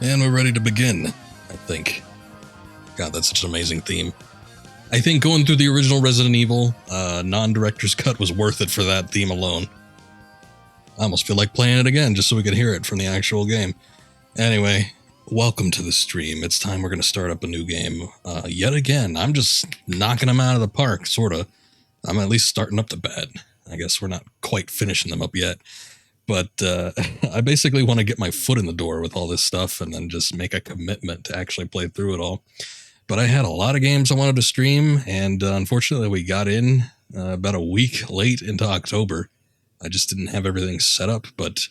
And we're ready to begin, I think. God, that's such an amazing theme. I think going through the original Resident Evil non-director's cut was worth it for that theme alone. I almost feel like playing it again just so we could hear it from the actual game. Anyway, welcome to the stream. It's time we're going to start up a new game. Yet again, I'm just knocking them out of the park, sort of. I'm at least starting up the bed. I guess we're not quite finishing them up yet. But I basically want to get my foot in the door with all this stuff and then just make a commitment to actually play through it all. But I had a lot of games I wanted to stream, and unfortunately we got in about a week late into October. I just didn't have everything set up, but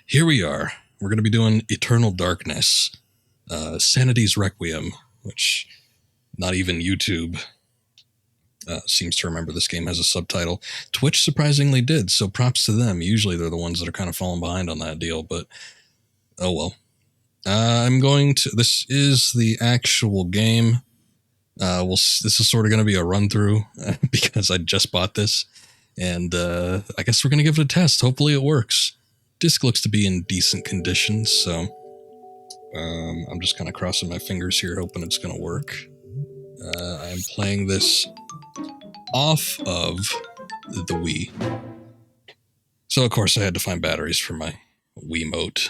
here we are. We're going to be doing Eternal Darkness, Sanity's Requiem, which not even YouTube seems to remember this game has a subtitle. Twitch surprisingly did, so props to them. Usually they're the ones that are kind of falling behind on that deal, but oh well. This is the actual game. This is sort of going to be a run through because I just bought this, and I guess we're going to give it a test. Hopefully it works. Disc looks to be in decent condition, so I'm just kind of crossing my fingers here, hoping it's going to work. I'm playing this off of the Wii. So, of course, I had to find batteries for my Wiimote,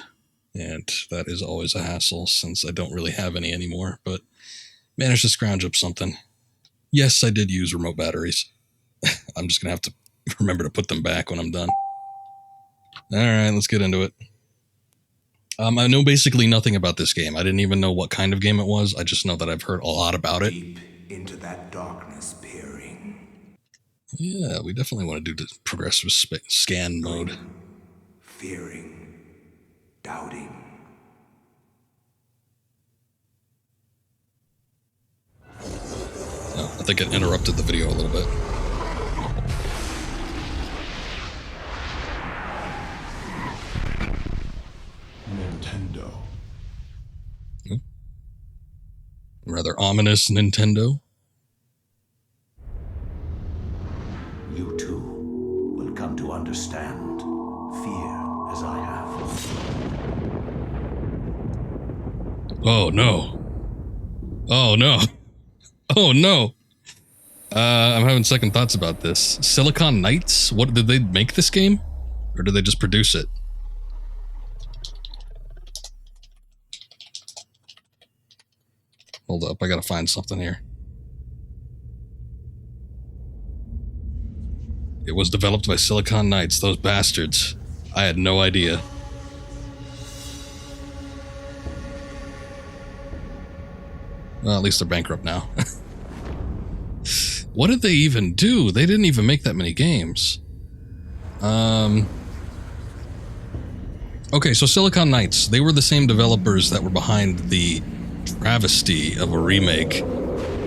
and that is always a hassle since I don't really have any anymore, but managed to scrounge up something. Yes, I did use remote batteries. I'm just going to have to remember to put them back when I'm done. All right, let's get into it. I know basically nothing about this game. I didn't even know what kind of game it was. I just know that I've heard a lot about it. Deep into that darkness peering. Yeah, we definitely want to do the progressive scan mode. Fearing. Doubting. Oh, I think it interrupted the video a little bit. Nintendo. Rather ominous Nintendo. You too will come to understand fear as I have. Oh no. Oh no. Oh no. I'm having second thoughts about this. Silicon Knights? What, did they make this game? Or did they just produce it? Hold up, I gotta find something here. It was developed by Silicon Knights, those bastards. I had no idea. Well, at least they're bankrupt now. What did they even do? They didn't even make that many games. Okay, so Silicon Knights, they were the same developers that were behind the travesty of a remake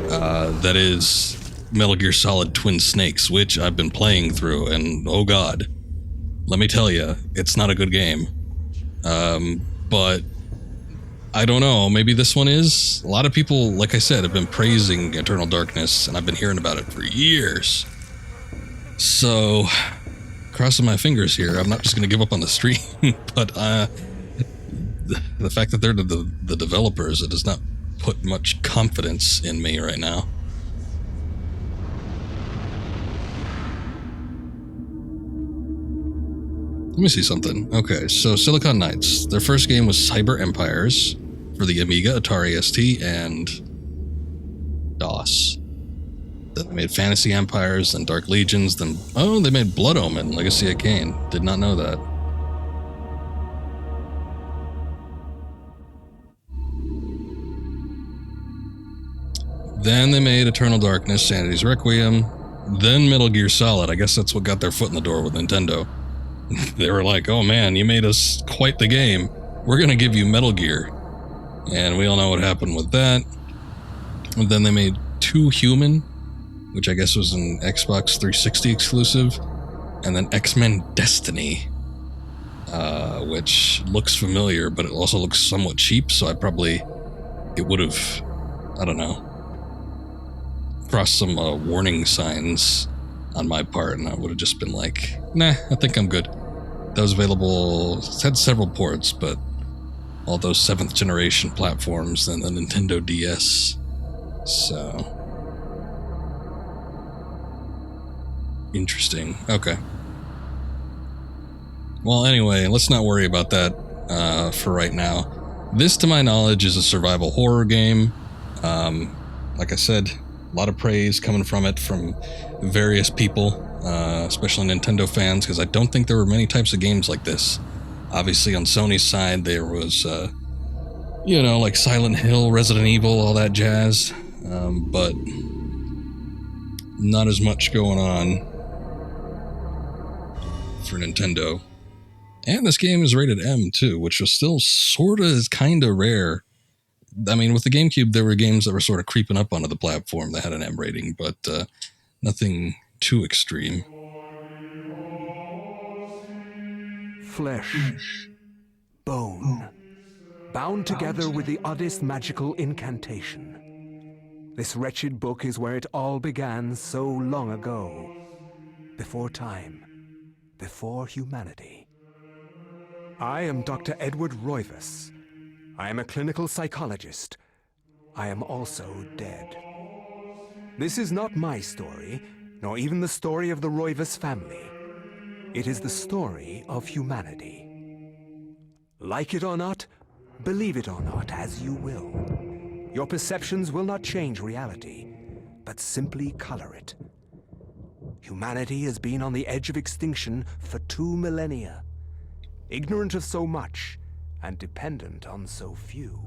that is Metal Gear Solid Twin Snakes, which I've been playing through, and oh god, let me tell you, it's not a good game. But I don't know, maybe this one is. A lot of people, like I said, have been praising Eternal Darkness, and I've been hearing about it for years. So, crossing my fingers here, I'm not just going to give up on the stream, but the fact that they're the developers, it does not put much confidence in me right now. Let me see something. Okay, so Silicon Knights. Their first game was Cyber Empires for the Amiga, Atari ST, and DOS. Then they made Fantasy Empires, then Dark Legions, then... Oh, they made Blood Omen, Legacy of Kain. Did not know that. Then they made Eternal Darkness, Sanity's Requiem, then Metal Gear Solid. I guess that's what got their foot in the door with Nintendo. They were like, oh man, you made us quite the game. We're going to give you Metal Gear. And we all know what happened with that. And then they made Two Human, which I guess was an Xbox 360 exclusive. And then X-Men Destiny, which looks familiar, but it also looks somewhat cheap. So it would have, I don't know, crossed some warning signs on my part, and I would have just been like, nah, I think I'm good. That was available, it had several ports, but all those 7th generation platforms and the Nintendo DS. So interesting. Okay. Well, anyway, let's not worry about that for right now. This, to my knowledge, is a survival horror game. Like I said, a lot of praise coming from it from various people, especially Nintendo fans, because I don't think there were many types of games like this. Obviously, on Sony's side, there was, like Silent Hill, Resident Evil, all that jazz, but not as much going on for Nintendo. And this game is rated M, too, which was still sort of kind of rare. I mean, with the Gamecube, there were games that were sort of creeping up onto the platform that had an M rating, but nothing too extreme. Flesh, bone, bound together with the oddest magical incantation. This wretched book is where it all began so long ago. Before time, before humanity. I am Dr. Edward Roivas. I am a clinical psychologist. I am also dead. This is not my story, nor even the story of the Roivas family. It is the story of humanity. Like it or not, believe it or not, as you will. Your perceptions will not change reality, but simply color it. Humanity has been on the edge of extinction for 2 millennia, ignorant of so much and dependent on so few.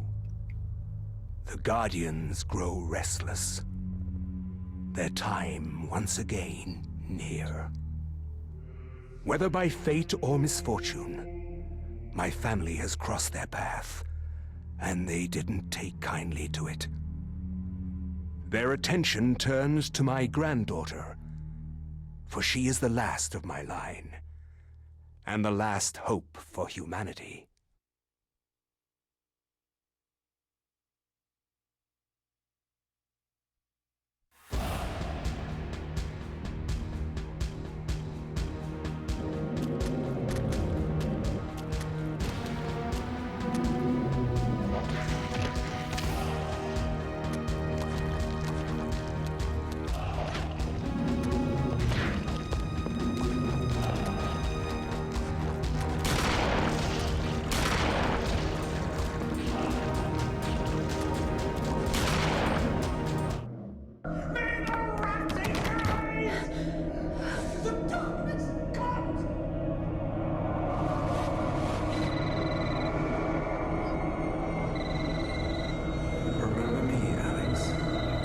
The Guardians grow restless. Their time once again near. Whether by fate or misfortune, my family has crossed their path, and they didn't take kindly to it. Their attention turns to my granddaughter, for she is the last of my line, and the last hope for humanity.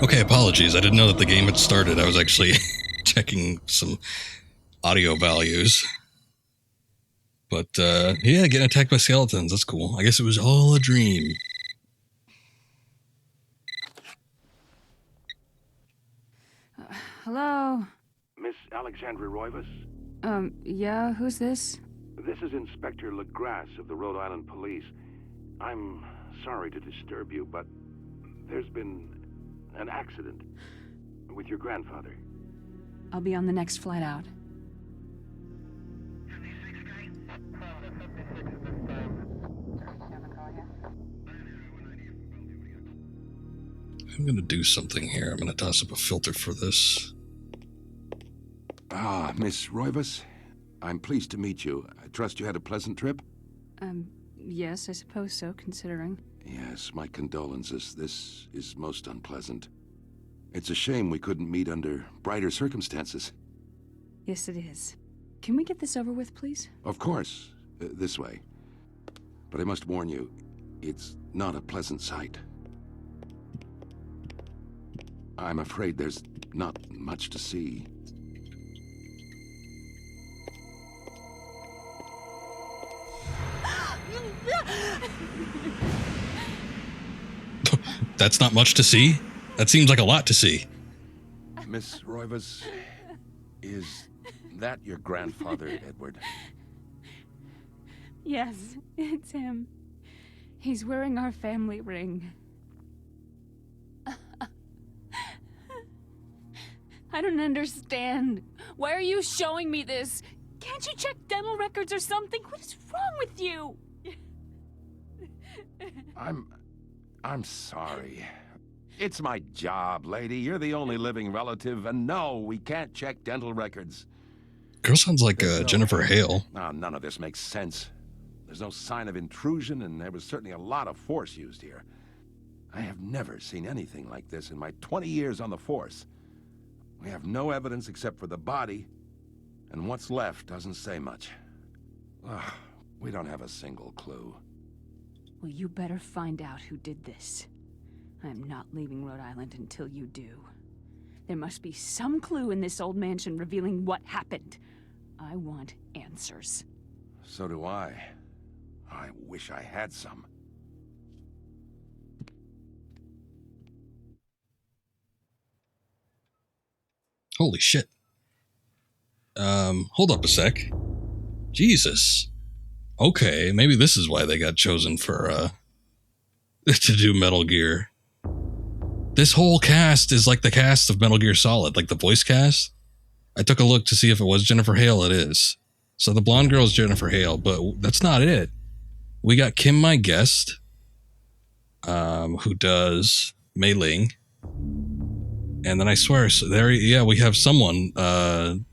Okay, apologies. I didn't know that the game had started. I was actually checking some audio values. But, yeah, getting attacked by skeletons. That's cool. I guess it was all a dream. Hello? Miss Alexandra Roivas? Yeah, who's this? This is Inspector LaGrasse of the Rhode Island Police. I'm sorry to disturb you, but there's been an accident with your grandfather. I'll be on the next flight out. I'm gonna do something here. I'm gonna toss up a filter for this. Ah, Miss Roivas. I'm pleased to meet you. I trust you had a pleasant trip? Yes, I suppose so, considering. Yes, my condolences. This is most unpleasant. It's a shame we couldn't meet under brighter circumstances. Yes, it is. Can we get this over with, please? Of course. This way. But I must warn you, it's not a pleasant sight. I'm afraid there's not much to see. That's not much to see? That seems like a lot to see. Miss Roivas, is that your grandfather, Edward? Yes, it's him. He's wearing our family ring. I don't understand. Why are you showing me this? Can't you check dental records or something? What is wrong with you? I'm sorry. It's my job, lady. You're the only living relative, and no, we can't check dental records. Girl sounds like Jennifer Hale. None of this makes sense. There's no sign of intrusion, and there was certainly a lot of force used here. I have never seen anything like this in my 20 years on the force. We have no evidence except for the body, and what's left doesn't say much. Ugh, we don't have a single clue. Well, you better find out who did this. I'm not leaving Rhode Island until you do. There must be some clue in this old mansion revealing what happened. I want answers. So do I. I wish I had some. Holy shit. Hold up a sec. Jesus. Okay, maybe this is why they got chosen for, to do Metal Gear. This whole cast is like the cast of Metal Gear Solid, like the voice cast. I took a look to see if it was Jennifer Hale. It is. So the blonde girl is Jennifer Hale, but that's not it. We got Kim, my guest, who does Mei Ling. And then I swear, so there, yeah, we have someone, man,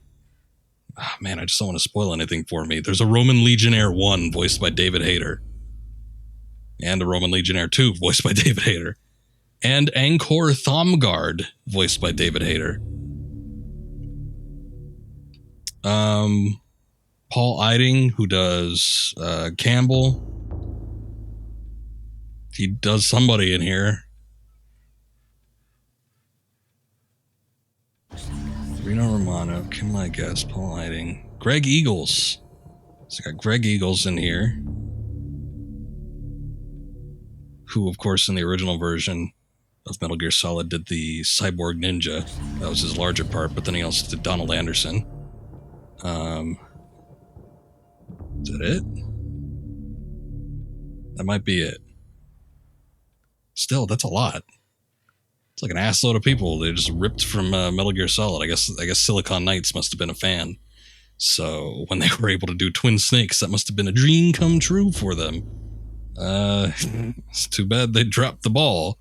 I just don't want to spoil anything for me. There's a Roman Legionnaire 1 voiced by David Hayter. And a Roman Legionnaire 2 voiced by David Hayter. And Angkor Thomgard voiced by David Hayter. Paul Eiding, who does Campbell. He does somebody in here. Reno Romano, Kim, my guest, Paul Eiding. Greg Eagles. So I got Greg Eagles in here. Who, of course, in the original version of Metal Gear Solid did the Cyborg Ninja. That was his larger part, but then he also did Donald Anderson. Is that it? That might be it. Still, that's a lot. It's like an assload of people they just ripped from Metal Gear Solid. I guess Silicon Knights must have been a fan. So when they were able to do Twin Snakes, that must have been a dream come true for them. It's too bad they dropped the ball.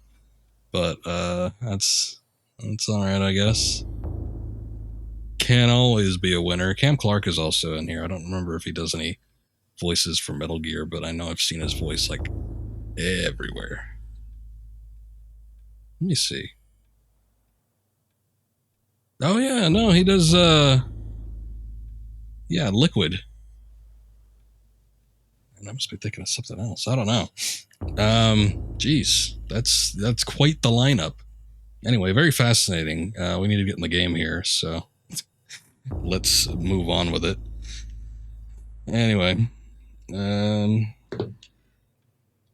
But that's alright, I guess. Can always be a winner. Cam Clark is also in here. I don't remember if he does any voices for Metal Gear, but I know I've seen his voice like everywhere. Let me see. Oh yeah, no, he does Liquid. And I must be thinking of something else. I don't know. Geez, that's quite the lineup. Anyway, very fascinating. We need to get in the game here, so let's move on with it. Anyway,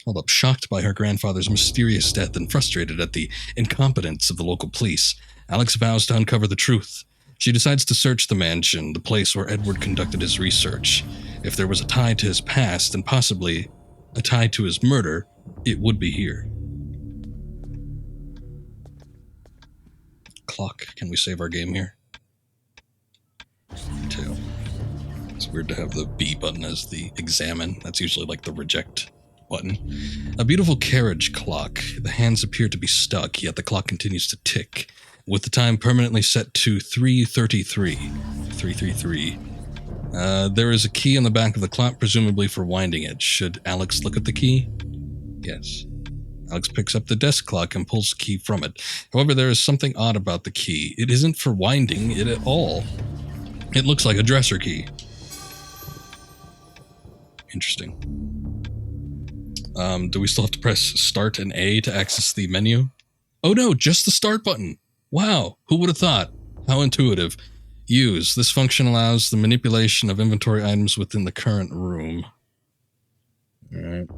hold up. Shocked by her grandfather's mysterious death and frustrated at the incompetence of the local police, Alex vows to uncover the truth. She decides to search the mansion, the place where Edward conducted his research. If there was a tie to his past, and possibly a tie to his murder, it would be here. Clock. Can we save our game here? Tail. It's weird to have the B button as the examine. That's usually like the reject button. A beautiful carriage clock. The hands appear to be stuck, yet the clock continues to tick, with the time permanently set to 3:33. 3:33. There is a key on the back of the clock, presumably for winding it. Should Alex look at the key? Yes. Alex picks up the desk clock and pulls the key from it. However, there is something odd about the key. It isn't for winding it at all. It looks like a dresser key. Interesting. Do we still have to press Start and A to access the menu? Oh no, just the Start button. Wow, who would have thought? How intuitive. Use. This function allows the manipulation of inventory items within the current room. Alright.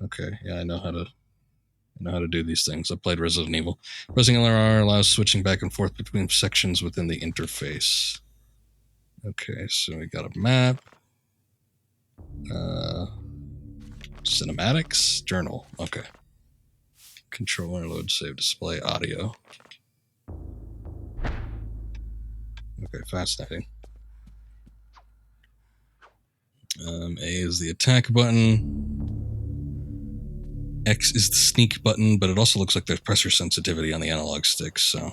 Okay, yeah, I know how to do these things. I've played Resident Evil. Pressing LR allows switching back and forth between sections within the interface. Okay, so we got a map. Cinematics, journal. Okay. Controller, load, save, display, audio. Okay, fascinating. A is the attack button. X is the sneak button, but it also looks like there's pressure sensitivity on the analog stick, so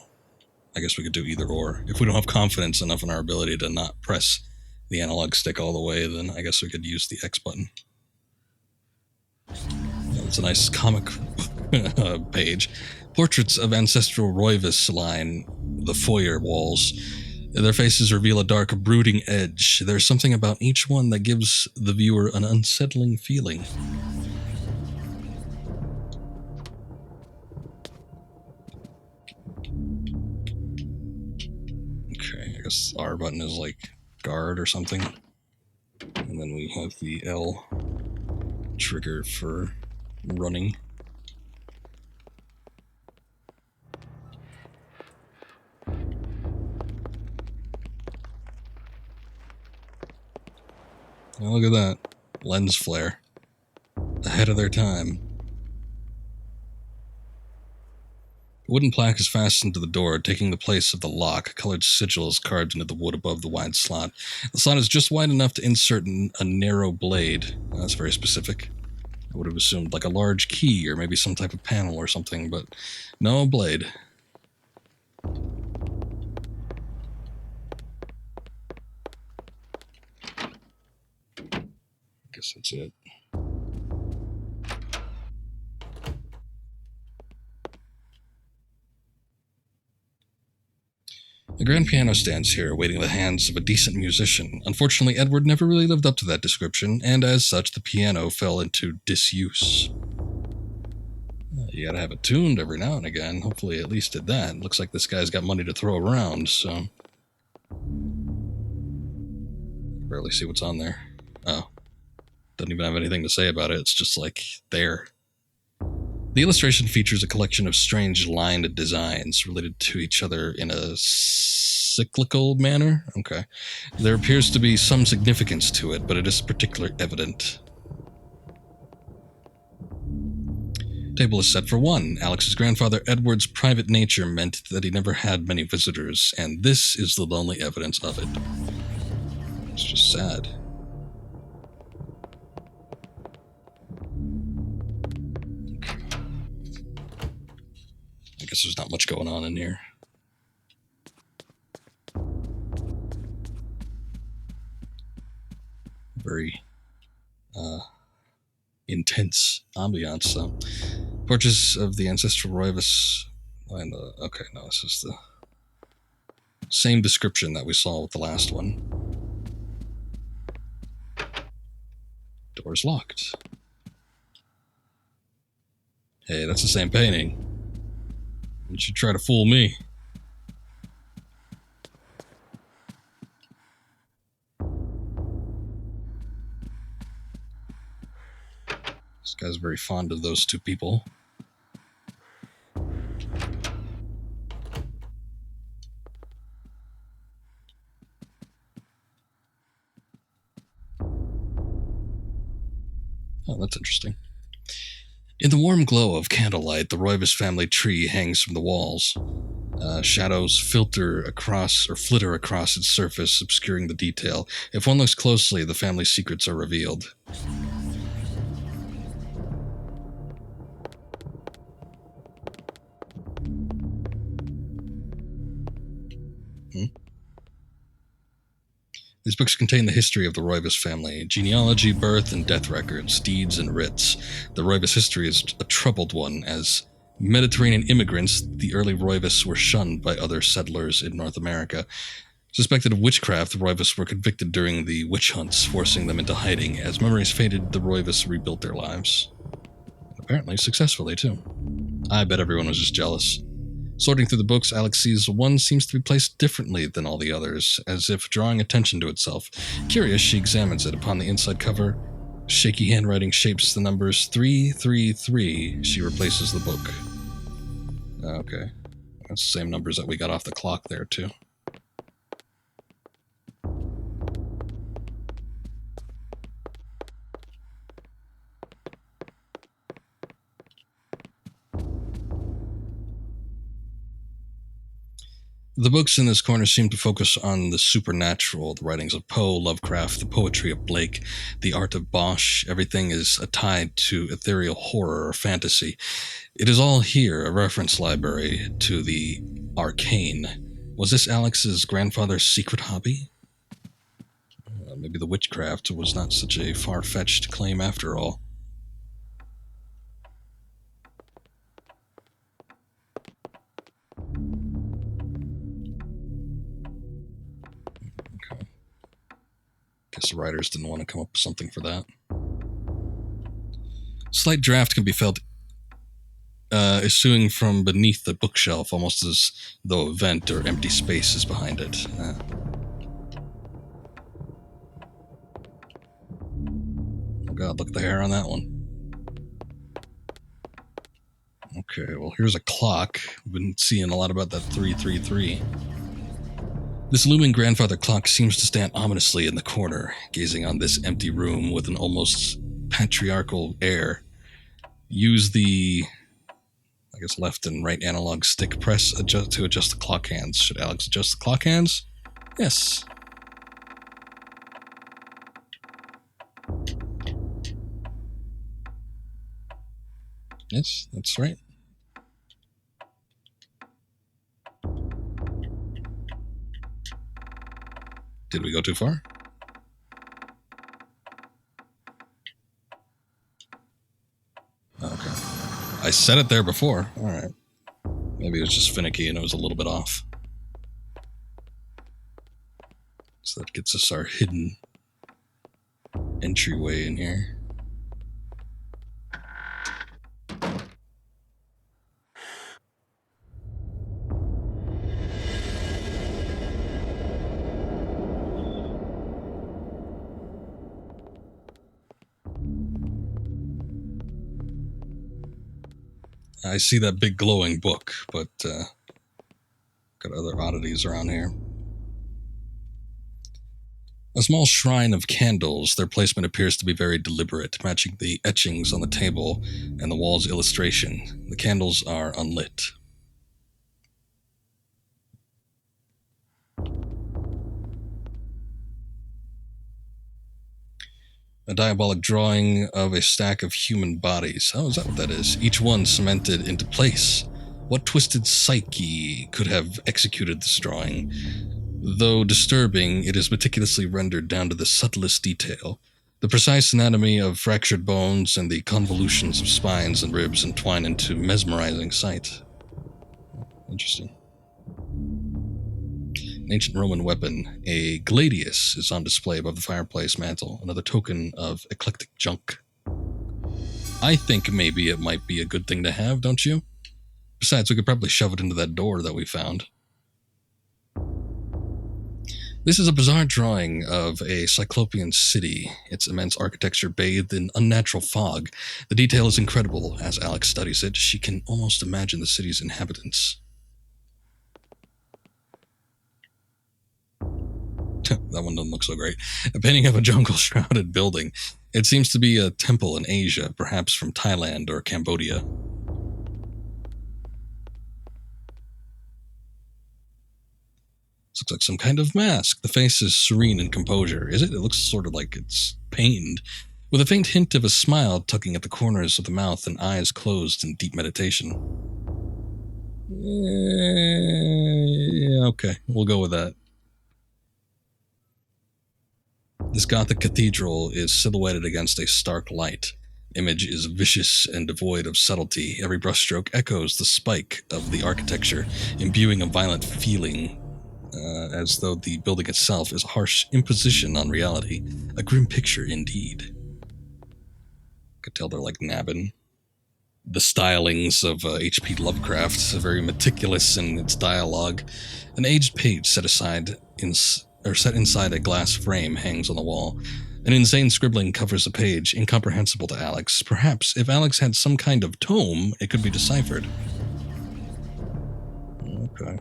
I guess we could do either or. If we don't have confidence enough in our ability to not press the analog stick all the way, then I guess we could use the X button. It's a nice comic page. Portraits of ancestral Roivus line the foyer walls. Their faces reveal a dark, brooding edge. There's something about each one that gives the viewer an unsettling feeling. Okay, I guess R button is like guard or something. And then we have the L trigger for running. Oh, look at that. Lens flare. Ahead of their time. A wooden plaque is fastened to the door, taking the place of the lock. A colored sigil is carved into the wood above the wide slot. The slot is just wide enough to insert a narrow blade. That's very specific. I would have assumed like a large key or maybe some type of panel or something, but no blade. Guess that's it. The grand piano stands here, awaiting the hands of a decent musician. Unfortunately, Edward never really lived up to that description, and as such, the piano fell into disuse. You gotta have it tuned every now and again. Hopefully, at least did that. Looks like this guy's got money to throw around, so. Barely see what's on there. Oh. Doesn't even have anything to say about it. It's just like there. The illustration features a collection of strange lined designs related to each other in a cyclical manner. Okay. There appears to be some significance to it, but it is particularly evident. Table is set for one. Alex's grandfather Edward's private nature meant that he never had many visitors, and this is the only evidence of it. It's just sad. I guess there's not much going on in here. Very intense ambiance. So, portraits of the ancestral Roivus. Okay, no, this is the same description that we saw with the last one. Door's locked. Hey, that's the same painting. You should try to fool me. This guy's very fond of those two people. Oh, that's interesting. In the warm glow of candlelight, the Roivus family tree hangs from the walls. Shadows flitter across its surface, obscuring the detail. If one looks closely, the family's secrets are revealed. These books contain the history of the Roivus family, genealogy, birth, and death records, deeds, and writs. The Roivus history is a troubled one. As Mediterranean immigrants, the early Roivus were shunned by other settlers in North America. Suspected of witchcraft, the Roivus were convicted during the witch hunts, forcing them into hiding. As memories faded, the Roivus rebuilt their lives. Apparently successfully, too. I bet everyone was just jealous. Sorting through the books, Alex sees one seems to be placed differently than all the others, as if drawing attention to itself. Curious, she examines it. Upon the inside cover, shaky handwriting shapes the numbers 333. She replaces the book. Okay. That's the same numbers that we got off the clock there, too. The books in this corner seem to focus on the supernatural, the writings of Poe, Lovecraft, the poetry of Blake, the art of Bosch. Everything is tied to ethereal horror or fantasy. It is all here, a reference library to the arcane. Was this Alex's grandfather's secret hobby? Maybe the witchcraft was not such a far-fetched claim after all. Okay. Guess the writers didn't want to come up with something for that. Slight draft can be felt issuing from beneath the bookshelf, almost as though a vent or empty space is behind it. Oh god, look at the hair on that one. Okay, well here's a clock. I've been seeing a lot about that 333. This looming grandfather clock seems to stand ominously in the corner, gazing on this empty room with an almost patriarchal air. Use the, I guess, left and right analog stick press to adjust the clock hands. Should Alex adjust the clock hands? Yes. Yes, that's right. Did we go too far? Okay. I said it there before. Alright. Maybe it was just finicky and it was a little bit off. So that gets us our hidden entryway in here. I see that big glowing book, but got other oddities around here. A small shrine of candles. Their placement appears to be very deliberate, matching the etchings on the table and the wall's illustration. The candles are unlit. A diabolic drawing of a stack of human bodies. Oh, is that what that is? Each one cemented into place. What twisted psyche could have executed this drawing? Though disturbing, it is meticulously rendered down to the subtlest detail. The precise anatomy of fractured bones and the convolutions of spines and ribs entwine into mesmerizing sight. Interesting. An ancient Roman weapon, a gladius, is on display above the fireplace mantle, another token of eclectic junk. I think maybe it might be a good thing to have, don't you? Besides, we could probably shove it into that door that we found. This is a bizarre drawing of a cyclopean city, its immense architecture bathed in unnatural fog. The detail is incredible. As Alex studies it, she can almost imagine the city's inhabitants. That one doesn't look so great. A painting of a jungle-shrouded building. It seems to be a temple in Asia, perhaps from Thailand or Cambodia. This looks like some kind of mask. The face is serene in composure. Is it? It looks sort of like it's pained, with a faint hint of a smile tugging at the corners of the mouth and eyes closed in deep meditation. Yeah, okay, we'll go with that. This Gothic cathedral is silhouetted against a stark light. Image is vicious and devoid of subtlety. Every brushstroke echoes the spike of the architecture, imbuing a violent feeling, as though the building itself is a harsh imposition on reality. A grim picture indeed. Could tell they're like nabbing. The stylings of H.P. Lovecraft are very meticulous in its dialogue. An aged page set inside a glass frame hangs on the wall. An insane scribbling covers the page, incomprehensible to Alex. Perhaps, if Alex had some kind of tome, it could be deciphered. Okay.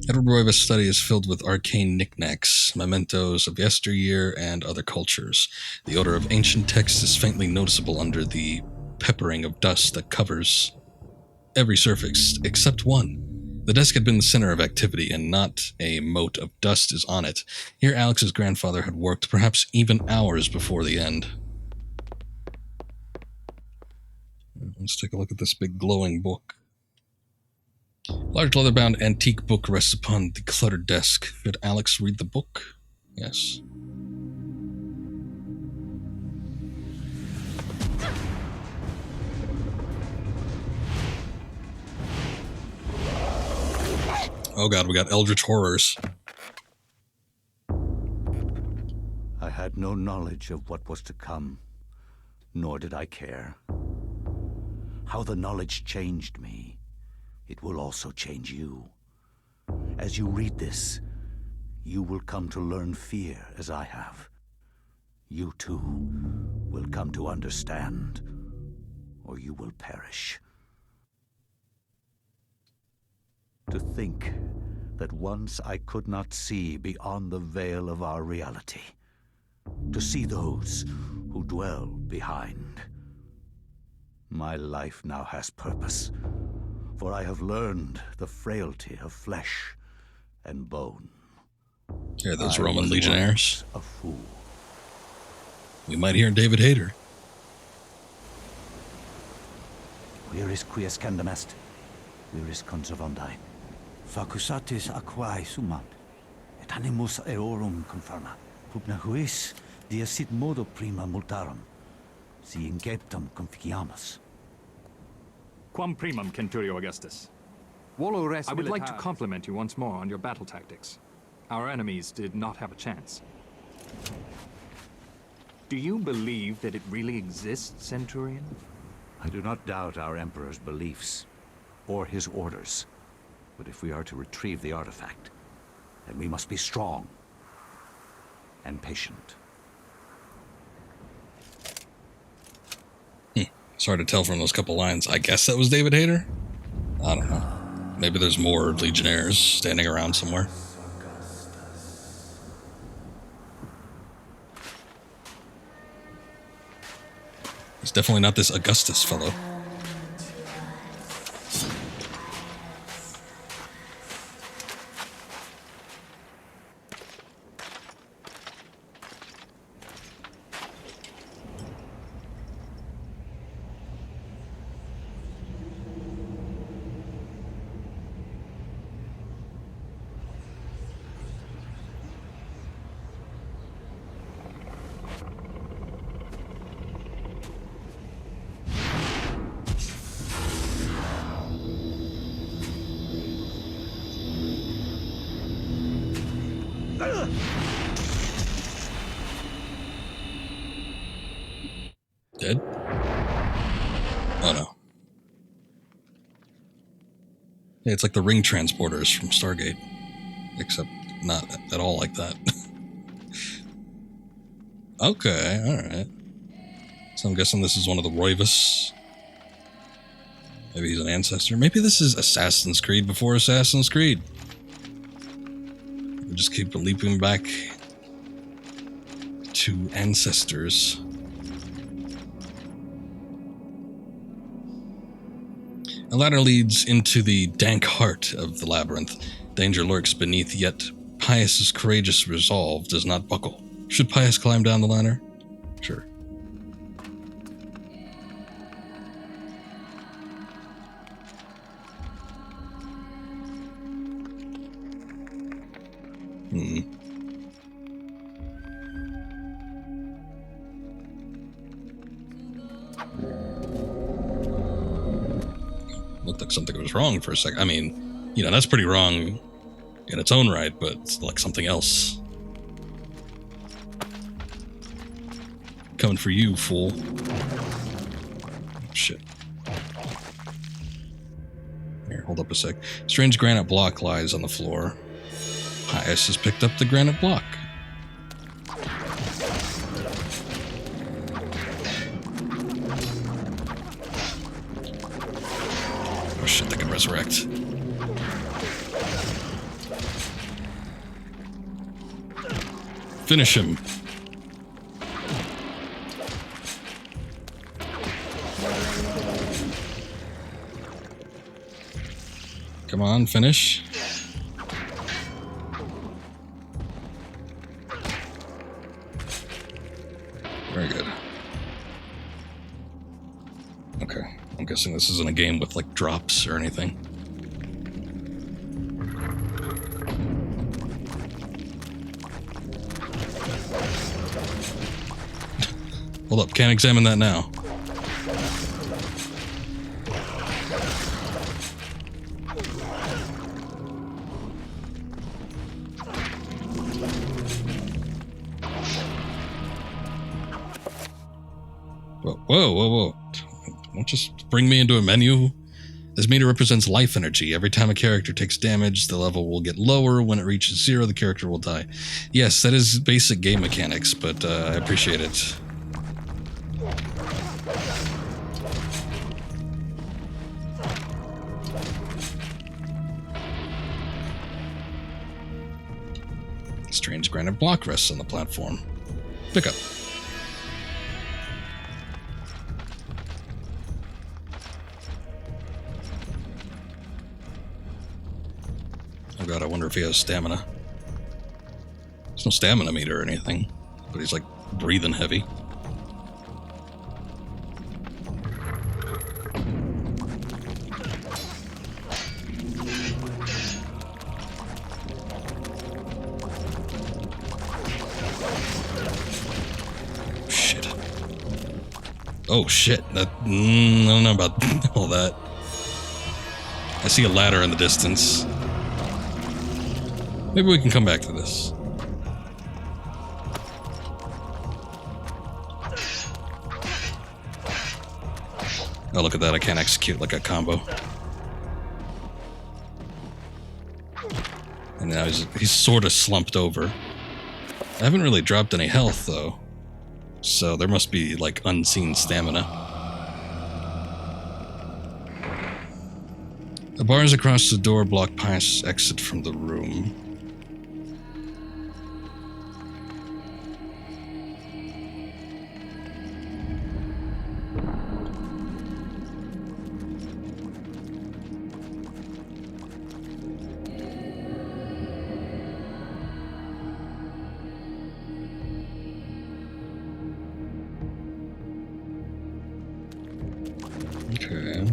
Edward Royva's study is filled with arcane knickknacks, mementos of yesteryear and other cultures. The odor of ancient texts is faintly noticeable under the peppering of dust that covers every surface except one. The desk had been the center of activity, and not a mote of dust is on it. Here Alex's grandfather had worked, perhaps even hours before the end. Let's take a look at this big glowing book. Large leather-bound antique book rests upon the cluttered desk. Should Alex read the book? Yes. Oh god, we got eldritch horrors. I had no knowledge of what was to come, nor did I care. How the knowledge changed me, it will also change you. As you read this, you will come to learn fear as I have. You too will come to understand, or you will perish. To think that once I could not see beyond the veil of our reality. To see those who dwell behind. My life now has purpose, for I have learned the frailty of flesh and bone. Here, those I Roman was legionnaires. once a fool. We might hear David Hayter. Where is quies candamest? Where is conservandi? Facusatis aquae sumant, et animus eorum confirma. Pugna huis, dia sit modo prima multarum, si inceptum conficiamus. Quam primum, Centurio Augustus. Volo res I would like to militaris. compliment you once more on your battle tactics. Our enemies did not have a chance. Do you believe that it really exists, Centurion? I do not doubt our Emperor's beliefs, or his orders. But if we are to retrieve the artifact, then we must be strong and patient. It's hard to tell from those couple lines. I guess that was David Hayter? I don't know. Maybe there's more legionnaires standing around somewhere. It's definitely not this Augustus fellow. Dead? Oh no. Yeah, it's like the ring transporters from Stargate. Except not at all like that. Okay, alright. So I'm guessing this is one of the Roivus. Maybe he's an ancestor. Maybe this is Assassin's Creed before Assassin's Creed. We just keep leaping back to ancestors. A ladder leads into the dank heart of the labyrinth. Danger lurks beneath, yet Pius's courageous resolve does not buckle. Should Pius climb down the ladder? Sure. Looked like something was wrong for a second. I mean, you know, that's pretty wrong in its own right, but it's like something else. Coming for you, fool. Shit. Here, hold up a sec. Strange granite block lies on the floor. Pius has picked up the granite block. Oh shit, they can resurrect. Finish him. Come on, finish. Very good. Okay, I'm guessing this isn't a game with, like, drops or anything. Hold up, can't examine that now. Whoa. Don't just bring me into a menu. This meter represents life energy. Every time a character takes damage, the level will get lower. When it reaches 0, the character will die. Yes, that is basic game mechanics, but I appreciate it. Strange granite block rests on the platform. Pick up. Oh god, I wonder if he has stamina. There's no stamina meter or anything, but he's like breathing heavy. Oh shit, that, I don't know about all that. I see a ladder in the distance. Maybe we can come back to this. Oh, look at that, I can't execute like a combo. And now he's sort of slumped over. I haven't really dropped any health, though. So there must be, like, unseen stamina. The bars across the door block Pius' exit from the room. Okay.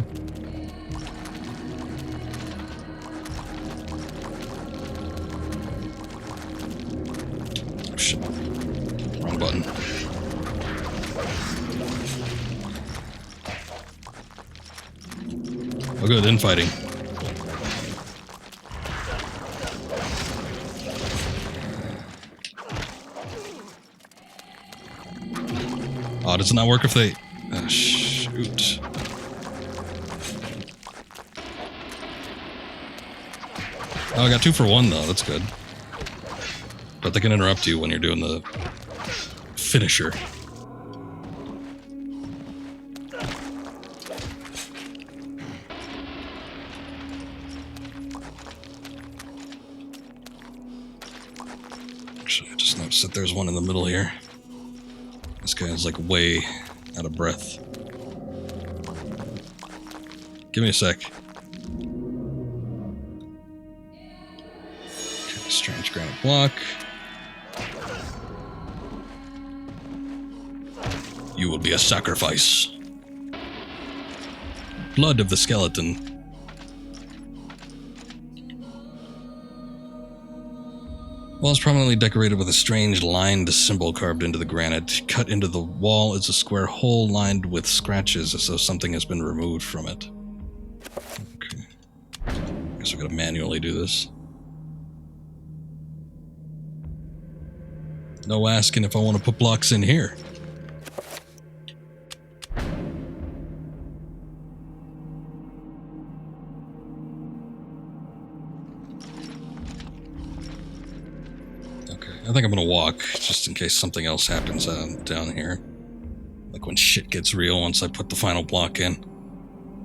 Oh, shit. Wrong button. Oh good, infighting. Oh, does it not work if they... shoot. Oh, I got 2 for 1 though, that's good. But they can interrupt you when you're doing the finisher. Actually, I just noticed that there's one in the middle here. This guy is like way out of breath. Give me a sec. Strange granite block. You will be a sacrifice. Blood of the skeleton. Wall is prominently decorated with a strange lined symbol carved into the granite. Cut into the wall is a square hole lined with scratches as though something has been removed from it. Okay. Guess we gotta manually do this. No asking if I want to put blocks in here. Okay, I think I'm gonna walk, just in case something else happens down here. Like when shit gets real once I put the final block in.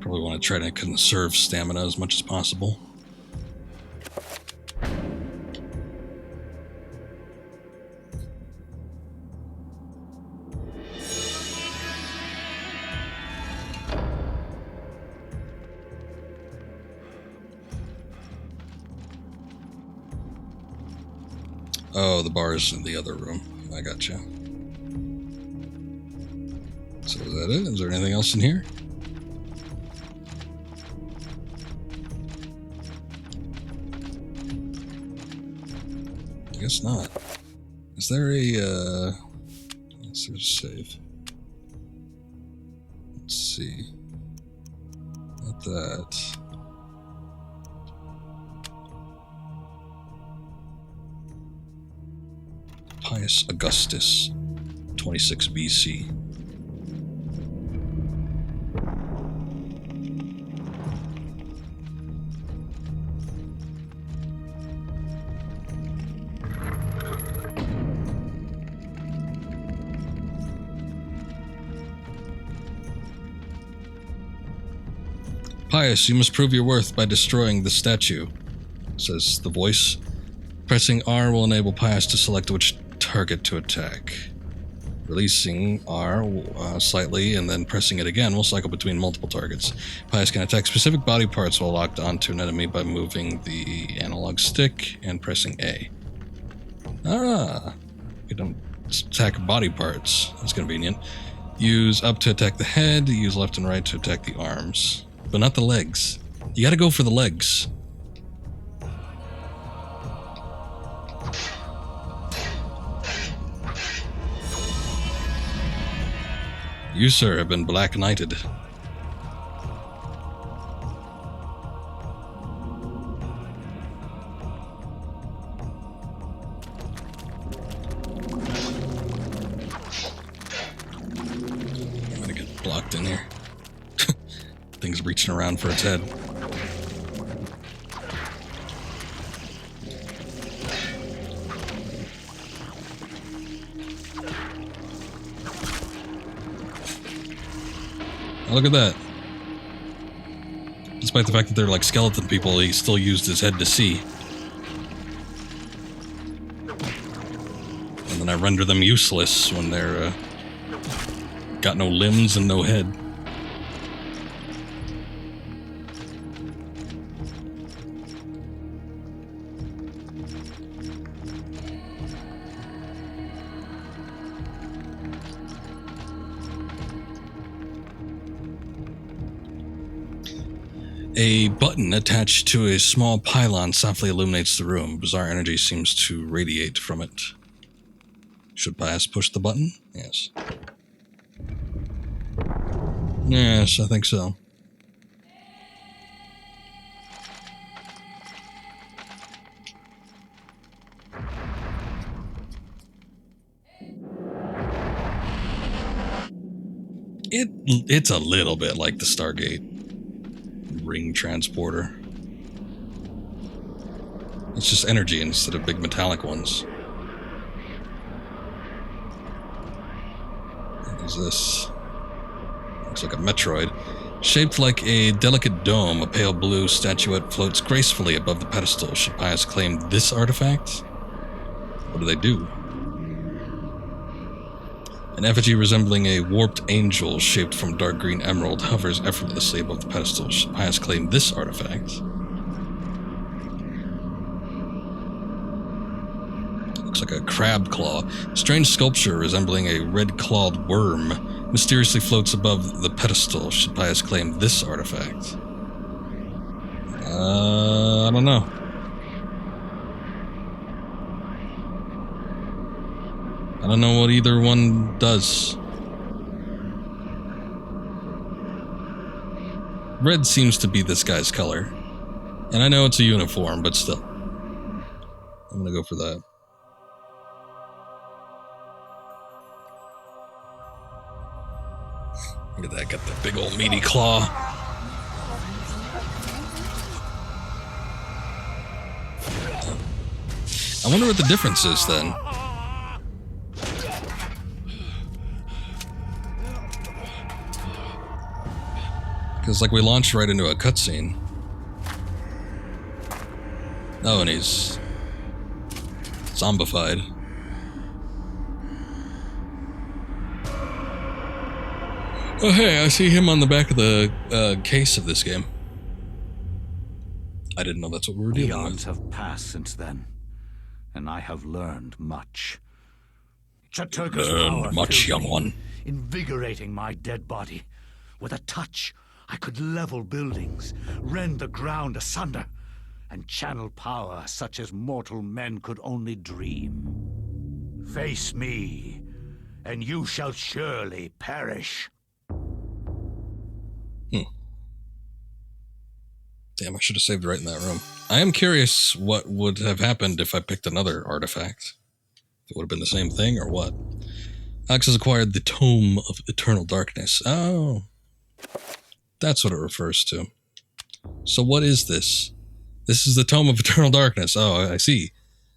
Probably want to try to conserve stamina as much as possible. Oh, the bar's in the other room. I gotcha. So is that it? Is there anything else in here? I guess not. Is there a, let's see, save. Let's see. Not that. Pius Augustus, 26 BC. Pius, you must prove your worth by destroying the statue, says the voice. Pressing R will enable Pius to select which target to attack. Releasing R slightly and then pressing it again will cycle between multiple targets. Pius can attack specific body parts while locked onto an enemy by moving the analog stick and pressing A. You don't attack body parts. That's convenient. Use up to attack the head, use left and right to attack the arms. But not the legs. You gotta go for the legs. You, sir, have been Black Knighted. I'm gonna get blocked in here. Thing's reaching around for its head. Look at that. Despite the fact that they're like skeleton people, he still used his head to see. And then I render them useless when they're got no limbs and no head. A button attached to a small pylon softly illuminates the room. Bizarre energy seems to radiate from it. Should Pius push the button? Yes. Yes, I think so. It's a little bit like the Stargate ring transporter. It's just energy instead of big metallic ones. What is this? Looks like a Metroid. Shaped like a delicate dome, a pale blue statuette floats gracefully above the pedestal. Should Pius claim this artifact? What do they do? An effigy resembling a warped angel shaped from dark green emerald hovers effortlessly above the pedestal. Should Pius claim this artifact? Looks like a crab claw. Strange sculpture resembling a red-clawed worm mysteriously floats above the pedestal. Should Pius claim this artifact? I don't know. I don't know what either one does. Red seems to be this guy's color. And I know it's a uniform, but still. I'm gonna go for that. Look at that, got the big old meaty claw. I wonder what the difference is then. Because, like, we launched right into a cutscene. Oh, and he's zombified. Oh, hey, I see him on the back of the case of this game. I didn't know that's what we were dealing with. Eons have passed since then, and I have learned much. Chattur'gha's Learned power much, filled young me, one. invigorating my dead body. With a touch, I could level buildings, rend the ground asunder, and channel power such as mortal men could only dream. Face me, and you shall surely perish. Damn, I should have saved right in that room. I am curious what would have happened if I picked another artifact. If it would have been the same thing or what. Alex has acquired the Tome of Eternal Darkness. Oh. That's what it refers to. So what is this? This is the Tome of Eternal Darkness. Oh, I see.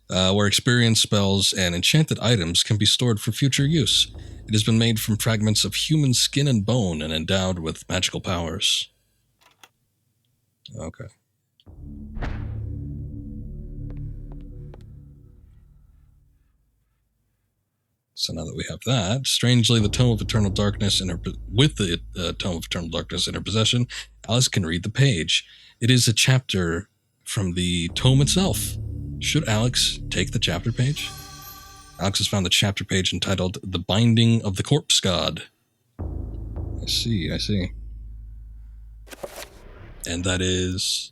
Where experience spells and enchanted items can be stored for future use. It has been made from fragments of human skin and bone and endowed with magical powers. Okay. So now that we have that, strangely, the Tome of Eternal Darkness with the Tome of Eternal Darkness in her possession, Alice can read the page. It is a chapter from the tome itself. Should Alex take the chapter page? Alex has found the chapter page entitled "The Binding of the Corpse God." I see. And that is...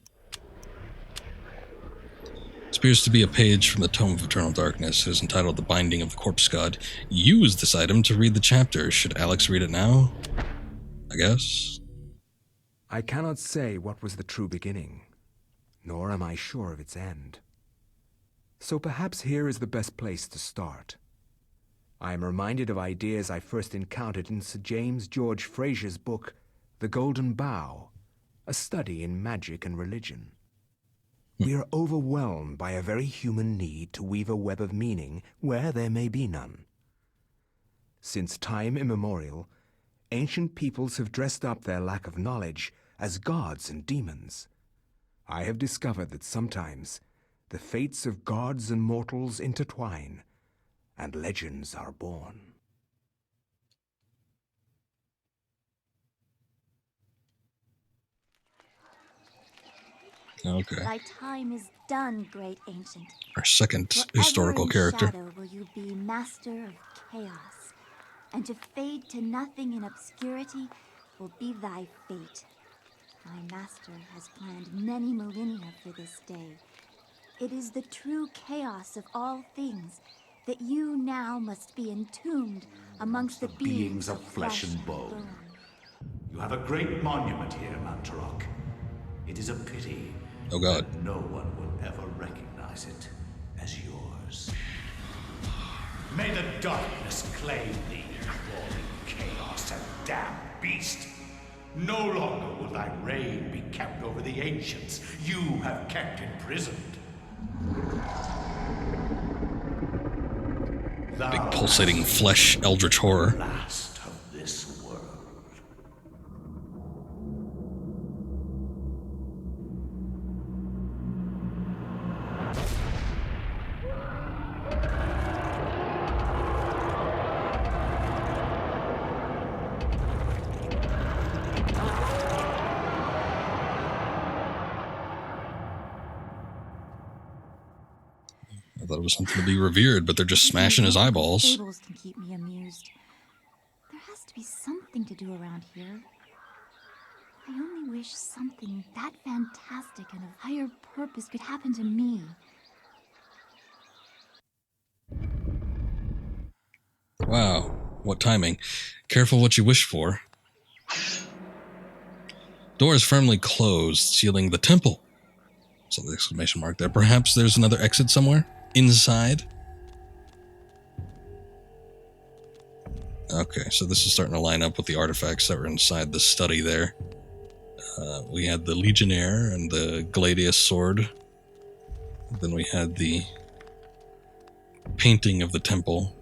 This appears to be a page from the Tome of Eternal Darkness. It is entitled "The Binding of the Corpse God." Use this item to read the chapter. Should Alex read it now? I guess. I cannot say what was the true beginning, nor am I sure of its end. So perhaps here is the best place to start. I am reminded of ideas I first encountered in Sir James George Fraser's book, The Golden Bough, a study in magic and religion. We are overwhelmed by a very human need to weave a web of meaning where there may be none. Since time immemorial, ancient peoples have dressed up their lack of knowledge as gods and demons. I have discovered that sometimes the fates of gods and mortals intertwine, and legends are born. Okay. Thy time is done, great ancient. Our second Forever historical in character. shadow will you be master of chaos, and to fade to nothing in obscurity will be thy fate. My master has planned many millennia for this day. It is the true chaos of all things that you now must be entombed amongst the beings of flesh and bone. You have a great monument here, Mantarok. It is a pity Oh god. that no one will ever recognize it as yours. May the darkness claim thee, crawling chaos and damned beast. No longer will thy reign be kept over the ancients you have kept imprisoned. Big pulsating flesh eldritch horror. Last of this world. I thought it was something to be revered, but they're just smashing his eyeballs. Fables can keep me amused. There has to be something to do around here. I only wish something that fantastic and of higher purpose could happen to me. Wow, what timing. Careful what you wish for. Door is firmly closed, sealing the temple. So the exclamation mark there. Perhaps there's another exit somewhere? Inside? Okay, so this is starting to line up with the artifacts that were inside the study there. We had the Legionnaire and the Gladius sword. Then we had the painting of the temple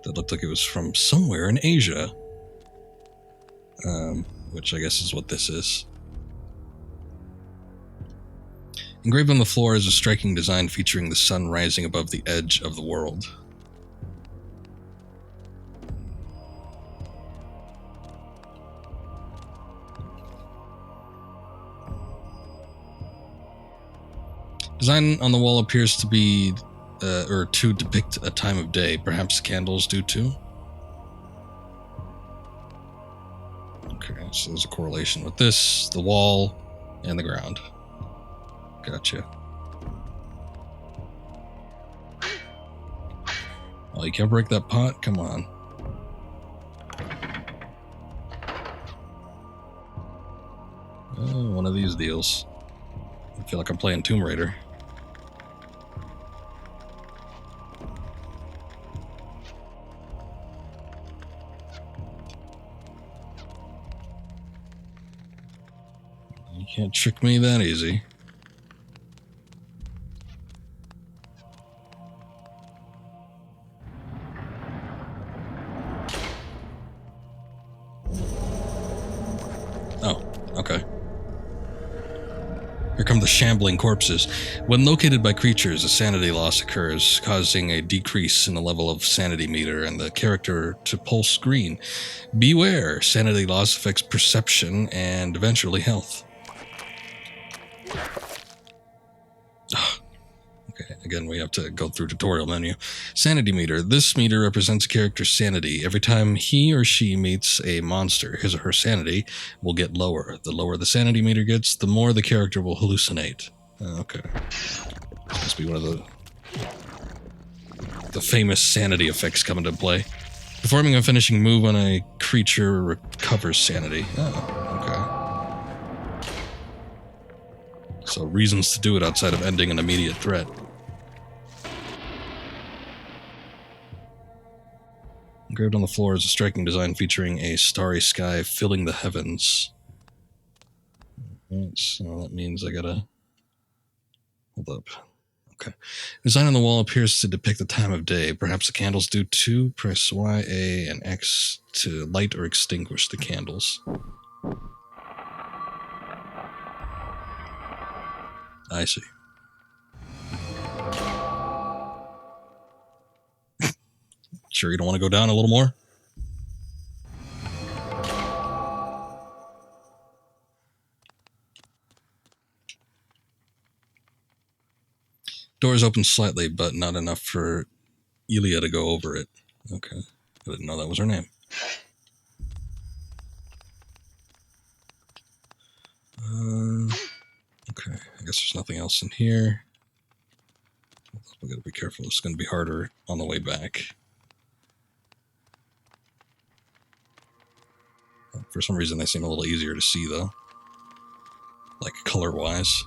that looked like it was from somewhere in Asia. Which I guess is what this is. Engraved on the floor is a striking design featuring the sun rising above the edge of the world. Design on the wall appears to be or to depict a time of day. Perhaps candles do too? Okay, so there's a correlation with this, the wall, and the ground. Gotcha. Oh, you can't break that pot? Come on. Oh, one of these deals. I feel like I'm playing Tomb Raider. You can't trick me that easy. Oh, okay. Here come the shambling corpses. When located by creatures, a sanity loss occurs, causing a decrease in the level of sanity meter and the character to pulse green. Beware, sanity loss affects perception and eventually health. Okay, again, we have to go through tutorial menu. Sanity meter. This meter represents a character's sanity. Every time he or she meets a monster, his or her sanity will get lower. The lower the sanity meter gets, the more the character will hallucinate. Okay. This must be one of the famous sanity effects come into play. Performing a finishing move on a creature recovers sanity. Oh, okay. So reasons to do it outside of ending an immediate threat. Engraved on the floor is a striking design featuring a starry sky filling the heavens. Right, so that means I gotta... Hold up. Okay. Design on the wall appears to depict the time of day. Perhaps the candles do too. Press Y, A, and X to light or extinguish the candles. I see. Sure you don't want to go down a little more? Doors open slightly, but not enough for Elia to go over it. Okay. I didn't know that was her name. Okay. I guess there's nothing else in here. We gotta be careful. It's gonna be harder on the way back. For some reason, they seem a little easier to see, though. Like, color-wise.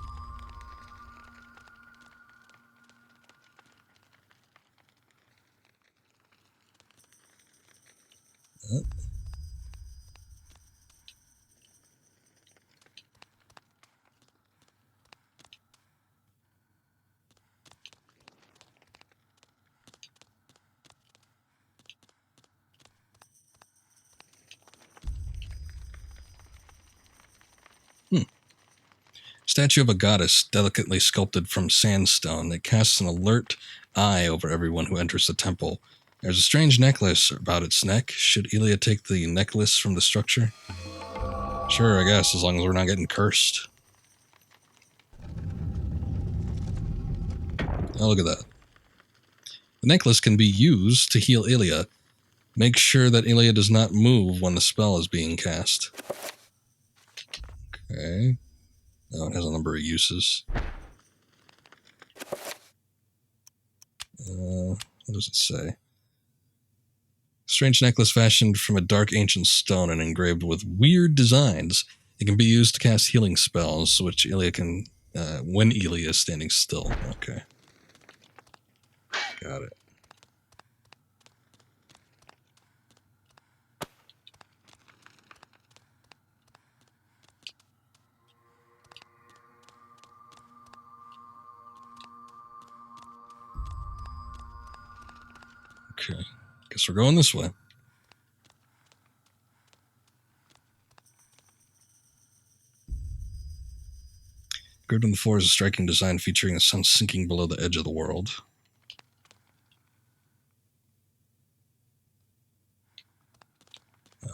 Statue of a goddess, delicately sculpted from sandstone, that casts an alert eye over everyone who enters the temple. There's a strange necklace about its neck. Should Elia take the necklace from the structure? Sure, I guess, as long as we're not getting cursed. Oh, look at that. The necklace can be used to heal Elia. Make sure that Elia does not move when the spell is being cast. Okay. Oh, it has a number of uses. What does it say? Strange necklace fashioned from a dark ancient stone and engraved with weird designs. It can be used to cast healing spells, which Elia can, when Elia is standing still. Okay. Got it. Okay, guess we're going this way. Engraved on the floor is a striking design featuring the sun sinking below the edge of the world.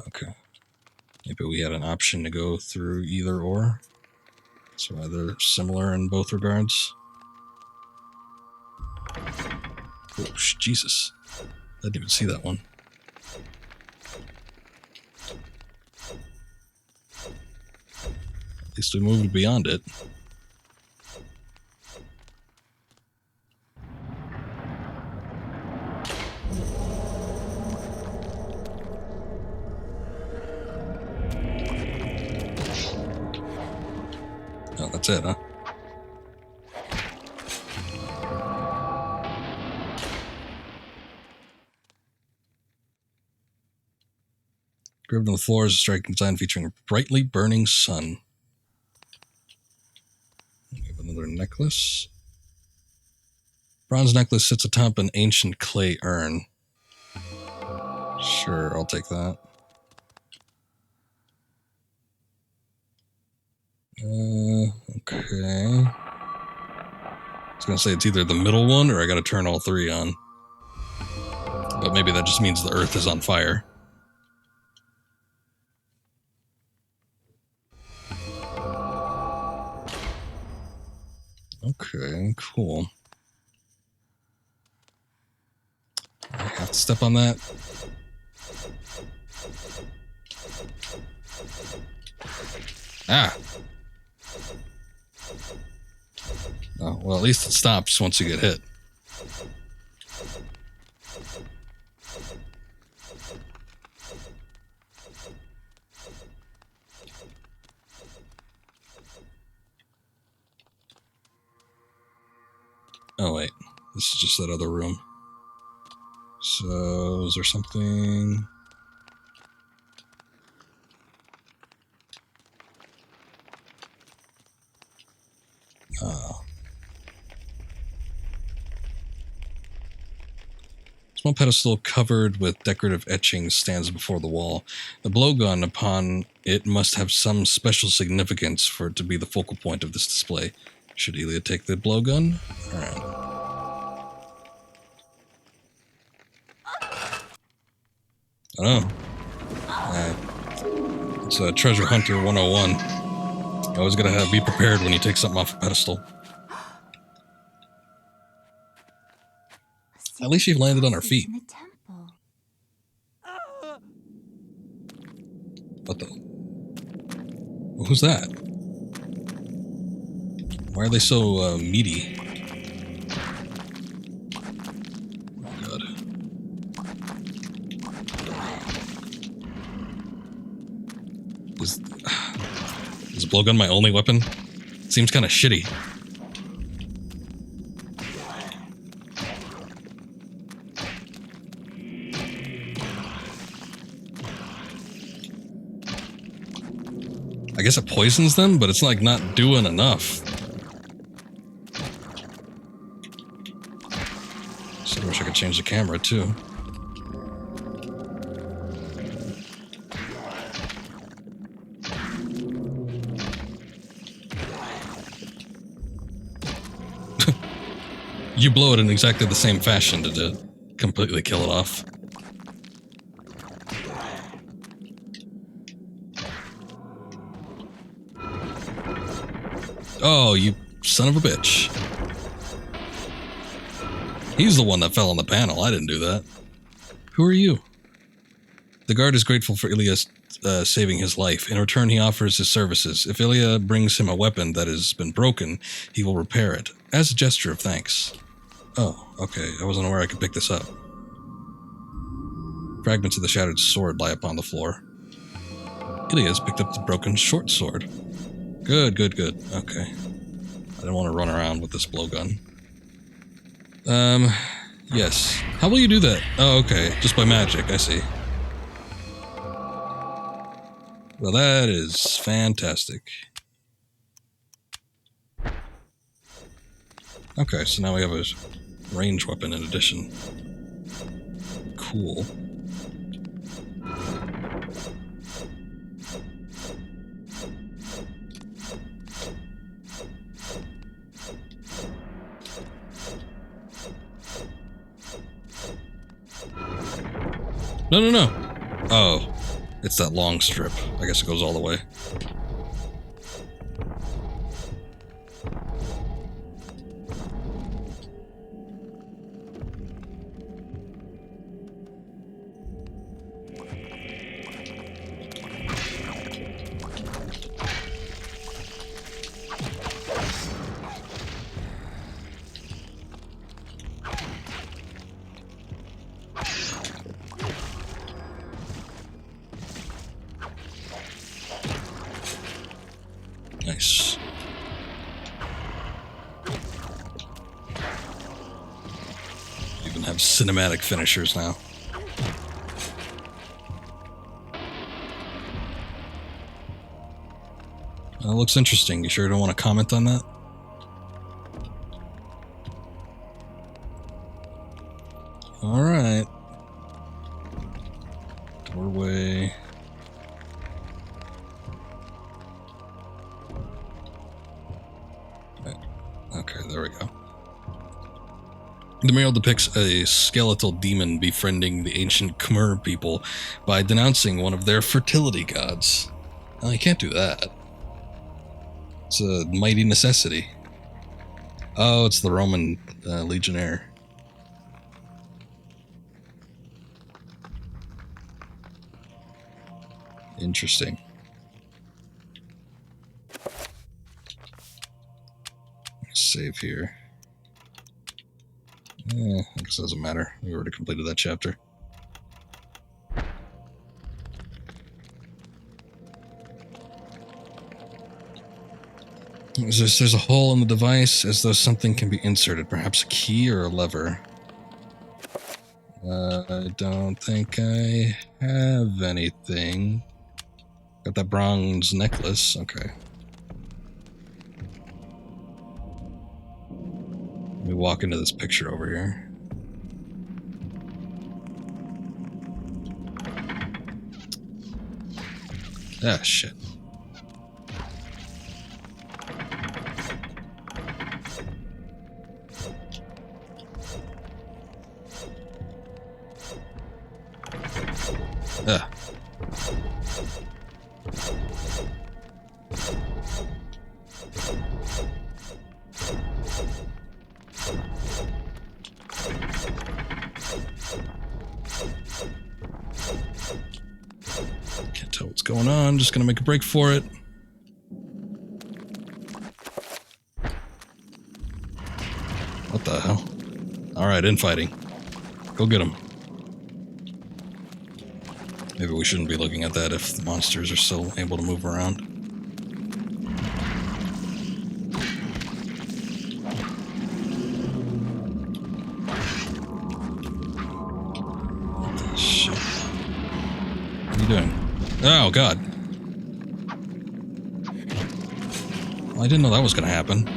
Okay. Maybe we had an option to go through either or. So either similar in both regards. Oh, Jesus. I didn't even see that one. At least we moved beyond it. Oh, that's it, huh? Engraved on the floor is a striking design featuring a brightly burning sun. We have another necklace. Bronze necklace sits atop an ancient clay urn. Sure, I'll take that. Okay. I was gonna say it's either the middle one or I gotta turn all three on. But maybe that just means the earth is on fire. Okay, cool. I have to step on that. Ah! Oh, well, at least it stops once you get hit. Oh, wait. This is just that other room. So, is there something... Oh. Small pedestal covered with decorative etchings stands before the wall. The blowgun upon it must have some special significance for it to be the focal point of this display. Should Elia take the blowgun? Alright. Oh. It's a Treasure Hunter 101. You always gotta be prepared when you take something off a pedestal. At least she landed on her feet. What the? Who's that? Why are they so meaty? Oh, God. Is a blowgun my only weapon? Seems kind of shitty. I guess it poisons them, but it's like not doing enough. So I wish I could change the camera too. You blow it in exactly the same fashion to completely kill it off. Oh, you son of a bitch. He's the one that fell on the panel. I didn't do that. Who are you? The guard is grateful for Ilya's saving his life. In return, he offers his services. If Ilya brings him a weapon that has been broken, he will repair it, as a gesture of thanks. Oh, okay. I wasn't aware I could pick this up. Fragments of the shattered sword lie upon the floor. Ilya has picked up the broken short sword. Good, good, good. Okay. I don't want to run around with this blowgun. Yes. How will you do that? Oh, okay. Just by magic. I see. Well, that is fantastic. Okay, so now we have a range weapon in addition. Cool. No, no, no. Oh, it's that long strip. I guess it goes all the way. even have cinematic finishers now. That looks interesting. You sure don't want to comment on that? Alright. Doorway. Okay, there we go. The mural depicts a skeletal demon befriending the ancient Khmer people by denouncing one of their fertility gods. Oh, you can't do that. It's a mighty necessity. Oh, it's the Roman legionnaire. Interesting. Save here. I guess it doesn't matter. We already completed that chapter. There's a hole in the device, as though something can be inserted. Perhaps a key or a lever. I don't think I have anything. Got that bronze necklace. Okay. Let me walk into this picture over here. Ah, shit. Ah. Can't tell what's going on. Just gonna make a break for it. What the hell? Alright, infighting. Go get him. Maybe we shouldn't be looking at that if the monsters are still able to move around. Shit. What are you doing? Oh, God. Well, I didn't know that was going to happen.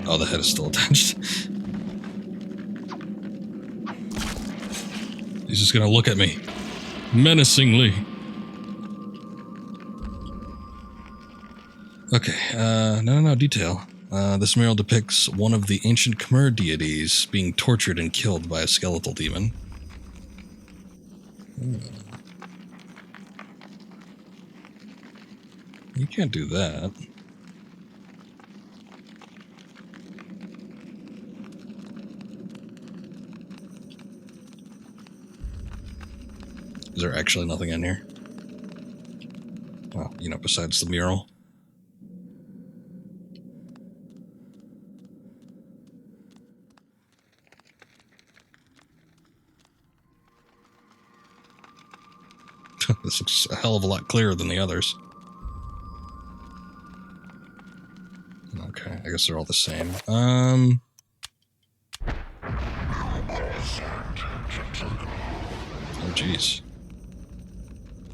Oh, the head is still attached. He's just gonna look at me menacingly. Okay, no, detail. This mural depicts one of the ancient Khmer deities being tortured and killed by a skeletal demon. You can't do that. Is there actually nothing in here? Well, you know, besides the mural. This looks a hell of a lot clearer than the others. Okay, I guess they're all the same. Oh, jeez.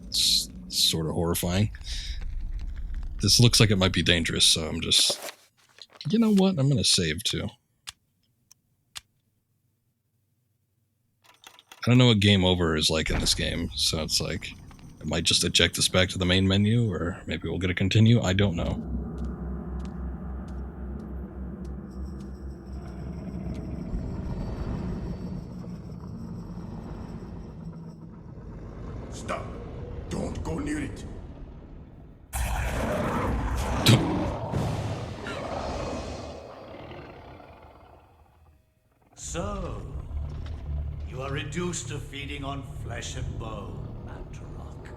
It's sort of horrifying. This looks like it might be dangerous, so I'm just... You know what? I'm gonna save, too. I don't know what game over is like in this game, so it's like... It might just eject us back to the main menu, or maybe we'll get a continue. I don't know. Stop. Don't go near it. So, you are reduced to feeding on flesh and bone, Mantarok.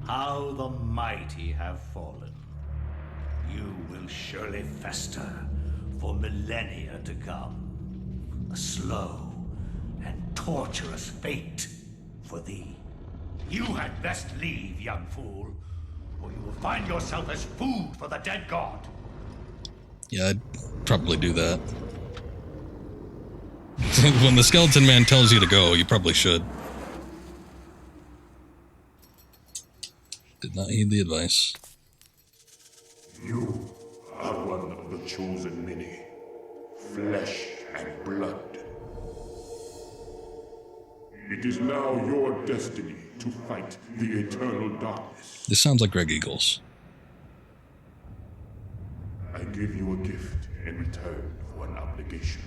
How the mighty have fallen. You will surely fester for millennia to come. A slow and torturous fate for thee. You had best leave, young fool, or you will find yourself as food for the dead god. Yeah, I'd probably do that. When the skeleton man tells you to go, you probably should. Did not heed the advice. You are one of the chosen many, flesh and blood. It is now your destiny to fight the eternal darkness. This sounds like Greg Eagles. I give you a gift in return for an obligation.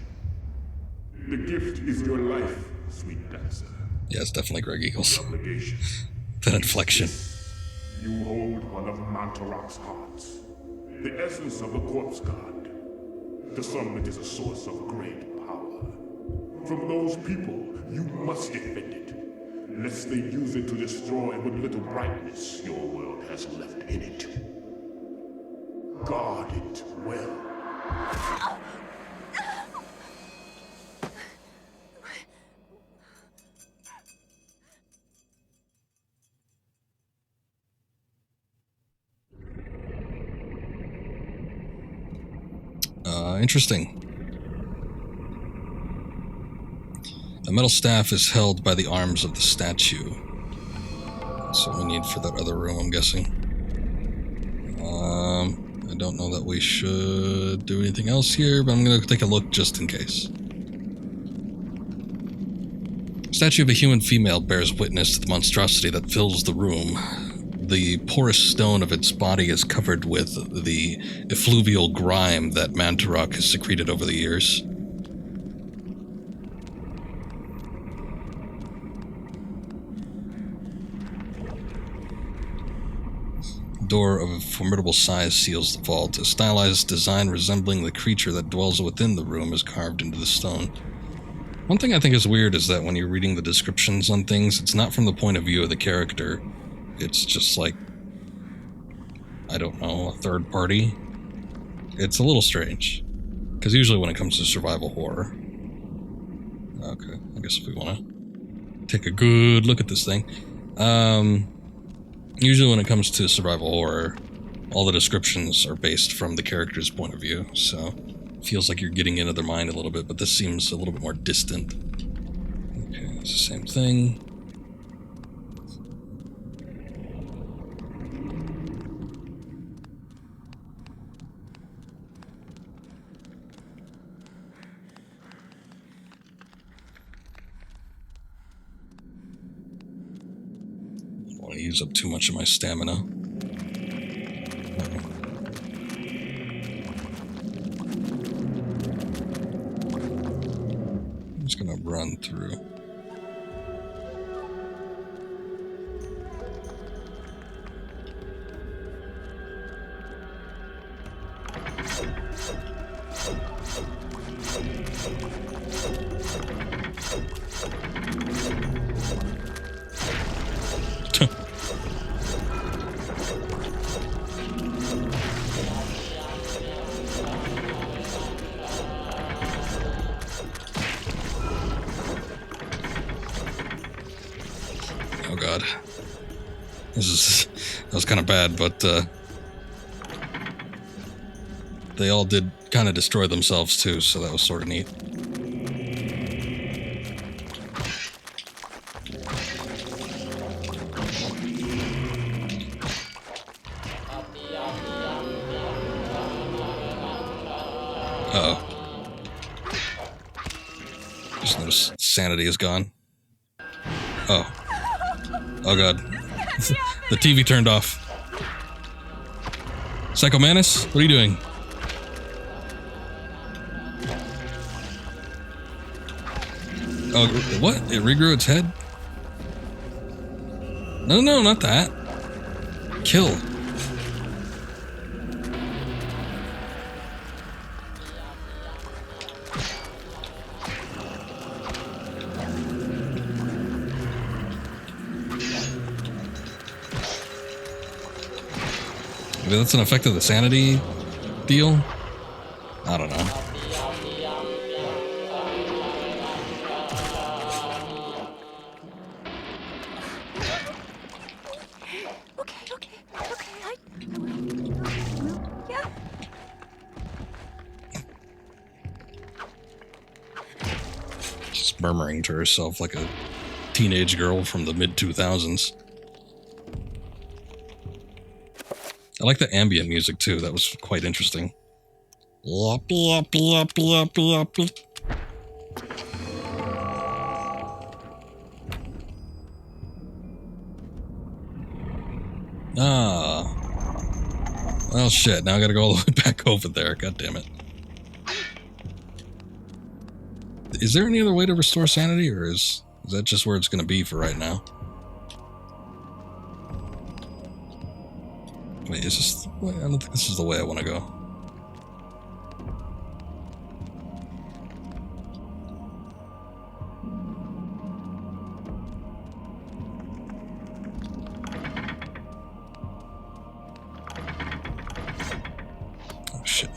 The gift is your life, sweet dancer. Yeah, it's definitely Greg Eagles. The obligation. That inflection. You hold one of Mantarok's hearts, the essence of the corpse god. To some, it is a source of great power. From those people, you must defend it, lest they use it to destroy what little brightness your world has left in it. Guard it well. Interesting. The metal staff is held by the arms of the statue. That's what we need for that other room, I'm guessing. I don't know that we should do anything else here, but I'm going to take a look just in case. Statue of a human female bears witness to the monstrosity that fills the room. The porous stone of its body is covered with the effluvial grime that Mantarok has secreted over the years. Door of a formidable size seals the vault. A stylized design resembling the creature that dwells within the room is carved into the stone. One thing I think is weird is that when you're reading the descriptions on things, it's not from the point of view of the character. It's just like, I don't know, a third party. It's a little strange. Because usually when it comes to survival horror... Okay, I guess if we want to take a good look at this thing. Usually when it comes to survival horror, all the descriptions are based from the character's point of view, so it feels like you're getting into their mind a little bit, but this seems a little bit more distant. Okay, it's the same thing. Use up too much of my stamina. I'm just gonna run through. That was kind of bad, but they all did kind of destroy themselves too, so that was sort of neat. Uh-oh. Just noticed Sanity is gone. Oh. Oh god. The TV turned off. Psycho Manus, what are you doing? Oh, what? It regrew its head? No, no, not that. Kill. Maybe that's an effect of the Sanity deal? I don't know. murmuring to herself like a teenage girl from the mid-2000s. I like the ambient music too, that was quite interesting. Ah. Well, shit, now I gotta go all the way back over there, god damn it. Is there any other way to restore sanity, or is that just where it's gonna be for right now? Wait, is this the way? I don't think this is the way I want to go. Oh, shit.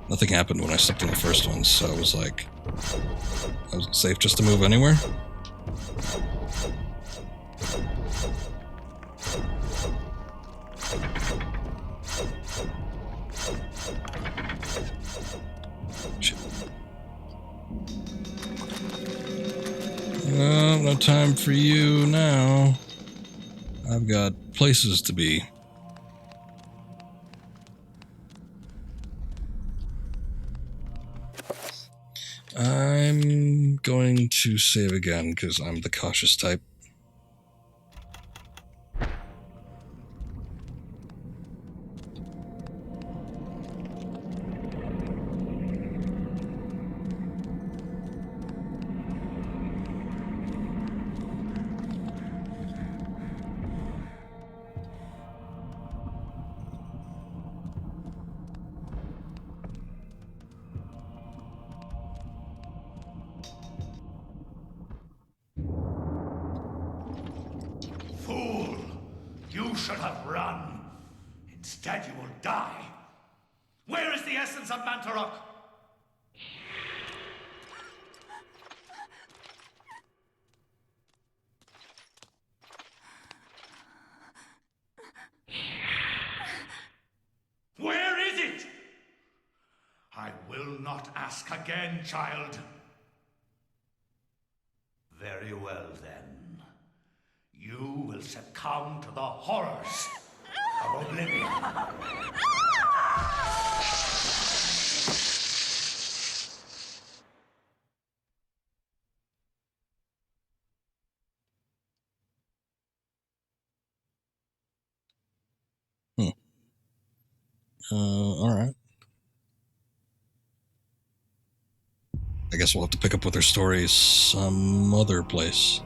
Nothing happened when I stepped in the first one, so I was like... Was it safe just to move anywhere? No time for you now. I've got places to be. I'm going to save again because I'm the cautious type. Child. Very well, then. You will succumb to the horrors of oblivion. Alright. I guess we'll have to pick up with her story some other place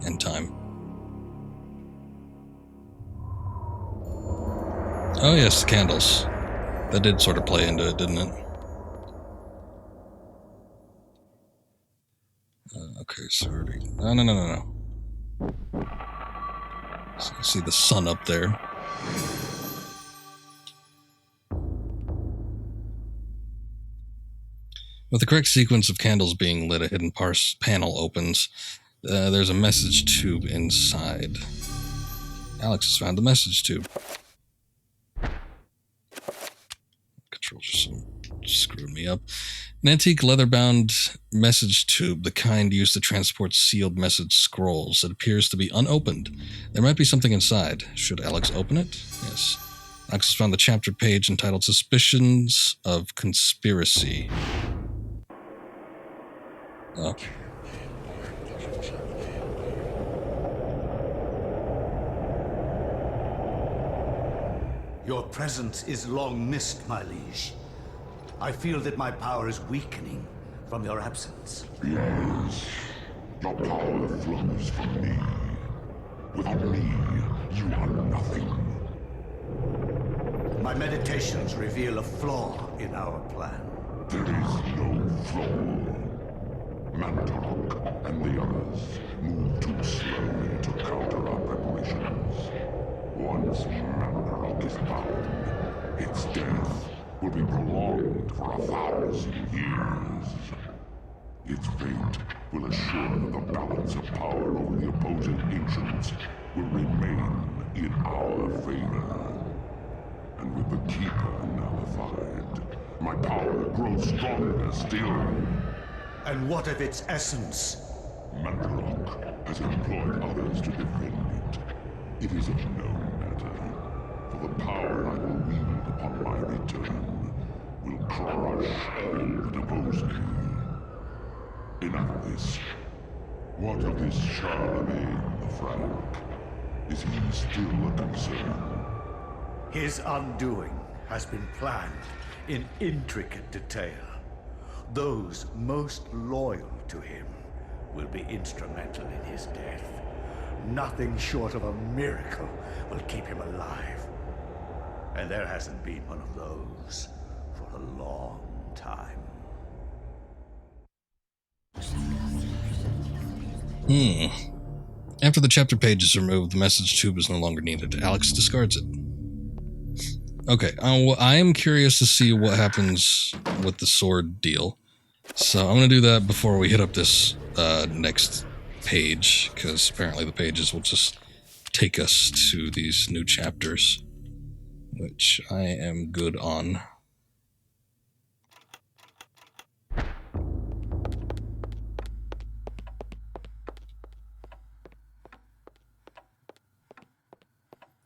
and time. Oh yes, the candles. That did sort of play into it, didn't it? Okay, so already... No. So you see the sun up there. With the correct sequence of candles being lit, a hidden panel opens. There's a message tube inside. Alex has found the message tube. Controls just screwed me up. An antique leather-bound message tube, the kind used to transport sealed message scrolls. It appears to be unopened. There might be something inside. Should Alex open it? Yes. Alex has found the chapter page entitled Suspicions of Conspiracy. Oh. Your presence is long missed, my liege. I feel that my power is weakening from your absence. Yes. Your power flows from me. Without me, you are nothing. My meditations reveal a flaw in our plan. There is no flaw. Mantarok and the others move too slowly to counter our preparations. Once Mantarok is bound, its death will be prolonged for 1,000 years. Its fate will assure that the balance of power over the opposing ancients will remain in our favor. And with the Keeper nullified, My power grows stronger still. And what of its essence? Mantarok has employed others to defend it. It is a known matter. For the power I will wield upon my return will crush all that oppose me. Enough of this. What of this Charlemagne the Frank? Is he still a concern? His undoing has been planned in intricate detail. Those most loyal to him will be instrumental in his death. Nothing short of a miracle will keep him alive. And there hasn't been one of those for a long time. After the chapter page is removed, the message tube is no longer needed. Alex discards it. Okay, I am curious to see what happens with the sword deal. So I'm going to do that before we hit up this next page, because apparently the pages will just take us to these new chapters, which I am good on.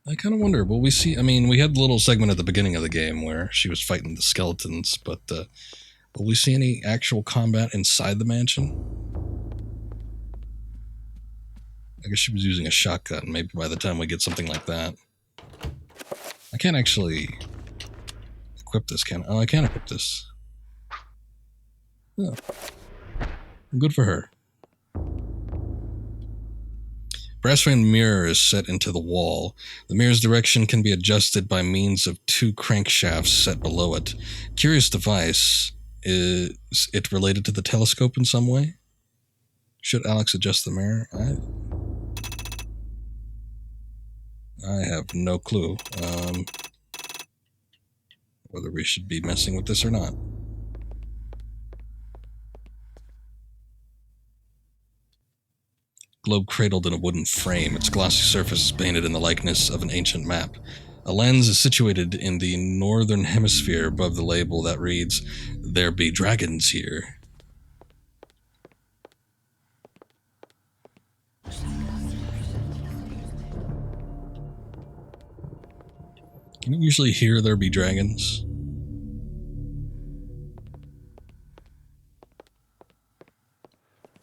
I kind of wonder, will we see, I mean, we had the little segment at the beginning of the game where she was fighting the skeletons, but will we see any actual combat inside the mansion? I guess she was using a shotgun, maybe by the time we get something like that. I can't actually equip this, can I? Oh, I can equip this. Oh. Good for her. Brass framed mirror is set into the wall. The mirror's direction can be adjusted by means of two crankshafts set below it. Curious device. Is it related to the telescope in some way? Should Alex adjust the mirror? I have no clue whether we should be messing with this or not. Globe cradled in a wooden frame. Its glossy surface is painted in the likeness of an ancient map. A lens is situated in the northern hemisphere above the label that reads, "There be dragons here." Can you usually hear "there be dragons"?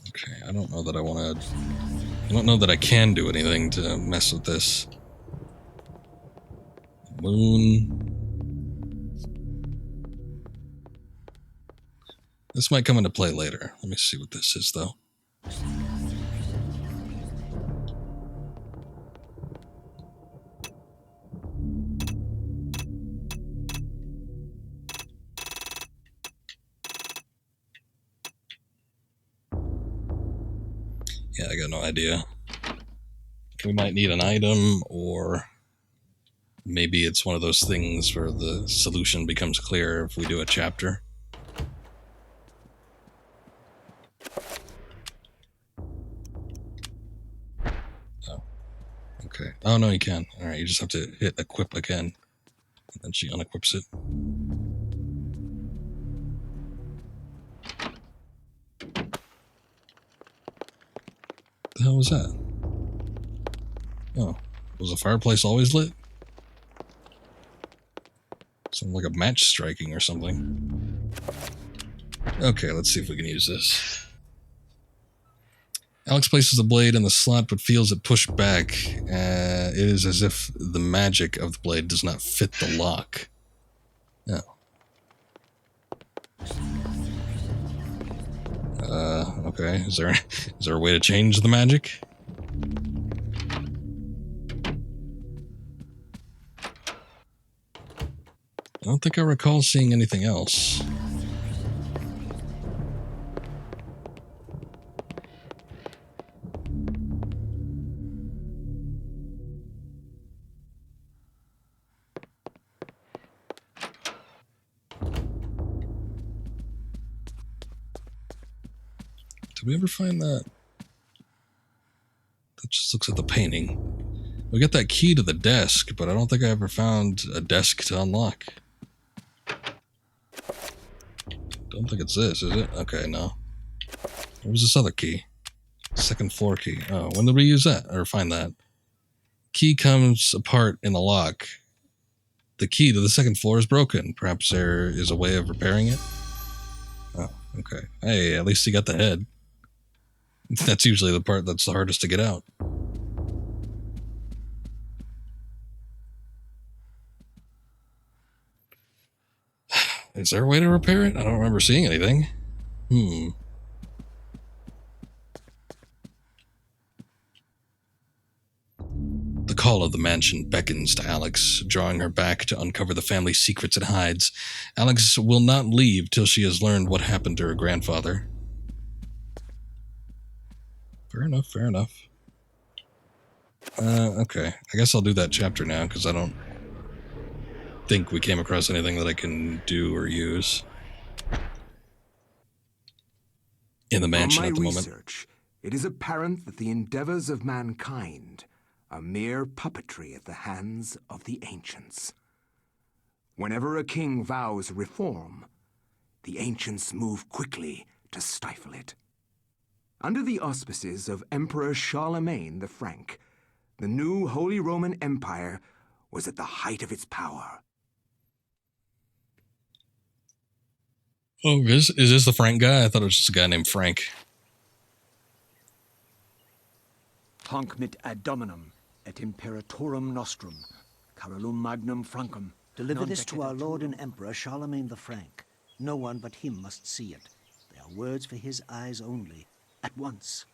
Okay, I don't know that I want to... I don't know that I can do anything to mess with this. Moon. This might come into play later. Let me see what this is, though. Yeah, I got no idea. We might need an item, or maybe it's one of those things where the solution becomes clear if we do a chapter. Oh. Okay. Oh, no, you can. Alright, you just have to hit equip again. And then she unequips it. The hell was that? Oh, was the fireplace always lit? Something like a match striking or something. Okay, let's see if we can use this. Alex places the blade in the slot but feels it pushed back. It is as if the magic of the blade does not fit the lock. Oh. Okay. Is there a way to change the magic? I don't think I recall seeing anything else. Did we ever find that? That just looks at the painting. We got that key to the desk, but I don't think I ever found a desk to unlock. Don't think it's this, is it? Okay, no. What was this other key? Second floor key. Oh, when did we use that? Or find that? Key comes apart in the lock. The key to the second floor is broken. Perhaps there is a way of repairing it? Oh, okay. Hey, at least you got the head. That's usually the part that's the hardest to get out. Is there a way to repair it? I don't remember seeing anything. The call of the mansion beckons to Alex, drawing her back to uncover the family's secrets it hides. Alex will not leave till she has learned what happened to her grandfather. Fair enough, fair enough. Okay. I guess I'll do that chapter now, because I don't think we came across anything that I can do or use in the mansion at the moment. From my research, it is apparent that the endeavors of mankind are mere puppetry at the hands of the ancients. Whenever a king vows reform, the ancients move quickly to stifle it. Under the auspices of Emperor Charlemagne the Frank, the new Holy Roman Empire was at the height of its power. Oh, is this the Frank guy? I thought it was just a guy named Frank. Hanc mit ad dominum et imperatorum nostrum, carolum magnum francum. Deliver this to our Lord and Emperor Charlemagne the Frank. No one but him must see it. They are words for his eyes only. At once.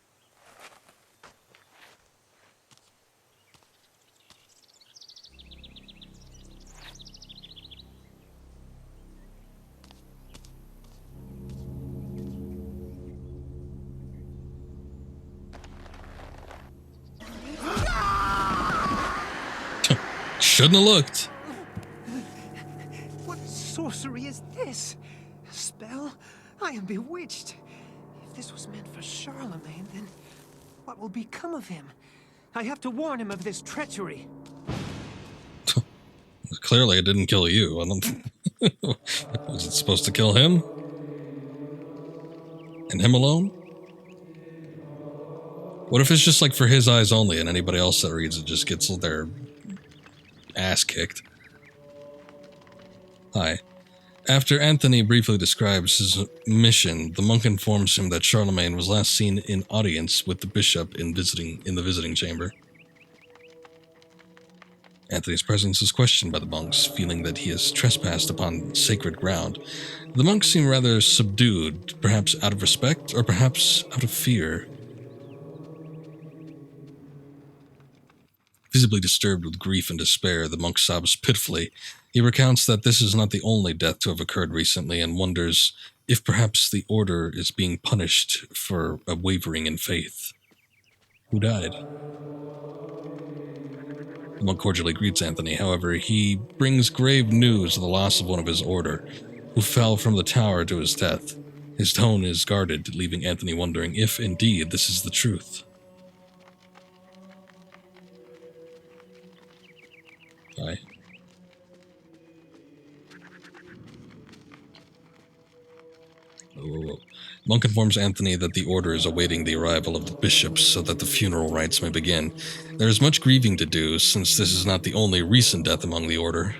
Shouldn't have looked. What sorcery is this? A spell? I am bewitched. If this was meant for Charlemagne, then what will become of him? I have to warn him of this treachery. Clearly it didn't kill you. I don't... Was it supposed to kill him? And him alone? What if it's just like for his eyes only and anybody else that reads it just gets their ass kicked? Hi. After Anthony briefly describes his mission, the monk informs him that Charlemagne was last seen in audience with the bishop in the visiting chamber. Anthony's presence is questioned by the monks, feeling that he has trespassed upon sacred ground. The monks seem rather subdued, perhaps out of respect, or perhaps out of fear. Visibly disturbed with grief and despair, the monk sobs pitifully. He recounts that this is not the only death to have occurred recently, and wonders if perhaps the order is being punished for a wavering in faith. Who died? The monk cordially greets Anthony. However, he brings grave news of the loss of one of his order, who fell from the tower to his death. His tone is guarded, leaving Anthony wondering if, indeed, this is the truth. Aye. Monk informs Anthony that the order is awaiting the arrival of the bishops so that the funeral rites may begin. There is much grieving to do, since this is not the only recent death among the order.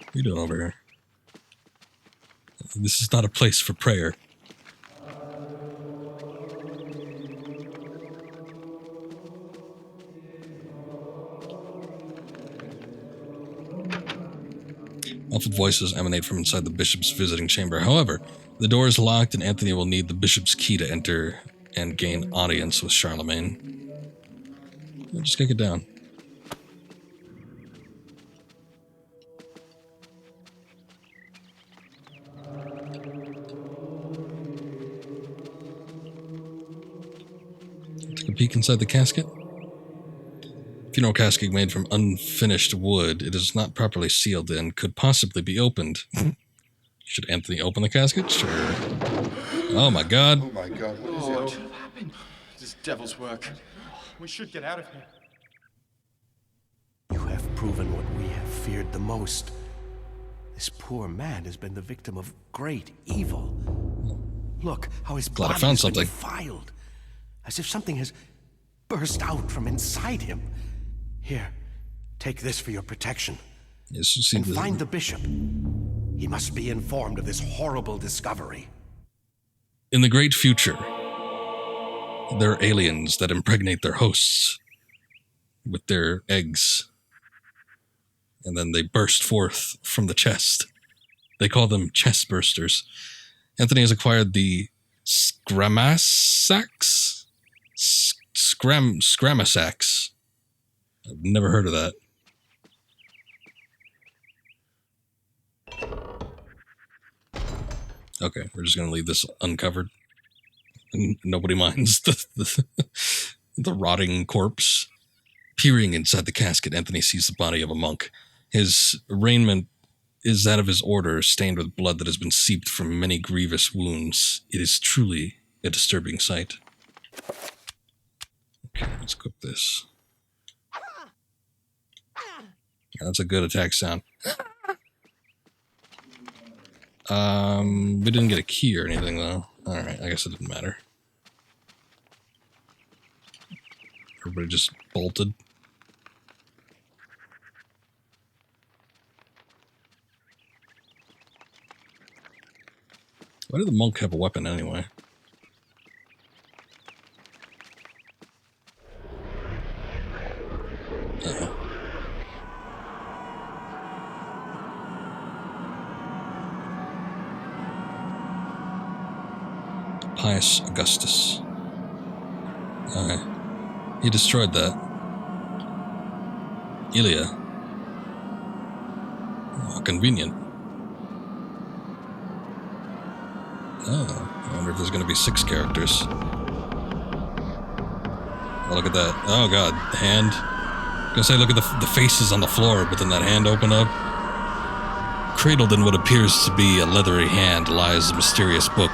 What are you doing over here? This is not a place for prayer. Muffled voices emanate from inside the bishop's visiting chamber. However, the door is locked and Anthony will need the bishop's key to enter and gain audience with Charlemagne. Just kick it down. Take a peek inside the casket. Funeral casket made from unfinished wood. It is not properly sealed and could possibly be opened. Should Anthony open the casket? Sure. Oh my god. Oh my god, what is it? is devil's work. We should get out of here. You have proven what we have feared the most. This poor man has been the victim of great evil. Look how his Glad I body found has something. been defiled, as if something has burst out from inside him. Here, take this for your protection. Yes, and find the bishop. He must be informed of this horrible discovery. In the great future, there are aliens that impregnate their hosts with their eggs, and then they burst forth from the chest. They call them chest bursters. Anthony has acquired the Scramasax? Scramasax. I've never heard of that. Okay, we're just going to leave this uncovered. Nobody minds the rotting corpse. Peering inside the casket, Anthony sees the body of a monk. His raiment is that of his order, stained with blood that has been seeped from many grievous wounds. It is truly a disturbing sight. Okay, let's equip this. Yeah, that's a good attack sound. We didn't get a key or anything, though. Alright, I guess it didn't matter. Everybody just bolted. Why did the monk have a weapon anyway? Uh-oh. Pius Augustus. Okay. He destroyed that. Ilia. Oh, convenient. Oh, I wonder if there's going to be 6 characters. Oh, look at that. Oh, God. Hand. I was going to say, look at the faces on the floor, but then that hand opened up. Cradled in what appears to be a leathery hand lies a mysterious book.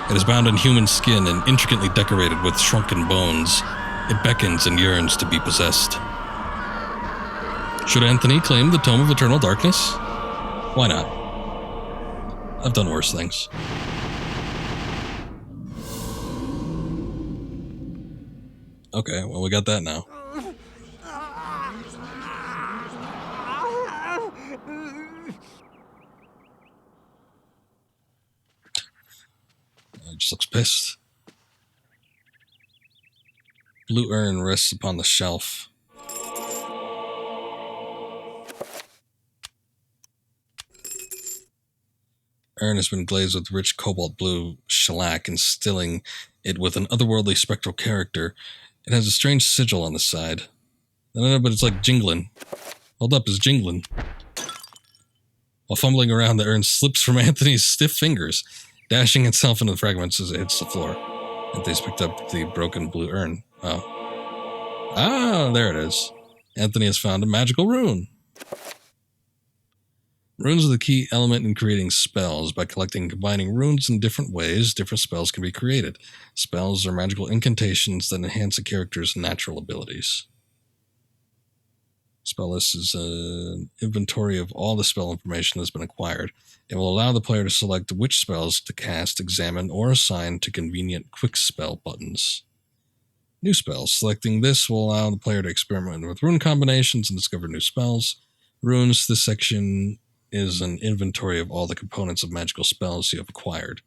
It is bound in human skin and intricately decorated with shrunken bones. It beckons and yearns to be possessed. Should Anthony claim the Tome of Eternal Darkness? Why not? I've done worse things. Okay, well, we got that now. It just looks pissed. Blue urn rests upon the shelf. Urn has been glazed with rich cobalt blue shellac, instilling it with an otherworldly spectral character. It has a strange sigil on the side. I don't know, but it's like jingling. Hold up, it's jingling. While fumbling around, the urn slips from Anthony's stiff fingers, dashing itself into the fragments as it hits the floor. Anthony's picked up the broken blue urn. Oh. Ah, there it is. Anthony has found a magical rune. Runes are the key element in creating spells. By collecting and combining runes in different ways, different spells can be created. Spells are magical incantations that enhance a character's natural abilities. Spell list is an inventory of all the spell information that's been acquired. It will allow the player to select which spells to cast, examine, or assign to convenient quick spell buttons. New spells. Selecting this will allow the player to experiment with rune combinations and discover new spells. Runes, this section is an inventory of all the components of magical spells you have acquired.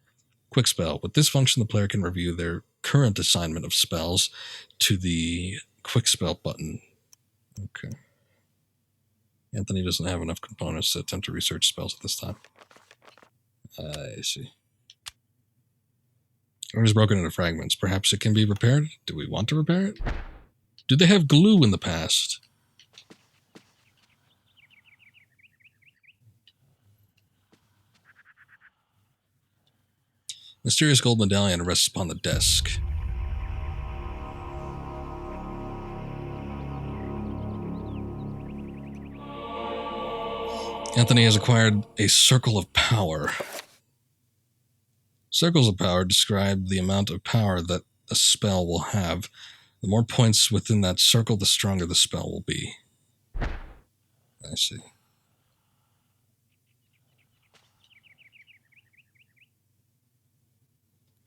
Quick spell. With this function, the player can review their current assignment of spells to the quick spell button. Okay. Anthony doesn't have enough components to attempt to research spells at this time. I see. It is broken into fragments. Perhaps it can be repaired? Do we want to repair it? Do they have glue in the past? Mysterious gold medallion rests upon the desk. Anthony has acquired a circle of power. Circles of power describe the amount of power that a spell will have. The more points within that circle, the stronger the spell will be. I see.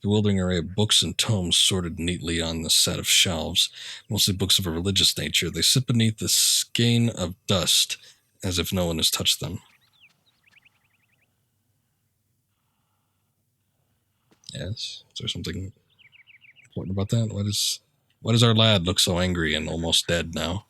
Bewildering array of books and tomes sorted neatly on the set of shelves, mostly books of a religious nature. They sit beneath the skein of dust, as if no one has touched them. Yes? Is there something important about that? Why does our lad look so angry and almost dead now?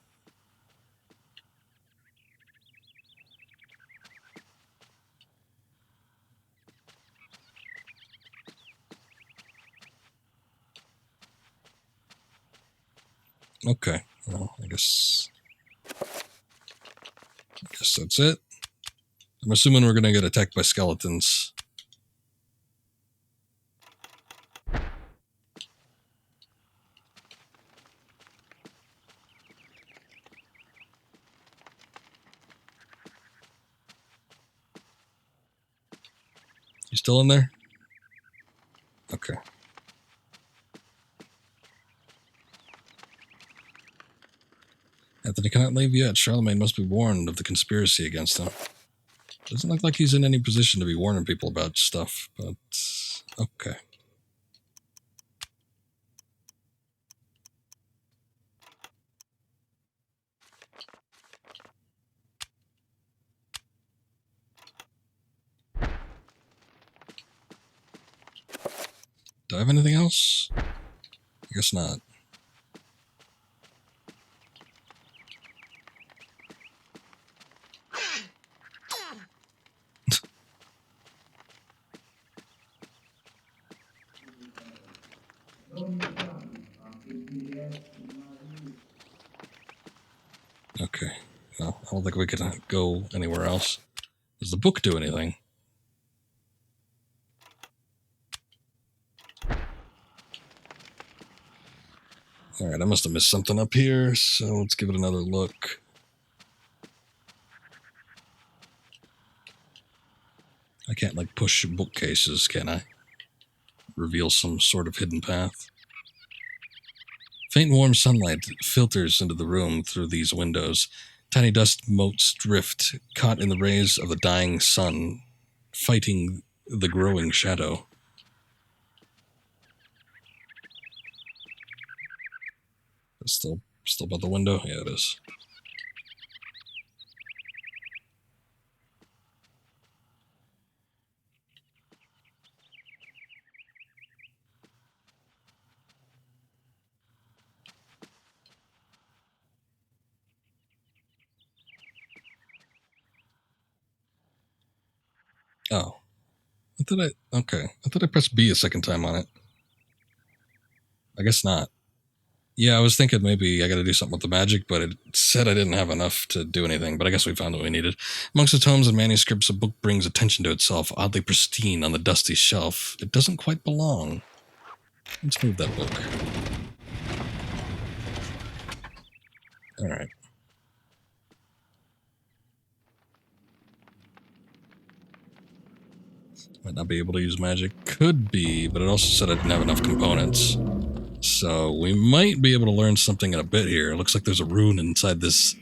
Okay, well, I guess that's it. I'm assuming we're gonna get attacked by skeletons. You still in there? Okay. Anthony cannot leave yet. Charlemagne must be warned of the conspiracy against him. Doesn't look like he's in any position to be warning people about stuff, but okay. Do I have anything else? I guess not. Okay. Well, I don't think we can go anywhere else. Does the book do anything? Alright, I must have missed something up here, so let's give it another look. I can't, like, push bookcases, can I? Reveal some sort of hidden path. Faint warm sunlight filters into the room through these windows. Tiny dust motes drift, caught in the rays of the dying sun, fighting the growing shadow. It's still by the window? Yeah, it is. Oh. I thought I pressed B a second time on it. I guess not. Yeah, I was thinking maybe I gotta do something with the magic, but it said I didn't have enough to do anything, but I guess we found what we needed. Amongst the tomes and manuscripts, a book brings attention to itself, oddly pristine on the dusty shelf. It doesn't quite belong. Let's move that book. Alright. Might not be able to use magic. Could be, but it also said I didn't have enough components. So we might be able to learn something in a bit here. It looks like there's a rune inside this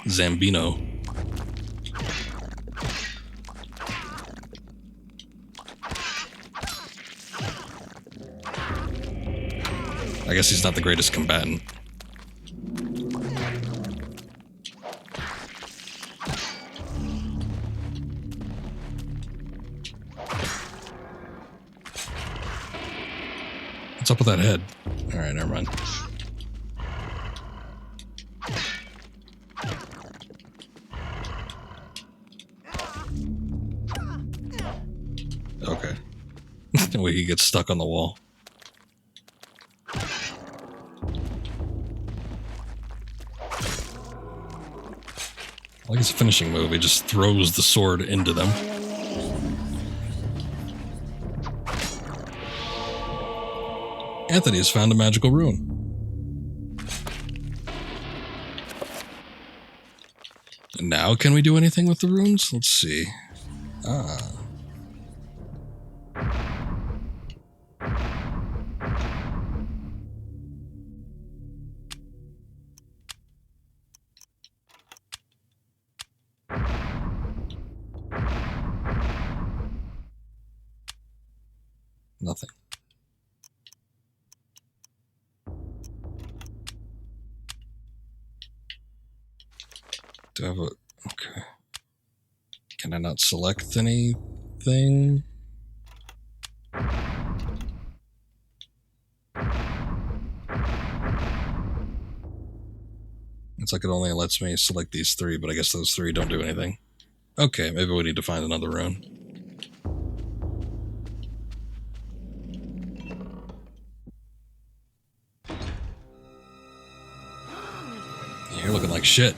Zambino. I guess he's not the greatest combatant. What's up with that head? Alright, never mind. Okay. The way he gets stuck on the wall. Like his finishing move, he just throws the sword into them. Anthony has found a magical rune. And now can we do anything with the runes? Let's see. Ah. Nothing. Do I have a... Okay. Can I not select anything? It's like it only lets me select these 3, but I guess those 3 don't do anything. Okay, maybe we need to find another rune. You're looking like shit.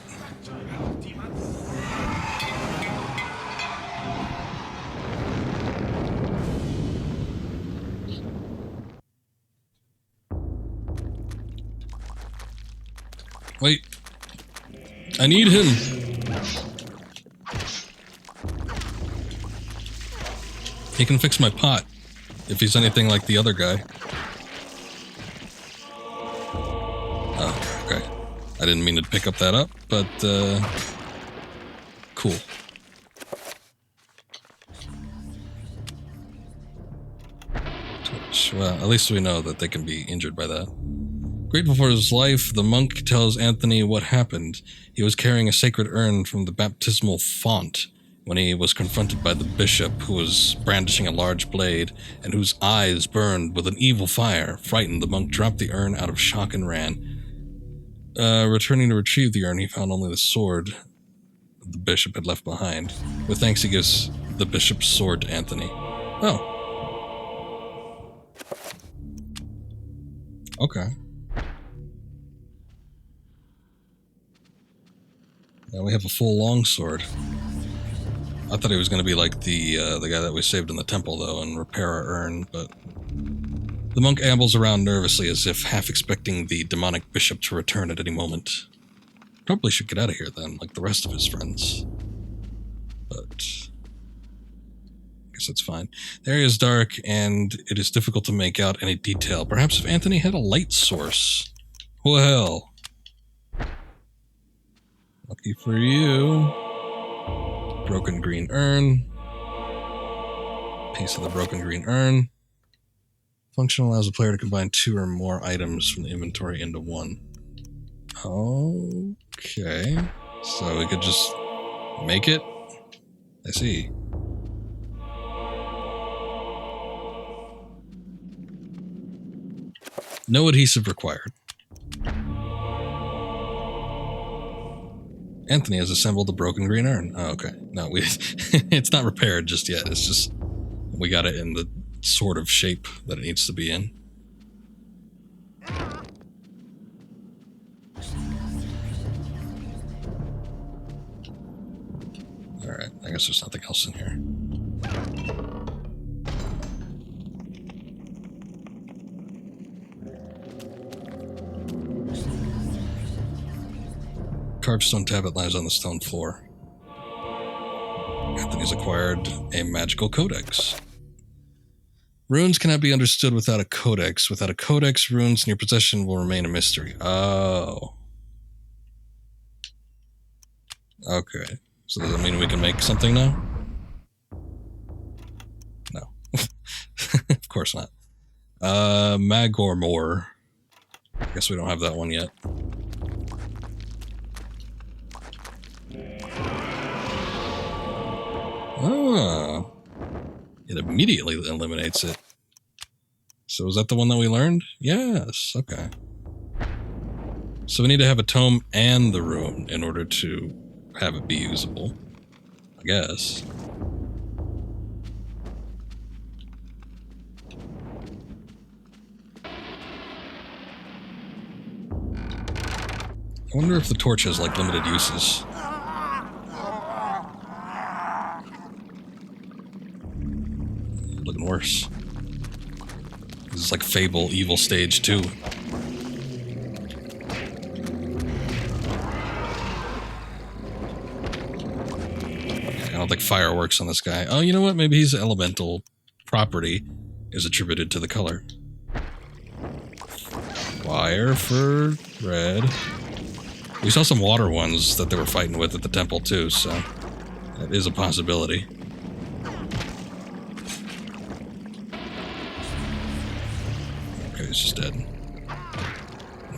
Wait. I need him. He can fix my pot, if he's anything like the other guy. Oh, okay. I didn't mean to pick up that up, but, cool. Well, at least we know that they can be injured by that. Grateful for his life, the monk tells Anthony what happened. He was carrying a sacred urn from the baptismal font when he was confronted by the bishop, who was brandishing a large blade and whose eyes burned with an evil fire. Frightened, the monk dropped the urn out of shock and ran. Returning to retrieve the urn, he found only the sword the bishop had left behind. With thanks, he gives the bishop's sword to Anthony. Oh. Okay. Now we have a full longsword. I thought he was going to be like the guy that we saved in the temple, though, and repair our urn, but... The monk ambles around nervously as if half expecting the demonic bishop to return at any moment. Probably should get out of here, then, like the rest of his friends. But... I guess that's fine. The area is dark, and it is difficult to make out any detail. Perhaps if Anthony had a light source. Well... Lucky for you. Broken green urn. Piece of the broken green urn. Function allows the player to combine 2 or more items from the inventory into one. Okay. So we could just make it? I see. No adhesive required. Anthony has assembled the broken green urn. Oh, okay. No, it's not repaired just yet. It's just, we got it in the sort of shape that it needs to be in. Alright, I guess there's nothing else in here. Carved stone tablet lies on the stone floor. Anthony's acquired a magical codex. Runes cannot be understood without a codex. Without a codex, runes in your possession will remain a mystery. Oh. Okay. So does that mean we can make something now? No. Of course not. Magormor. I guess we don't have that one yet. Oh. It immediately eliminates it. So is that the one that we learned? Yes, okay. So we need to have a tome and the rune in order to have it be usable, I guess. I wonder if the torch has, like, limited uses. Looking worse. This is like Fable Evil Stage 2. I don't think fireworks on this guy. Oh, you know what? Maybe his elemental property is attributed to the color. Fire for red. We saw some water ones that they were fighting with at the temple too, so that is a possibility. he's just dead.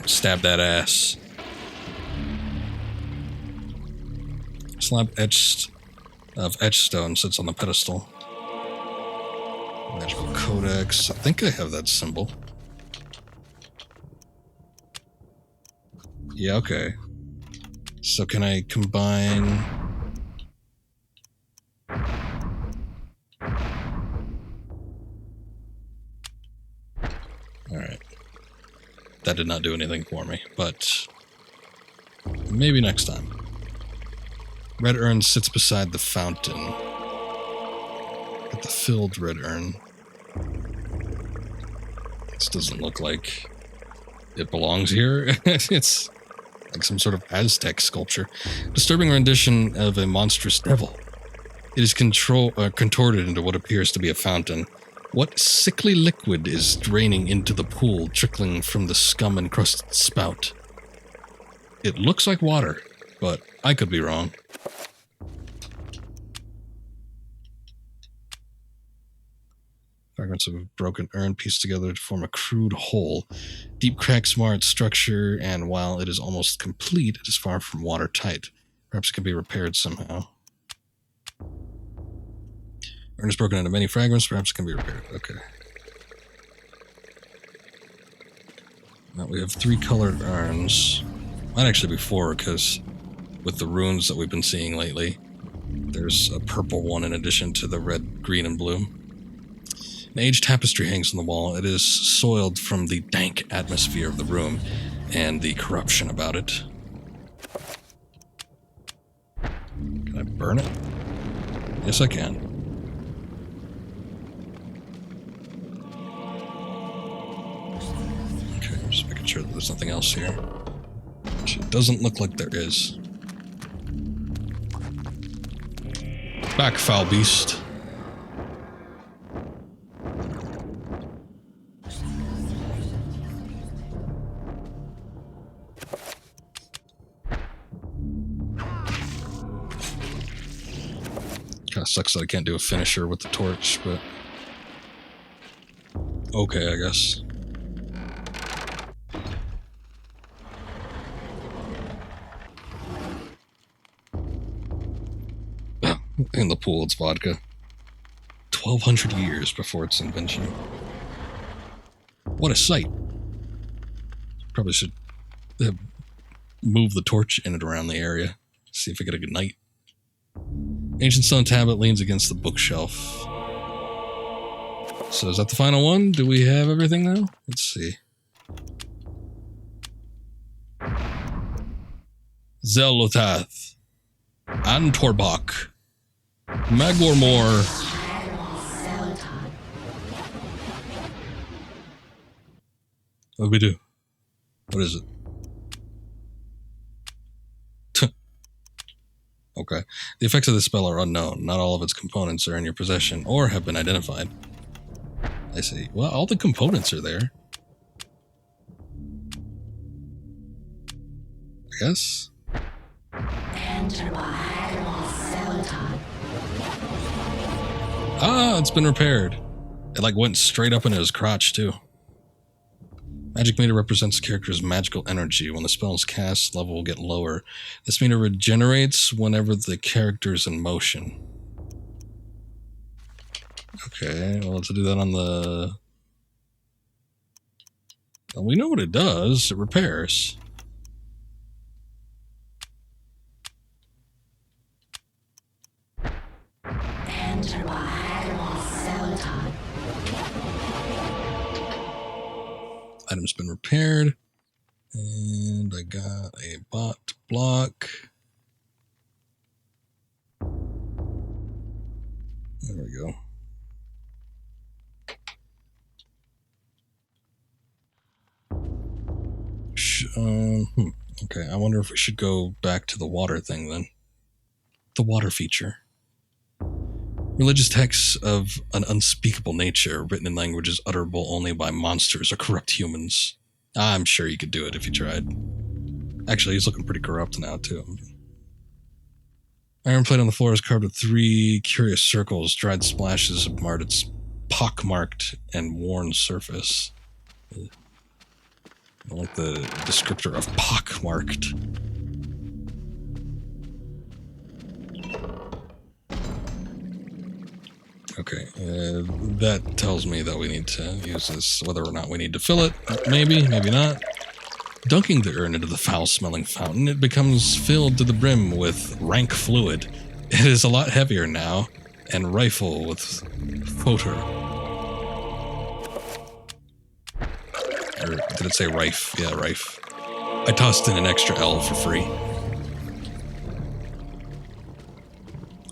Stab that ass. Slab etched of etchstone sits on the pedestal. Magical codex. I think I have that symbol. Yeah, okay. So can I combine... Alright. That did not do anything for me, but maybe next time. Red urn sits beside the fountain. At the filled red urn. This doesn't look like it belongs here. It's like some sort of Aztec sculpture. Disturbing rendition of a monstrous devil. It is contorted into what appears to be a fountain. What sickly liquid is draining into the pool, trickling from the scum-encrusted spout? It looks like water, but I could be wrong. Fragments of a broken urn pieced together to form a crude whole. Deep cracks mar its structure, and while it is almost complete, it is far from watertight. Perhaps it can be repaired somehow. Urn is broken into many fragments, perhaps it can be repaired. Okay. Now we have 3 colored urns. Might actually be 4, because with the runes that we've been seeing lately, there's a purple one in addition to the red, green, and blue. An aged tapestry hangs on the wall. It is soiled from the dank atmosphere of the room and the corruption about it. Can I burn it? Yes, I can. Okay, I'm just making sure that there's nothing else here. Which it doesn't look like there is. Back, foul beast. Kind of sucks that I can't do a finisher with the torch, but okay, I guess. In the pool, it's vodka. 1,200 years before its invention. What a sight. Probably should move the torch in and around the area. See if I get a good night. Ancient stone tablet leans against the bookshelf. So is that the final one? Do we have everything now? Let's see. Xel'lotath. Antorbach. Magormor. What do we do? What is it? Okay. The effects of this spell are unknown. Not all of its components are in your possession or have been identified. I see. Well, all the components are there. I guess. Ah, it's been repaired. It like went straight up into his crotch too. Magic meter represents the character's magical energy. When the spell is cast, level will get lower. This meter regenerates whenever the character is in motion. Okay, well, to do that on the... Well, we know what it does. It repairs. Item's been repaired. And I got a bot block. There we go. Okay, I wonder if we should go back to the water thing then. The water feature. Religious texts of an unspeakable nature, written in languages utterable only by monsters or corrupt humans. I'm sure you could do it if you tried. Actually, he's looking pretty corrupt now, too. Iron plate on the floor is carved with 3 curious circles. Dried splashes have marred its pockmarked and worn surface. I like the descriptor of pockmarked. Okay, that tells me that we need to use this, whether or not we need to fill it. Maybe, maybe not. Dunking the urn into the foul-smelling fountain, it becomes filled to the brim with rank fluid. It is a lot heavier now, and rifle with foter. Or did it say rife? Yeah, rife. I tossed in an extra L for free.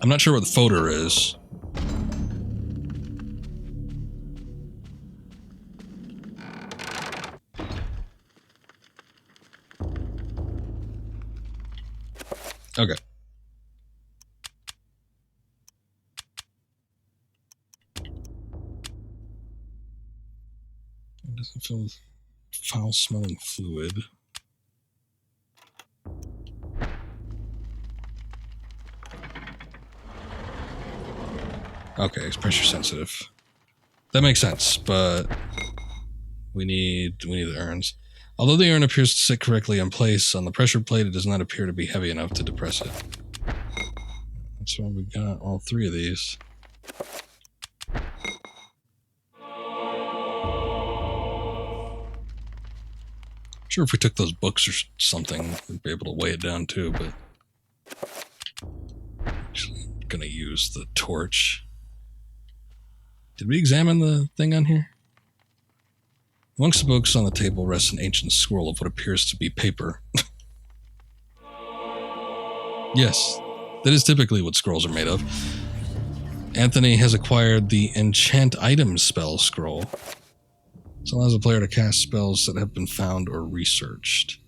I'm not sure what the foter is. Okay. It doesn't fill with foul-smelling fluid. Okay, it's pressure sensitive. That makes sense, but we need the urns. Although the urn appears to sit correctly in place on the pressure plate, it does not appear to be heavy enough to depress it. That's why we got all three of these. Sure, if we took those books or something, we'd be able to weigh it down too, but actually, I'm gonna use the torch. Did we examine the thing on here? Amongst the books on the table rests an ancient scroll of what appears to be paper. Yes, that is typically what scrolls are made of. Anthony has acquired the Enchant Item spell scroll. This allows a player to cast spells that have been found or researched.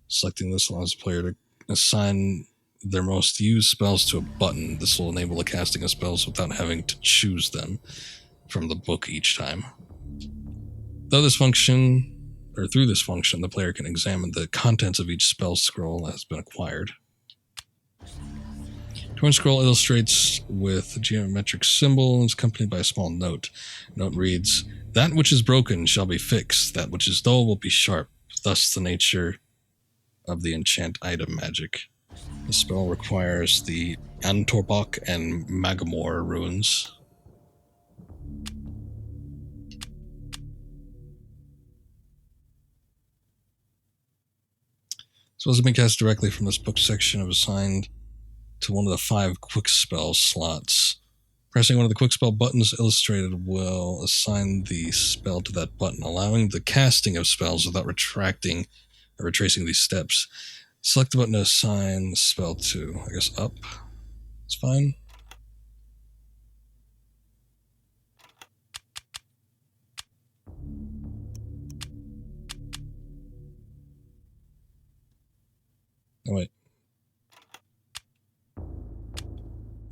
Selecting this allows the player to assign their most used spells to a button. This will enable the casting of spells without having to choose them from the book each time. Through this function, the player can examine the contents of each spell scroll that has been acquired. Torn scroll illustrates with geometric symbols accompanied by a small note. Note reads, "That which is broken shall be fixed, that which is dull will be sharp, thus the nature of the enchant item magic." The spell requires the Antorbach and Magamore runes. Spells have been cast directly from this book section of assigned to one of the 5 quick spell slots. Pressing one of the quick spell buttons illustrated will assign the spell to that button, allowing the casting of spells without retracting or retracing these steps. Select the button to assign the spell to, I guess, up. It's fine. Oh, wait.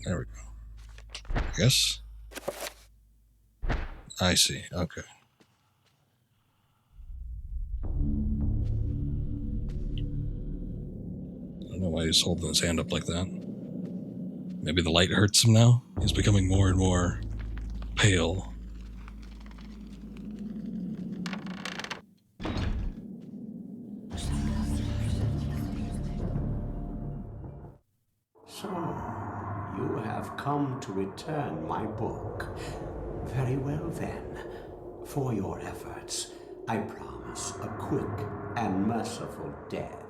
There we go. I guess. I see. Okay. I don't know why he's holding his hand up like that. Maybe the light hurts him now? He's becoming more and more pale. So, you have come to return my book. Very well then. For your efforts, I promise a quick and merciful death.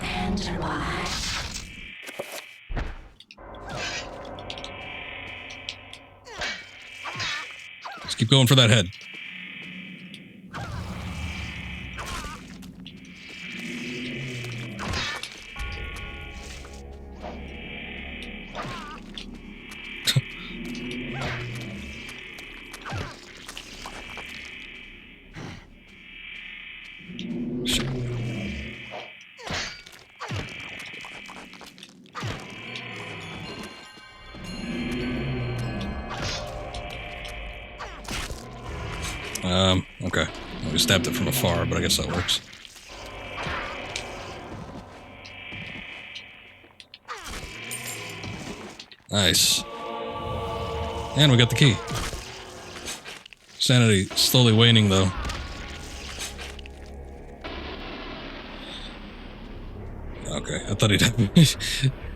And why? Let's keep going for that head. Okay. We stabbed it from afar, but I guess that works. Nice. And we got the key. Sanity slowly waning, though. Okay, I thought he'd have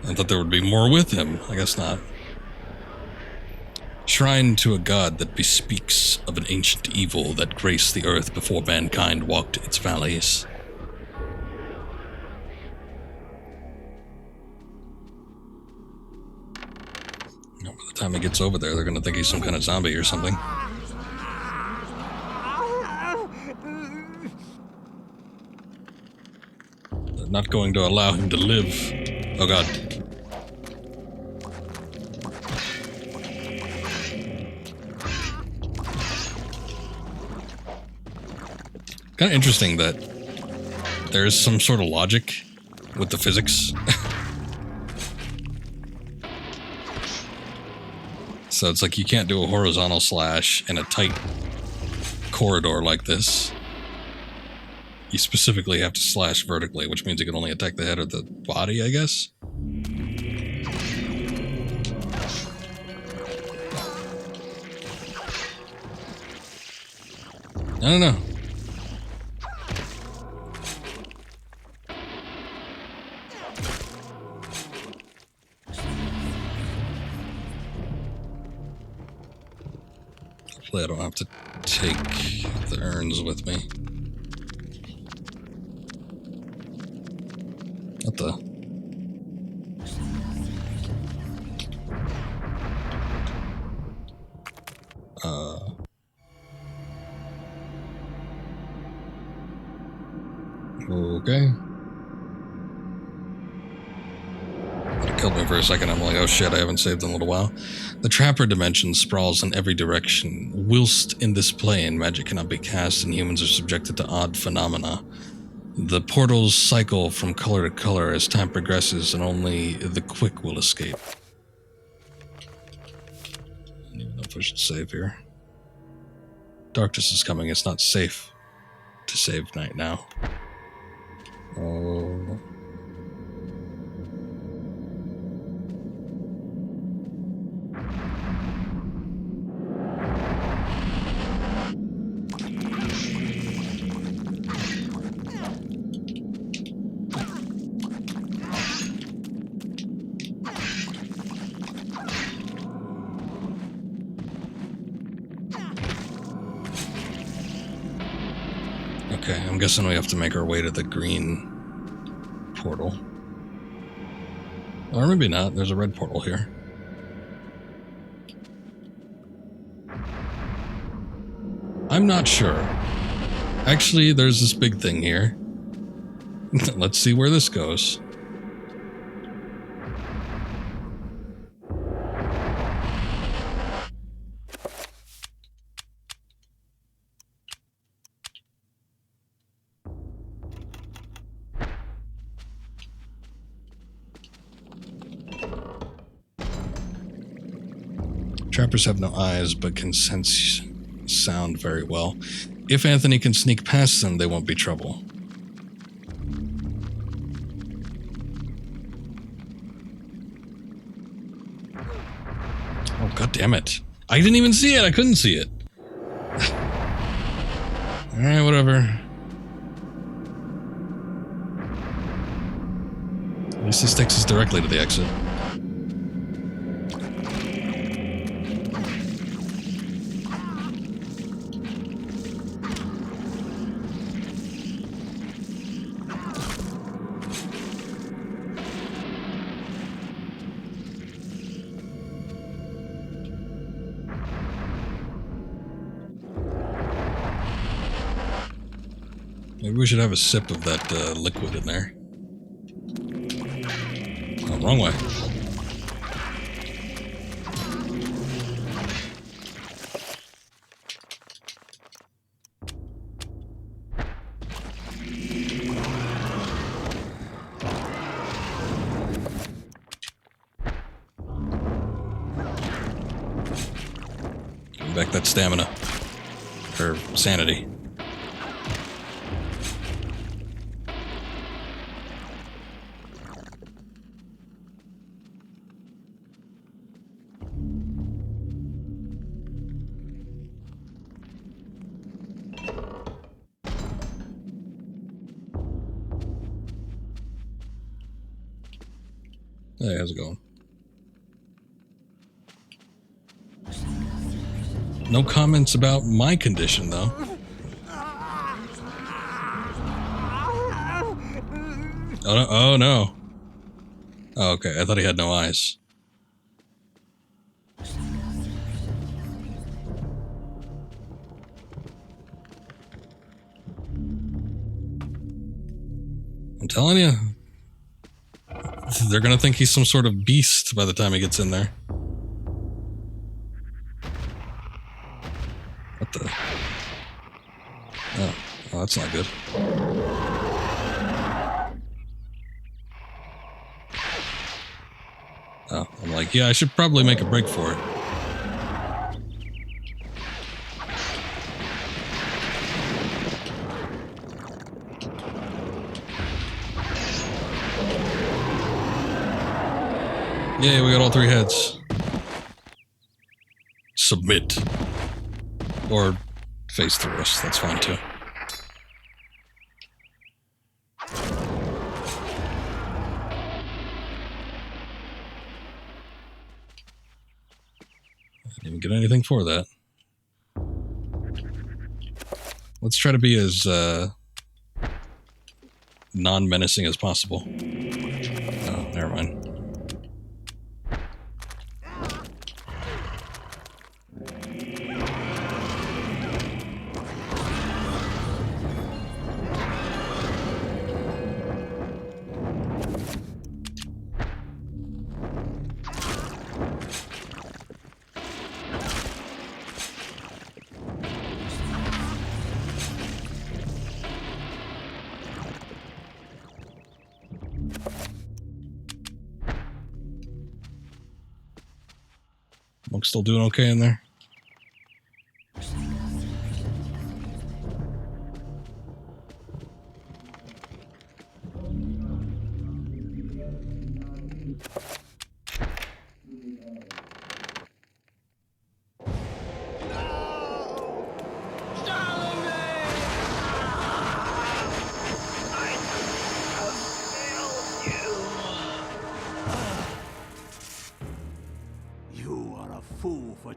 I thought there would be more with him. I guess not. Shrine to a god that bespeaks of an ancient evil that graced the earth before mankind walked its valleys. You know, by the time he gets over there, they're gonna think he's some kind of zombie or something. They're not going to allow him to live. Oh god. Kind of interesting that there's some sort of logic with the physics. So it's like you can't do a horizontal slash in a tight corridor like this. You specifically have to slash vertically, which means you can only attack the head or the body, I guess? I don't know. Hopefully I don't have to take the urns with me. What the? Okay. It killed me for a second. I'm like, oh shit, I haven't saved in a little while. The Trapper dimension sprawls in every direction. Whilst in this plane, magic cannot be cast and humans are subjected to odd phenomena. The portals cycle from color to color as time progresses, and only the quick will escape. I don't even know if I should save here. Darkness is coming. It's not safe to save right now. Oh. Okay, I'm guessing we have to make our way to the green portal. Or maybe not, there's a red portal here. I'm not sure. Actually, there's this big thing here. Let's see where this goes. Trappers have no eyes, but can sense sound very well. If Anthony can sneak past them, they won't be trouble. Oh, god damn it. I didn't even see it. I couldn't see it. Alright, whatever. At least this takes us directly to the exit. Maybe we should have a sip of that liquid in there. Oh, wrong way. Give me back that stamina. Or sanity. Hey, how's it going? No comments about my condition, though. Oh no! Oh, no. Oh, okay, I thought he had no eyes. I'm telling you, they're gonna think he's some sort of beast by the time he gets in there. What the? Oh, that's not good. Oh, I'm like, yeah, I should probably make a break for it. Yay, we got all 3 heads. Submit. Or face through us, that's fine too. I didn't even get anything for that. Let's try to be as non-menacing as possible. Oh, never mind. Monk's still doing okay in there.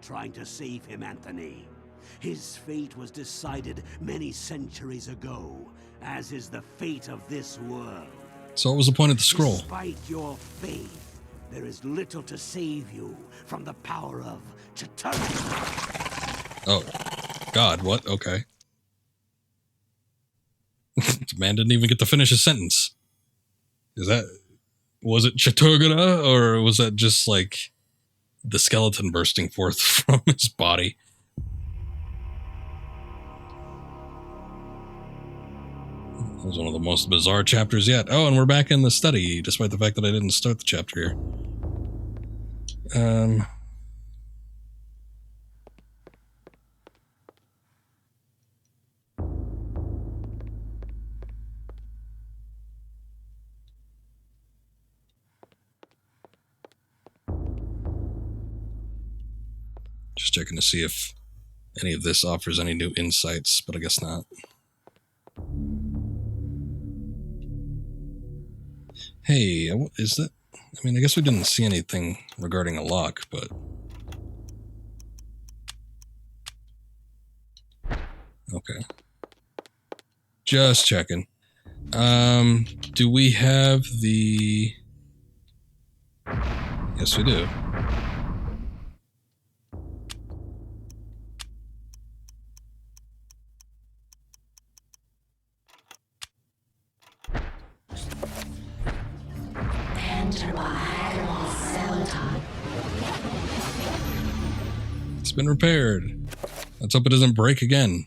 Trying to save him, Anthony. His fate was decided many centuries ago, as is the fate of this world. So what was the point of the scroll? Despite your faith, there is little to save you from the power of Chattur'gha. Oh, God, what? Okay. The man didn't even get to finish his sentence. Was it Chattur'gha, or was that just like the skeleton bursting forth from his body? That was one of the most bizarre chapters yet. Oh, and we're back in the study, despite the fact that I didn't start the chapter here. Just checking to see if any of this offers any new insights, but I guess not. Hey, is that... I mean, I guess we didn't see anything regarding a lock, but... Okay. Just checking. Do we have the... Yes, we do. It's been repaired. Let's hope it doesn't break again.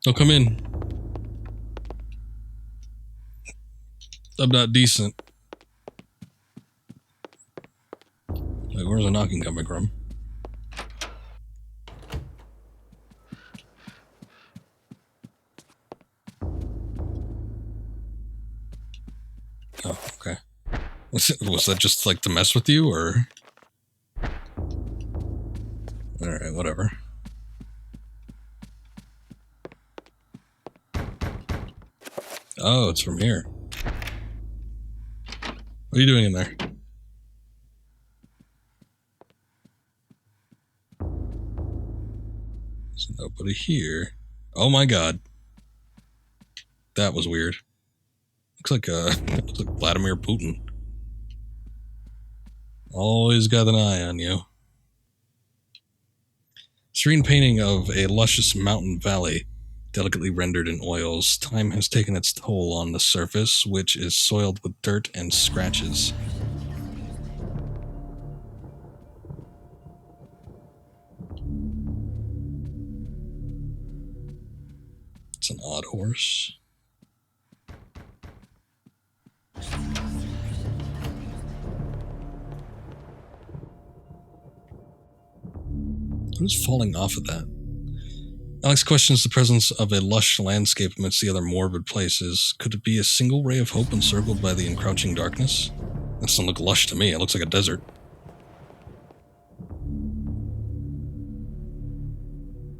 Don't come in. I'm not decent. Wait, where's the knocking coming from? Oh, Was that just like to mess with you, or? Alright, whatever. Oh, it's from here. What are you doing in there? There's nobody here. Oh my god. That was weird. Looks like Vladimir Putin. Always got an eye on you. Serene painting of a luscious mountain valley, delicately rendered in oils. Time has taken its toll on the surface, which is soiled with dirt and scratches. It's an odd horse. What is falling off of that? Alex questions the presence of a lush landscape amidst the other morbid places. Could it be a single ray of hope encircled by the encroaching darkness? That doesn't look lush to me. It looks like a desert.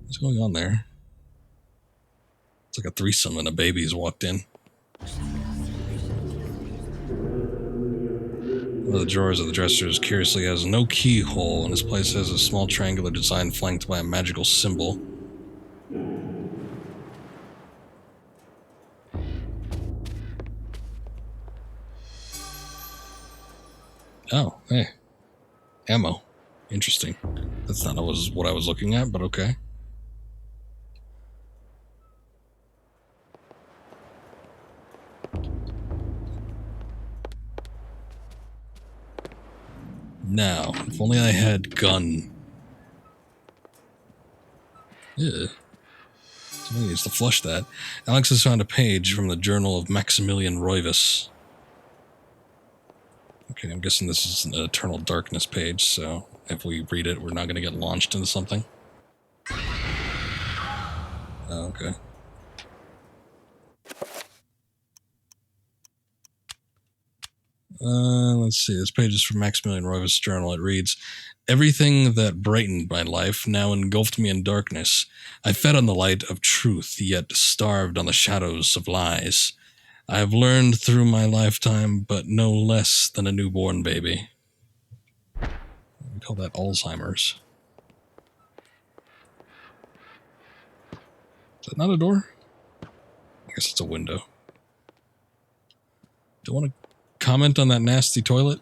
What's going on there? It's like a threesome and a baby's walked in. One of the drawers of the dressers curiously has no keyhole, and its place has a small triangular design flanked by a magical symbol. Oh, hey. Ammo. Interesting. That's not what I was looking at, but okay. Now, if only I had gun. Yeah. Somebody needs to flush that. Alex has found a page from the Journal of Maximilian Roivas. Okay, I'm guessing this is an Eternal Darkness page, so if we read it, we're not going to get launched into something. Oh, okay. Let's see. This page is from Maximilian Roivas' journal. It reads, "Everything that brightened my life now engulfed me in darkness. I fed on the light of truth, yet starved on the shadows of lies. I have learned through my lifetime, but no less than a newborn baby." We call that Alzheimer's. Is that not a door? I guess it's a window. Do you want to comment on that nasty toilet?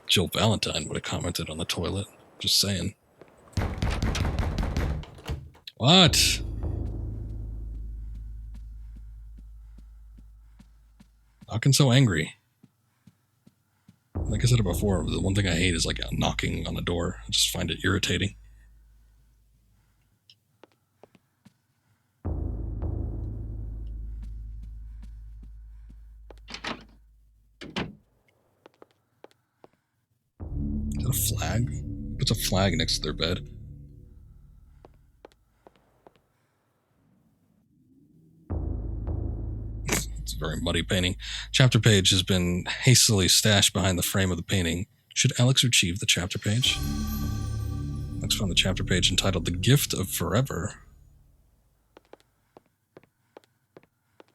Jill Valentine would have commented on the toilet. Just saying. What? Knocking so angry. Like I said it before, the one thing I hate is like knocking on a door. I just find it irritating. Is that a flag? What's a flag next to their bed? It's a very muddy painting. Chapter page has been hastily stashed behind the frame of the painting. Should Alex retrieve the chapter page? Alex found the chapter page entitled "The Gift of Forever."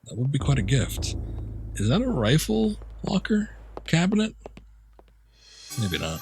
That would be quite a gift. Is that a rifle locker cabinet? Maybe not.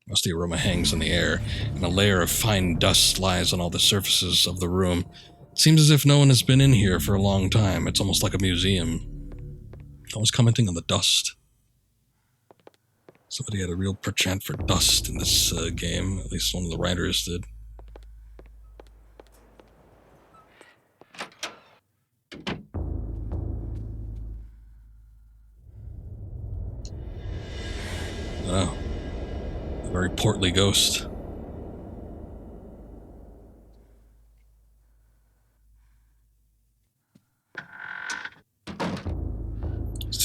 Musty aroma hangs in the air, and a layer of fine dust lies on all the surfaces of the room. It seems as if no one has been in here for a long time. It's almost like a museum. I was commenting on the dust. Somebody had a real penchant for dust in this game. At least one of the writers did. Oh. A very portly ghost.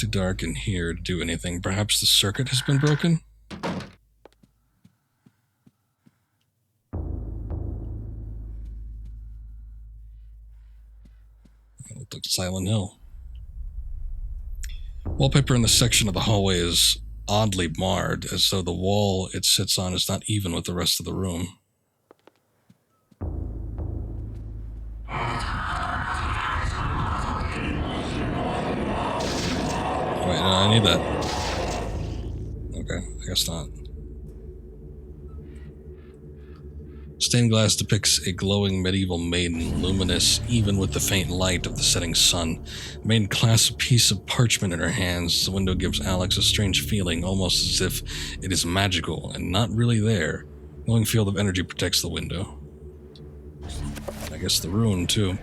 too dark in here to do anything. Perhaps the circuit has been broken? It looked like Silent Hill. Wallpaper in the section of the hallway is oddly marred, as though the wall it sits on is not even with the rest of the room. Wait, no, I need that. Okay, I guess not. Stained glass depicts a glowing medieval maiden, luminous even with the faint light of the setting sun. The maiden clasps a piece of parchment in her hands. The window gives Alex a strange feeling, almost as if it is magical and not really there. A glowing field of energy protects the window. I guess the rune, too.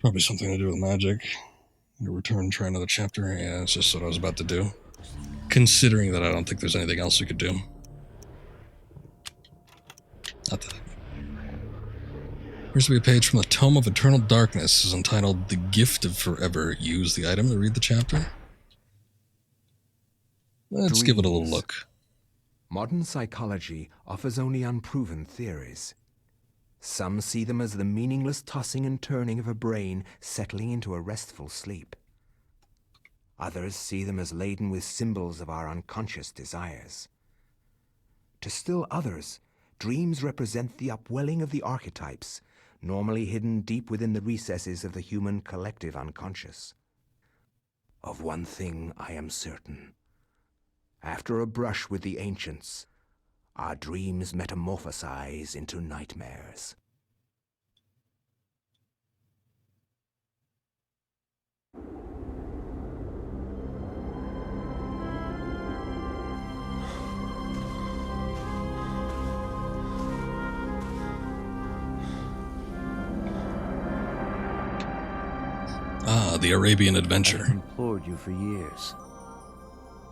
Probably something to do with magic. Return and try another chapter. Yeah, that's just what I was about to do. Considering that I don't think there's anything else we could do. Not that. Here's to be a page from the Tome of Eternal Darkness. Is entitled The Gift of Forever. Use the item to read the chapter. Let's give it a little look. Modern psychology offers only unproven theories. Some see them as the meaningless tossing and turning of a brain settling into a restful sleep. Others see them as laden with symbols of our unconscious desires. To still others, dreams represent the upwelling of the archetypes, normally hidden deep within the recesses of the human collective unconscious. Of one thing I am certain. After a brush with the ancients, our dreams metamorphosize into nightmares. Ah, the Arabian Adventure. I've implored you for years,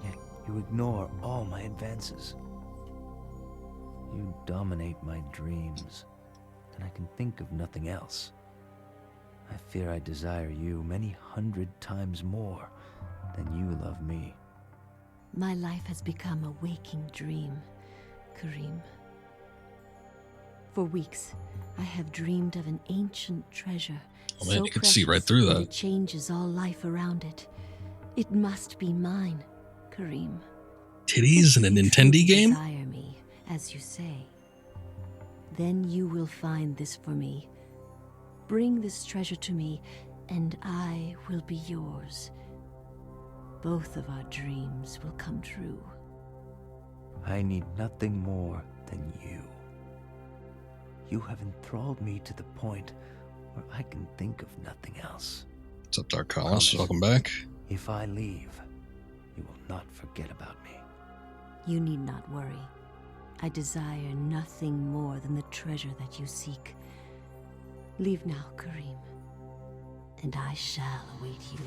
yet you ignore all my advances. You dominate my dreams, and I can think of nothing else. I fear I desire you many 100 times more than you love me. My life has become a waking dream, Karim. For weeks, I have dreamed of an ancient treasure. Oh man, so you can see right through that. It changes all life around it. It must be mine, Karim. Titties in a Nintendo game? Desire me, as you say. Then you will find this for me. Bring this treasure to me, and I will be yours. Both of our dreams will come true. I need nothing more than you. You have enthralled me to the point where I can think of nothing else. What's up, Dark Colossus? Welcome back. If I leave, you will not forget about me. You need not worry. I desire nothing more than the treasure that you seek. Leave now, Karim, and I shall await you.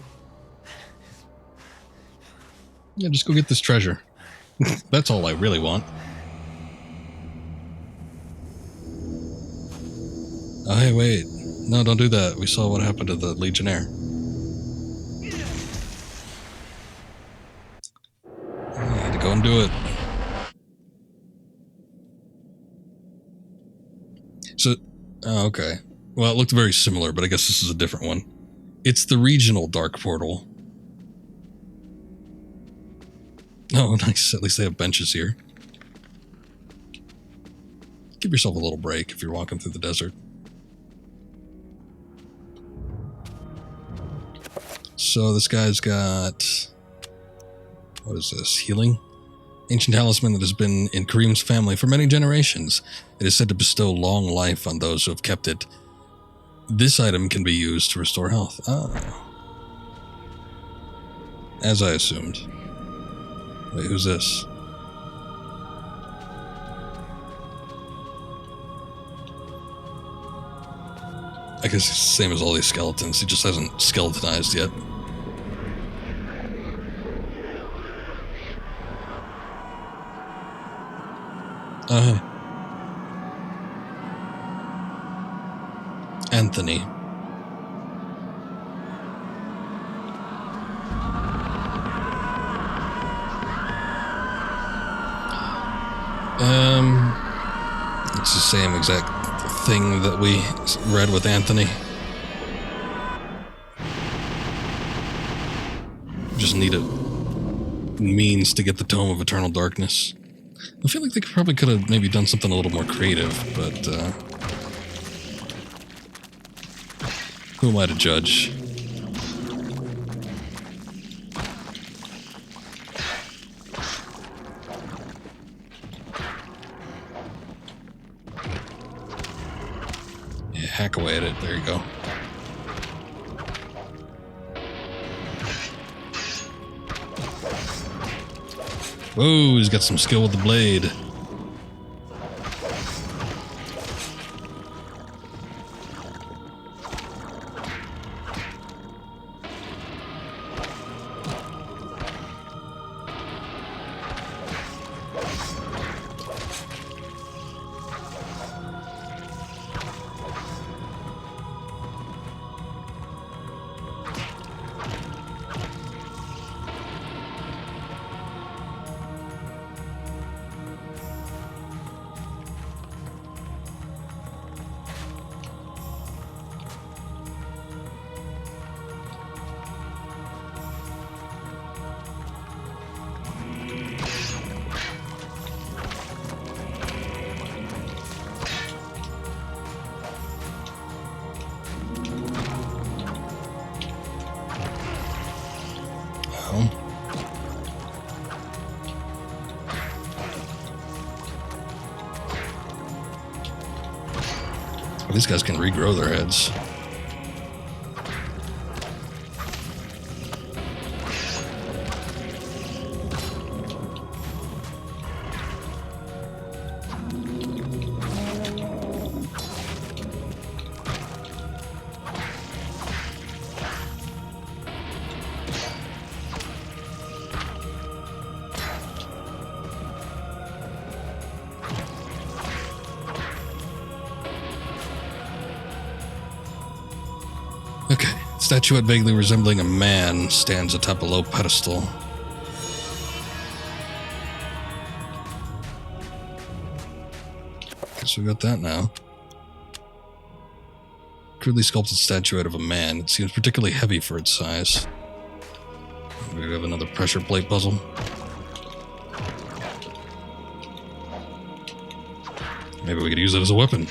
Yeah, just go get this treasure. That's all I really want. Oh, hey, wait. No, don't do that. We saw what happened to the Legionnaire. I had to go and do it. So, oh, okay. Well, it looked very similar, but I guess this is a different one. It's the regional Dark Portal. Oh, nice. At least they have benches here. Give yourself a little break if you're walking through the desert. So this guy's got... what is this? Healing? Ancient talisman that has been in Karim's family for many generations. It is said to bestow long life on those who have kept it. This item can be used to restore health. Ah. As I assumed. Wait, who's this? I guess he's the same as all these skeletons. He just hasn't skeletonized yet. Anthony. It's the same exact thing that we read with Anthony. Just need a means to get the Tome of Eternal Darkness. I feel like they probably could have maybe done something a little more creative, but who am I to judge? Yeah, hack away at it. There you go. Whoa, he's got some skill with the blade. These guys can regrow their heads. Statuette vaguely resembling a man stands atop a low pedestal. Guess we got that now. Crudely sculpted statuette of a man. It seems particularly heavy for its size. We have another pressure plate puzzle. Maybe we could use it as a weapon.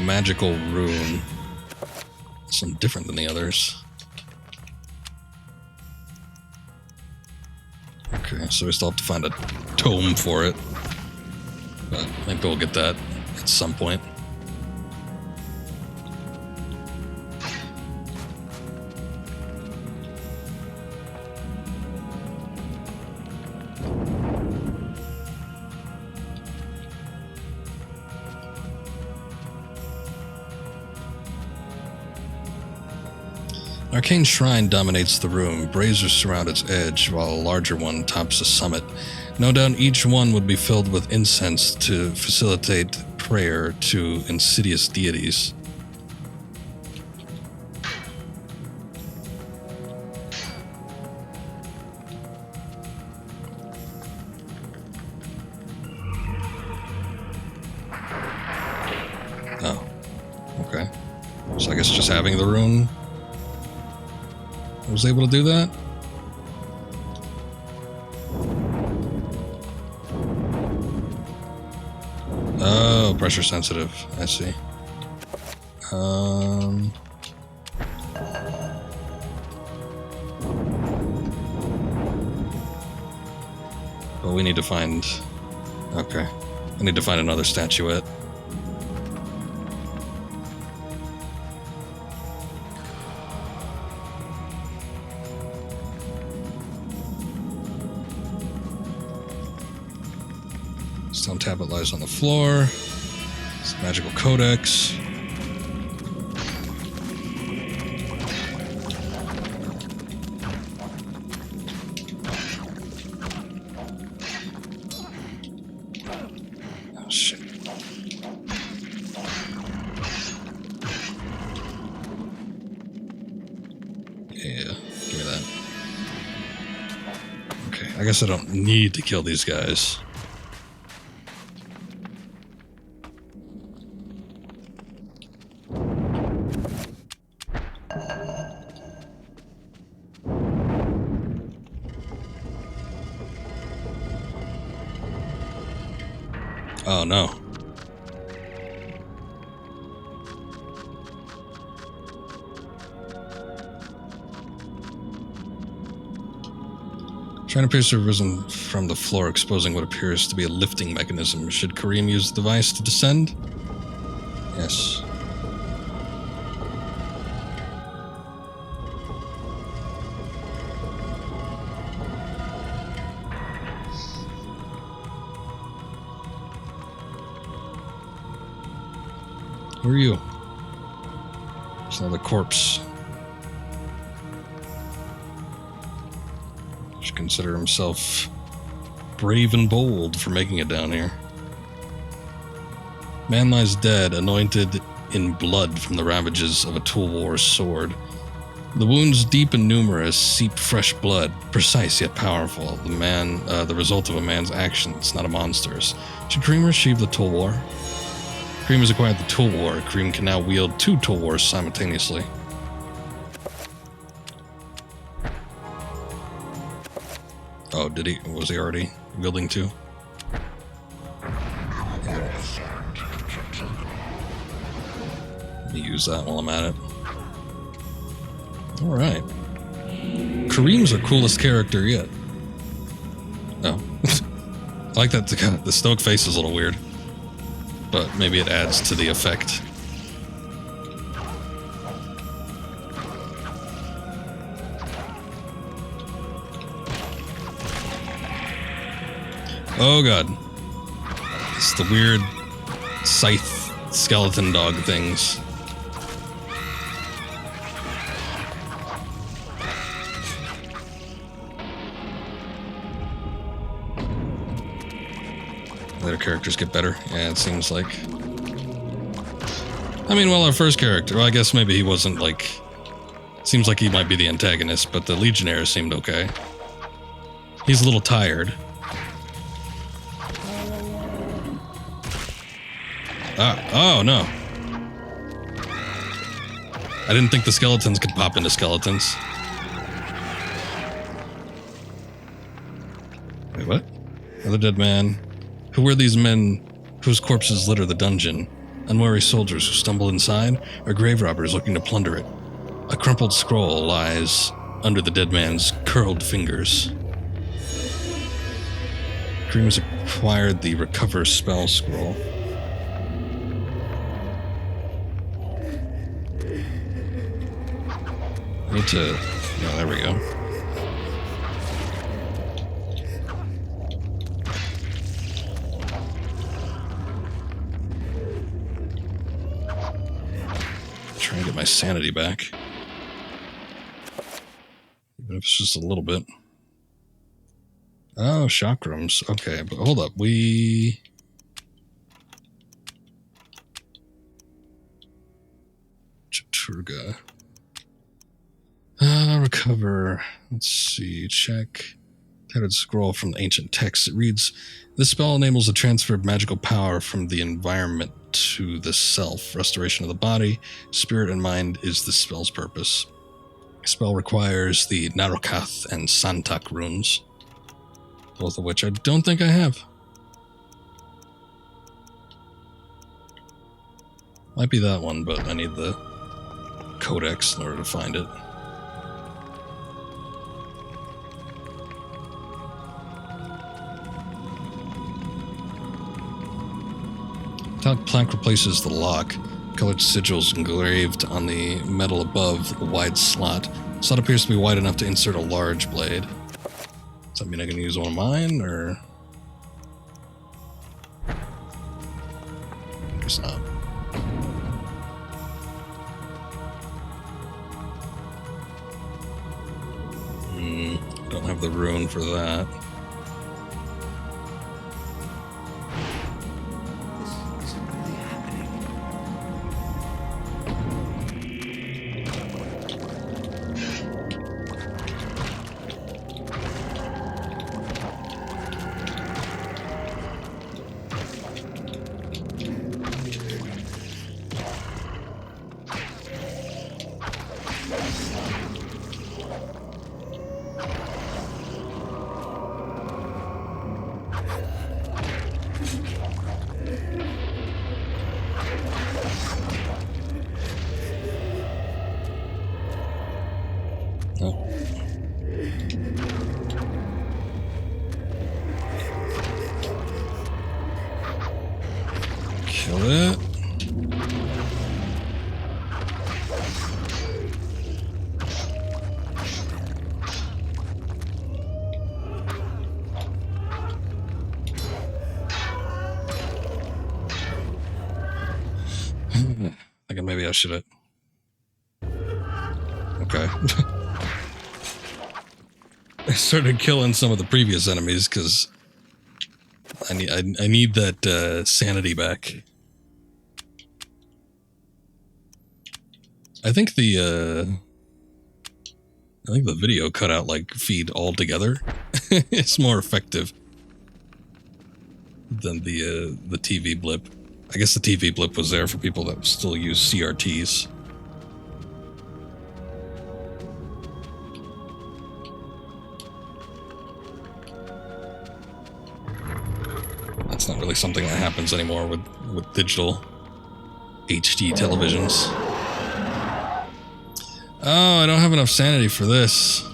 Magical rune. Some different than the others. Okay, so we still have to find a tome for it. But maybe we'll get that at some point. Arcane shrine dominates the room. Braziers surround its edge, while a larger one tops the summit. No doubt each one would be filled with incense to facilitate prayer to insidious deities. Oh, okay. So I guess just having the rune I was able to do that? Oh, pressure sensitive. I see. Well, we need to find... Okay. I need to find another statuette. Stone tablet lies on the floor. It's a magical codex. I guess I don't need to kill these guys. Oh no. Trying to pierce have risen from the floor, exposing what appears to be a lifting mechanism. Should Kareem use the device to descend? Yes. Who are you? It's another corpse. Should consider himself brave and bold for making it down here. Man lies dead, anointed in blood from the ravages of a tool war's sword. The wounds, deep and numerous, seep fresh blood, precise yet powerful. The result of a man's actions, not a monster's. Should Kareem retrieve the tool war? Kareem has acquired the tool war. Kareem can now wield 2 tool wars simultaneously. Oh, did he? Was he already wielding 2? Let me use that while I'm at it. Alright. Kareem's our coolest character yet. Oh. I like that the stoic face is a little weird. But maybe it adds to the effect. Oh god. It's the weird scythe skeleton dog things. Later characters get better. Yeah, it seems like. I mean, well, our first character, well, I guess maybe he wasn't like... Seems like he might be the antagonist, but the Legionnaire seemed okay. He's a little tired. Oh, no. I didn't think the skeletons could pop into skeletons. Wait, what? Another dead man. Who were these men whose corpses litter the dungeon? Unwary soldiers who stumble inside, or grave robbers looking to plunder it? A crumpled scroll lies under the dead man's curled fingers. Kareem has acquired the Recover spell scroll. I need to... Oh, there we go. Trying to get my sanity back. Even if it's just a little bit. Oh, chakrams. Okay, but hold up. Chattur'gha. Recover. Let's see. Check. Tattered scroll from the ancient text. It reads, this spell enables the transfer of magical power from the environment to the self. Restoration of the body, spirit, and mind is the spell's purpose. The spell requires the Xel'lotath and Santak runes, both of which I don't think I have. Might be that one, but I need the codex in order to find it. Top plank replaces the lock. Colored sigils engraved on the metal above a wide slot. Slot appears to be wide enough to insert a large blade. Does that mean I can use one of mine, or...? Guess not. Don't have the rune for that. Kill it. Thinking maybe I should have. Okay. I started killing some of the previous enemies because I need that sanity back. I think the video cutout like feed all together. It's more effective than the TV blip. I guess the TV blip was there for people that still use CRTs. That's not really something that happens anymore with digital HD televisions. Oh, I don't have enough sanity for this.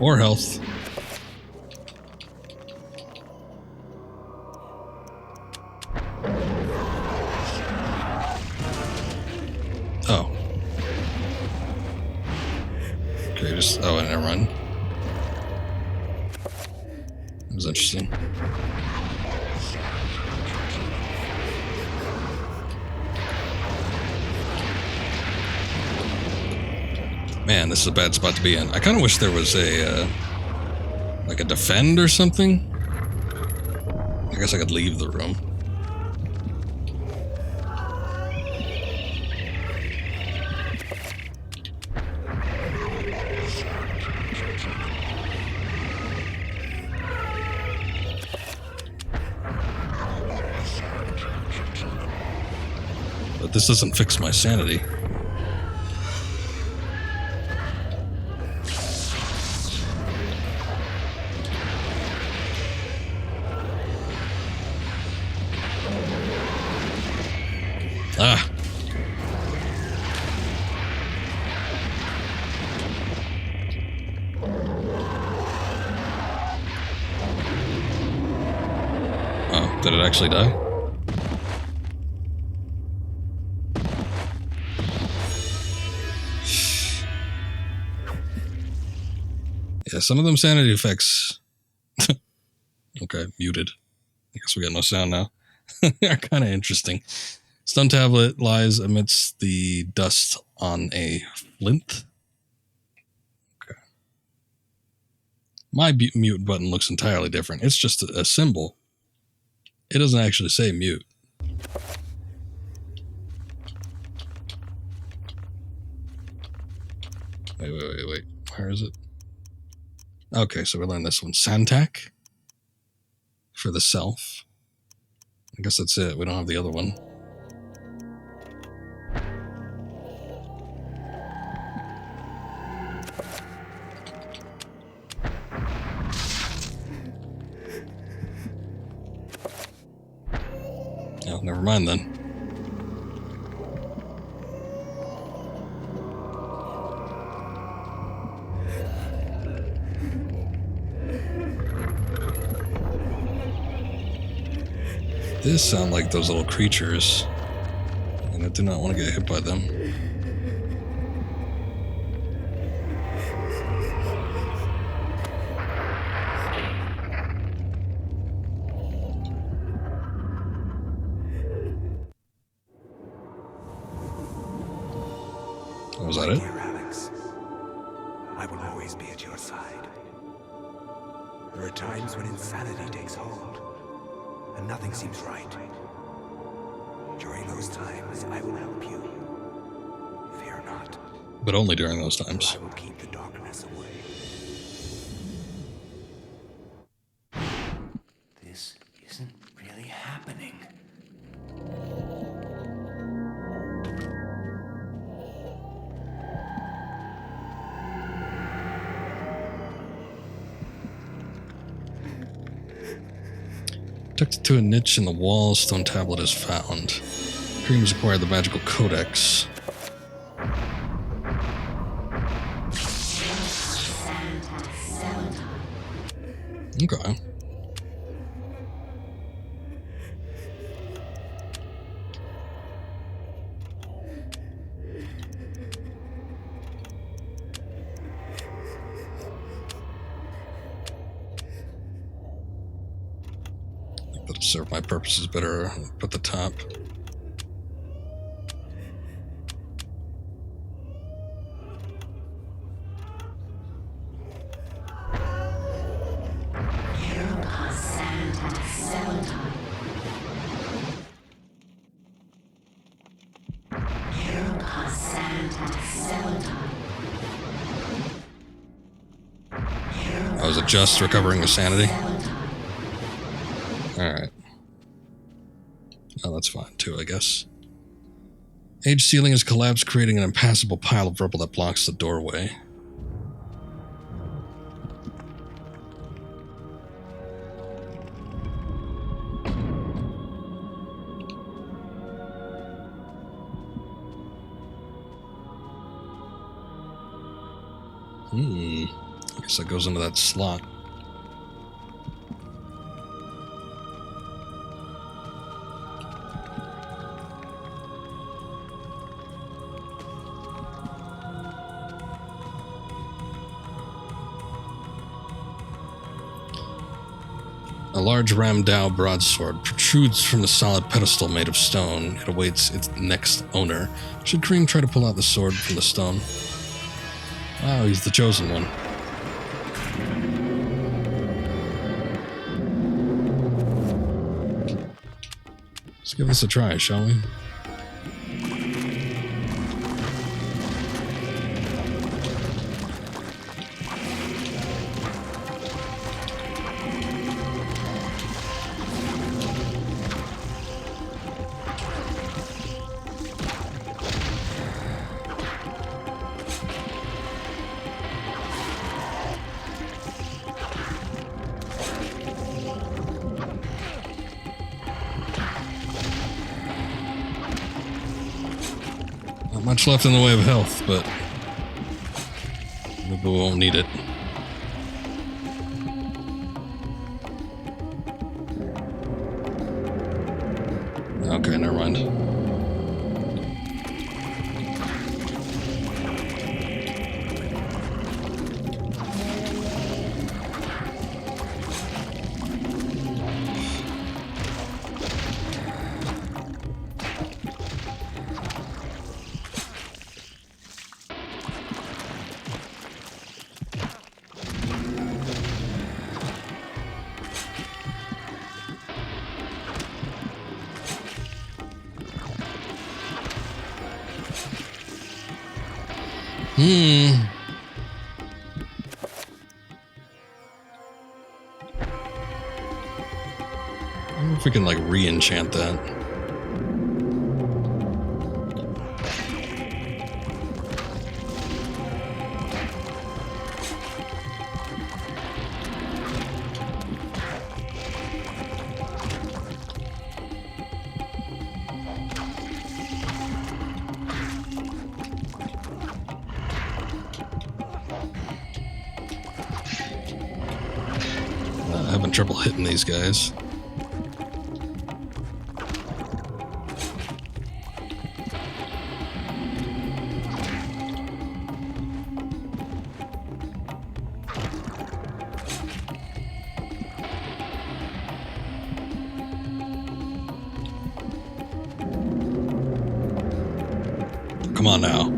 Or health. Oh. Okay, just... Oh, and I run. That was interesting. Man, this is a bad spot to be in. I kind of wish there was a, like a defend or something. I guess I could leave the room. But this doesn't fix my sanity. Ah. Oh, did it actually die? Yeah, some of them sanity effects. Okay, muted. I guess we got no sound now. They're kind of interesting. Stun tablet lies amidst the dust on a flint. Okay. My mute button looks entirely different. It's just a symbol. It doesn't actually say mute. Wait. Where is it? Okay, so we learned this one. Santac for the self. I guess that's it. We don't have the other one. Oh, never mind then. This sound like those little creatures, and I do not want to get hit by them. Was that it? Dear Alex, I will always be at your side. There are times when insanity takes hold, and nothing seems right. During those times, I will help you. Fear not. But only during those times. I will keep the darkness away. This isn't really happening. Tucked to a niche in the wall, stone tablet is found. Cream's acquired the magical codex. Okay. That'll serve my purposes better up at the top. I was just recovering the sanity. Alright. Oh, that's fine too, I guess. Age ceiling has collapsed, creating an impassable pile of rubble that blocks the doorway. I guess that goes into that slot. A large Ramdao broadsword protrudes from the solid pedestal made of stone. It awaits its next owner. Should Cream try to pull out the sword from the stone? Oh, he's the chosen one. Let's give this a try, shall we? Not much left in the way of health, but maybe we won't need it. Okay, never mind. I wonder if we can, like, re-enchant that. Having trouble hitting these guys. Come on now.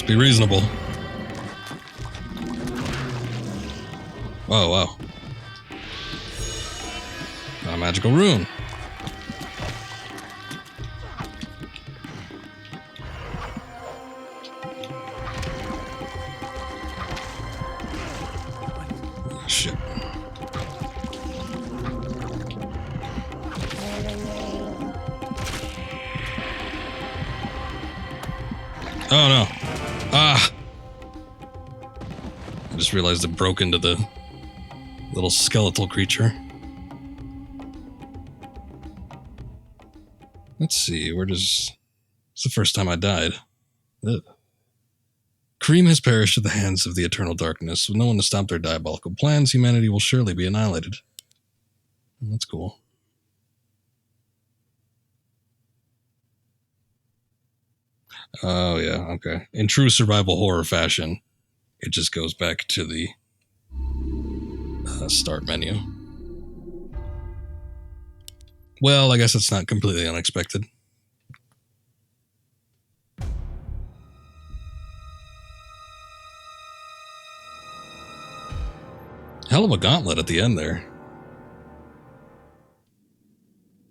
Be reasonable. Oh, wow. A magical rune. Shit. Oh no. Ah! just realized it broke into the little skeletal creature. Let's see, it's the first time I died. Ugh. Kareem has perished at the hands of the eternal darkness. With no one to stop their diabolical plans, humanity will surely be annihilated. That's cool. Oh, yeah, okay. In true survival horror fashion, it just goes back to the start menu. Well, I guess it's not completely unexpected. Hell of a gauntlet at the end there.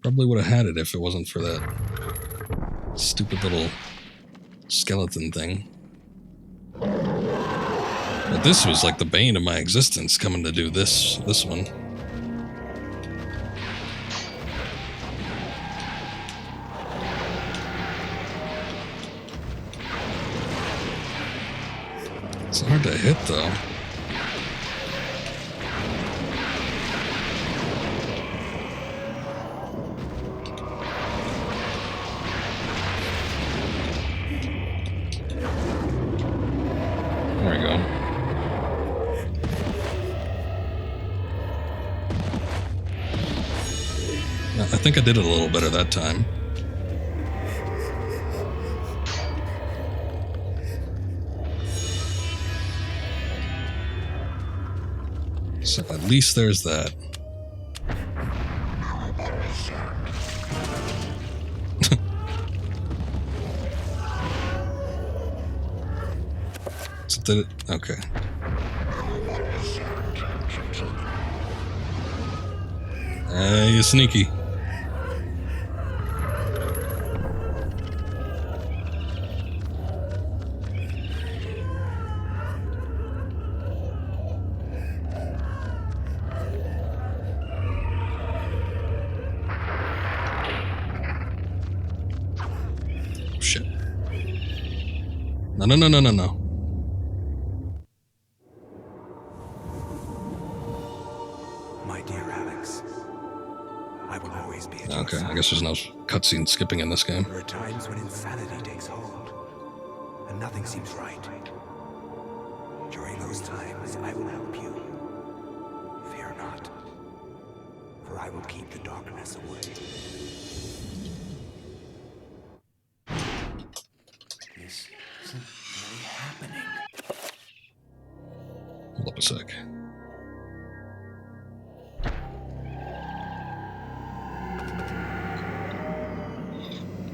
Probably would have had it if it wasn't for that stupid little skeleton thing. But this was like the bane of my existence, coming to do this one. It's hard to hit, though. There we go. I think I did it a little better that time. So at least there's that. So did it? Okay. Hey, you sneaky. Shit. No. My dear Alex, I will always be at your Okay, side. I guess there's no cutscene skipping in this game. There are times when insanity takes hold, and nothing seems right. During those times, I will help you. Fear not, for I will keep the darkness away. This isn't really happening. Hold up a sec.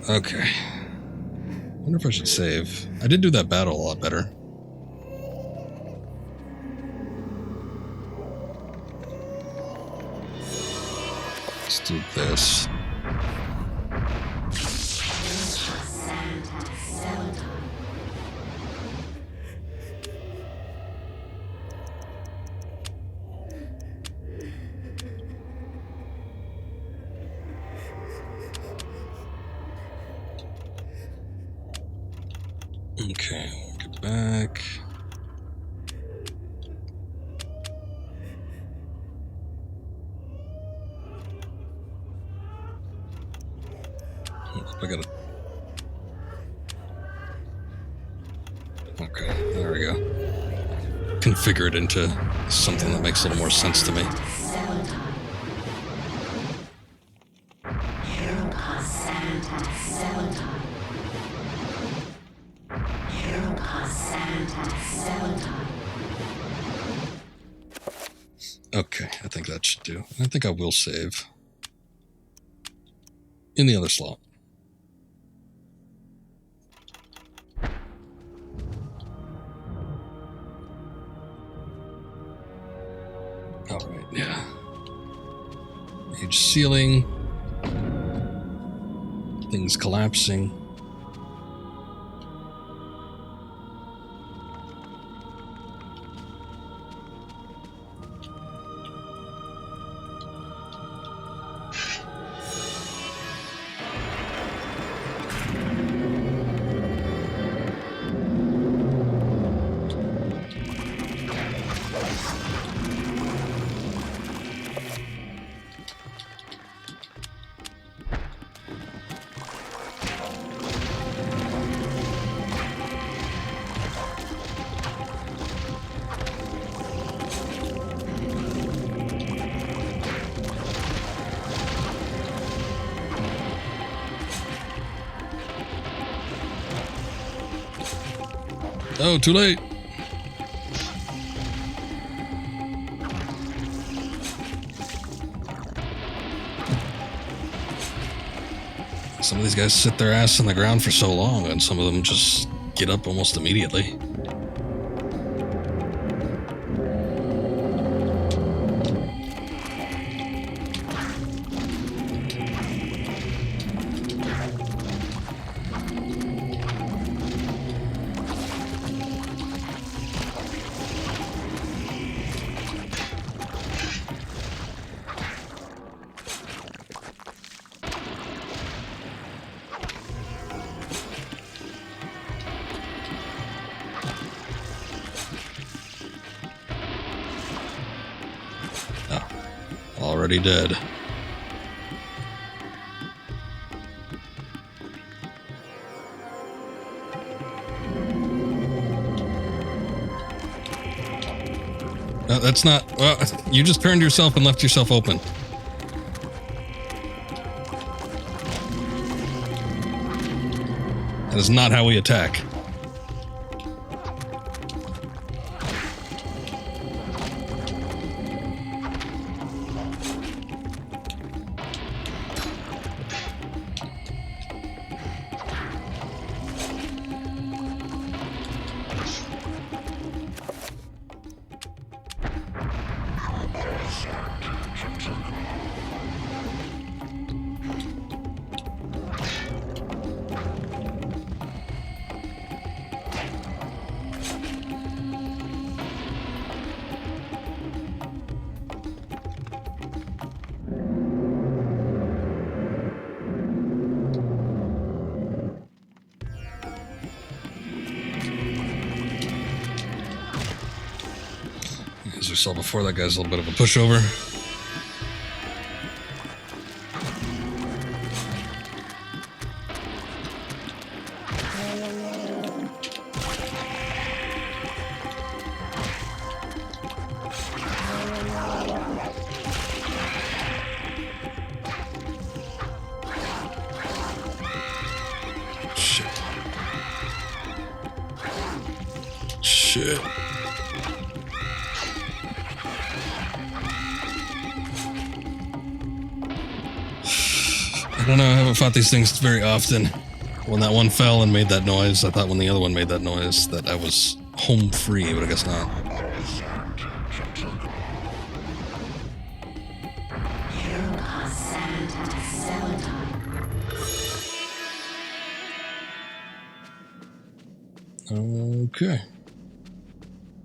Okay. Wonder if I should save. I did do that battle a lot better. Let's do this. Okay, get back. I gotta. Okay, there we go. Configure it into something that makes a little more sense to me. Okay, I think that should do. I think I will save in the other slot. Alright, yeah. Huge ceiling. Things collapsing. Oh, too late. Some of these guys sit their ass on the ground for so long, and some of them just get up almost immediately. Already dead. No, that's not... Well, you just turned yourself and left yourself open. That is not how we attack. As we saw before, that guy's a little bit of a pushover. Shit. I don't know, I haven't fought these things very often. When that one fell and made that noise, I thought when the other one made that noise that I was home free, but I guess not. Okay.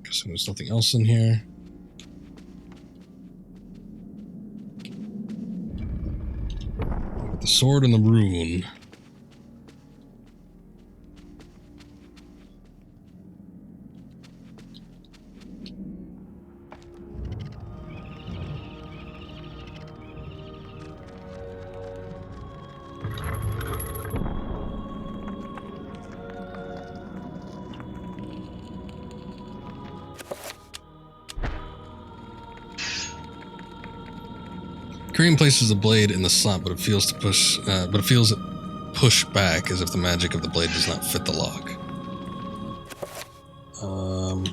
Guessing there's nothing else in here. The sword and the rune. Cream places a blade in the slot, but it feels it push back as if the magic of the blade does not fit the lock. Oh.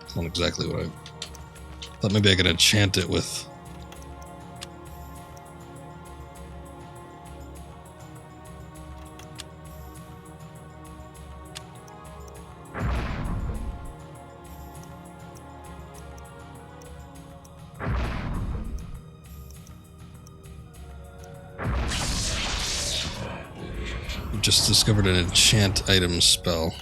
That's not exactly what I thought. Maybe I could enchant it with... Just discovered an enchant item spell.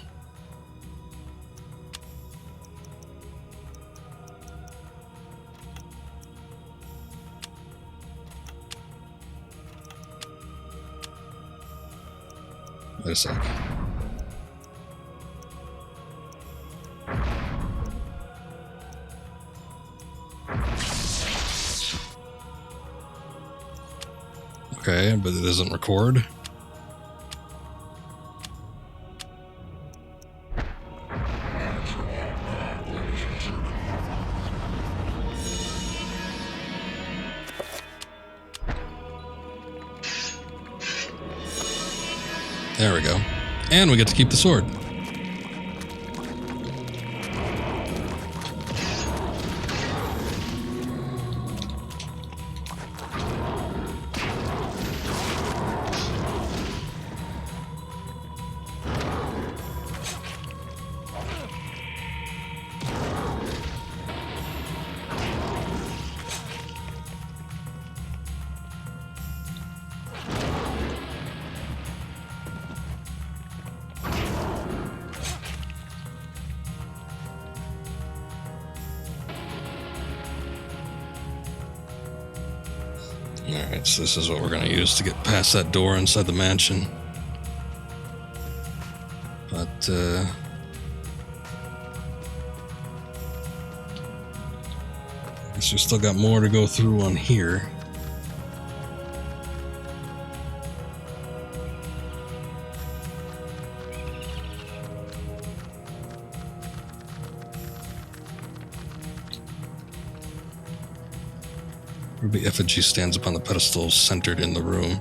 Wait a sec. Okay, but it doesn't record. There we go. And we get to keep the sword. Alright, so this is what we're going to use to get past that door inside the mansion. But, I guess we still got more to go through on here. Ruby effigy stands upon the pedestal centered in the room.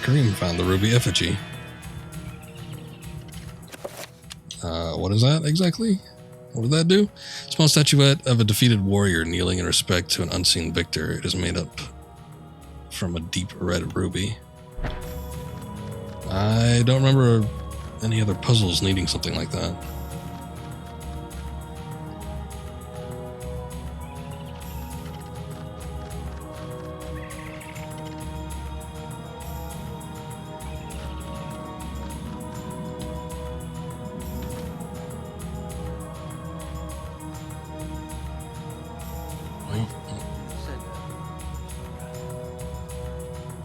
Kareem found the ruby effigy. What is that exactly? What did that do? Small statuette of a defeated warrior kneeling in respect to an unseen victor. It is made up from a deep red ruby. I don't remember any other puzzles needing something like that.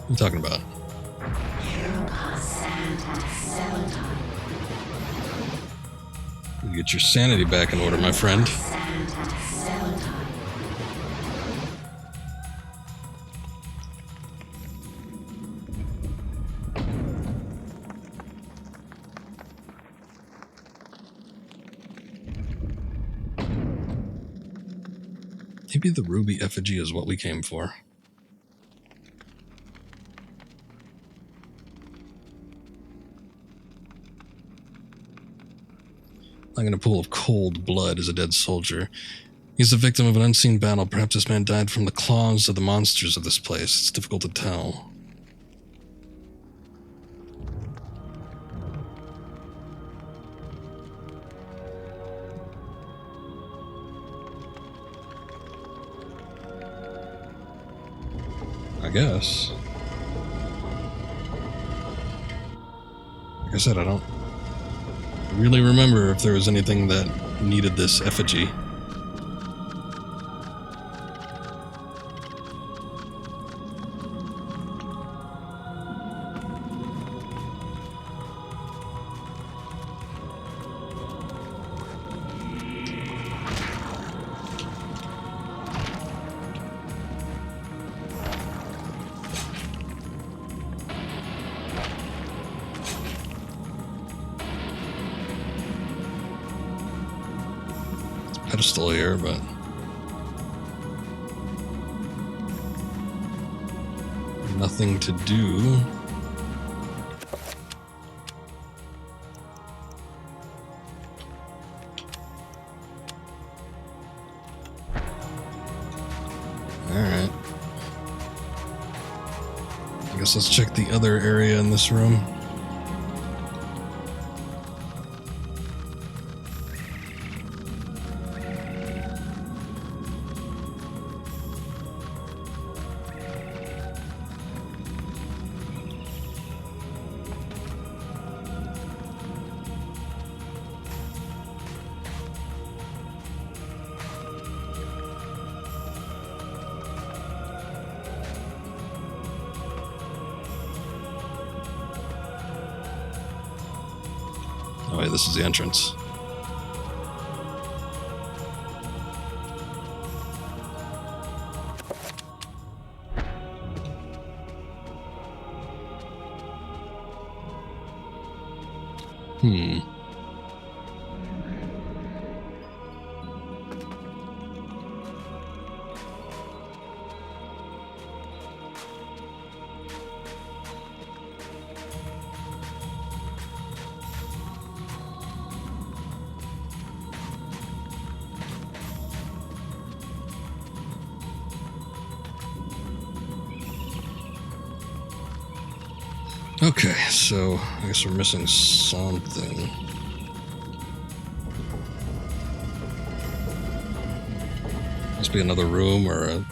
What are you talking about? You get your sanity back in order, my friend. Maybe the ruby effigy is what we came for. I'm in a pool of cold blood as a dead soldier. He's the victim of an unseen battle. Perhaps this man died from the claws of the monsters of this place. It's difficult to tell. I guess. Like I said, I don't really remember if there was anything that needed this effigy. Pedestal here, but nothing to do. Alright. I guess let's check the other area in this room. Oh wait, this is the entrance. Okay, so I guess we're missing something. Must be another room or a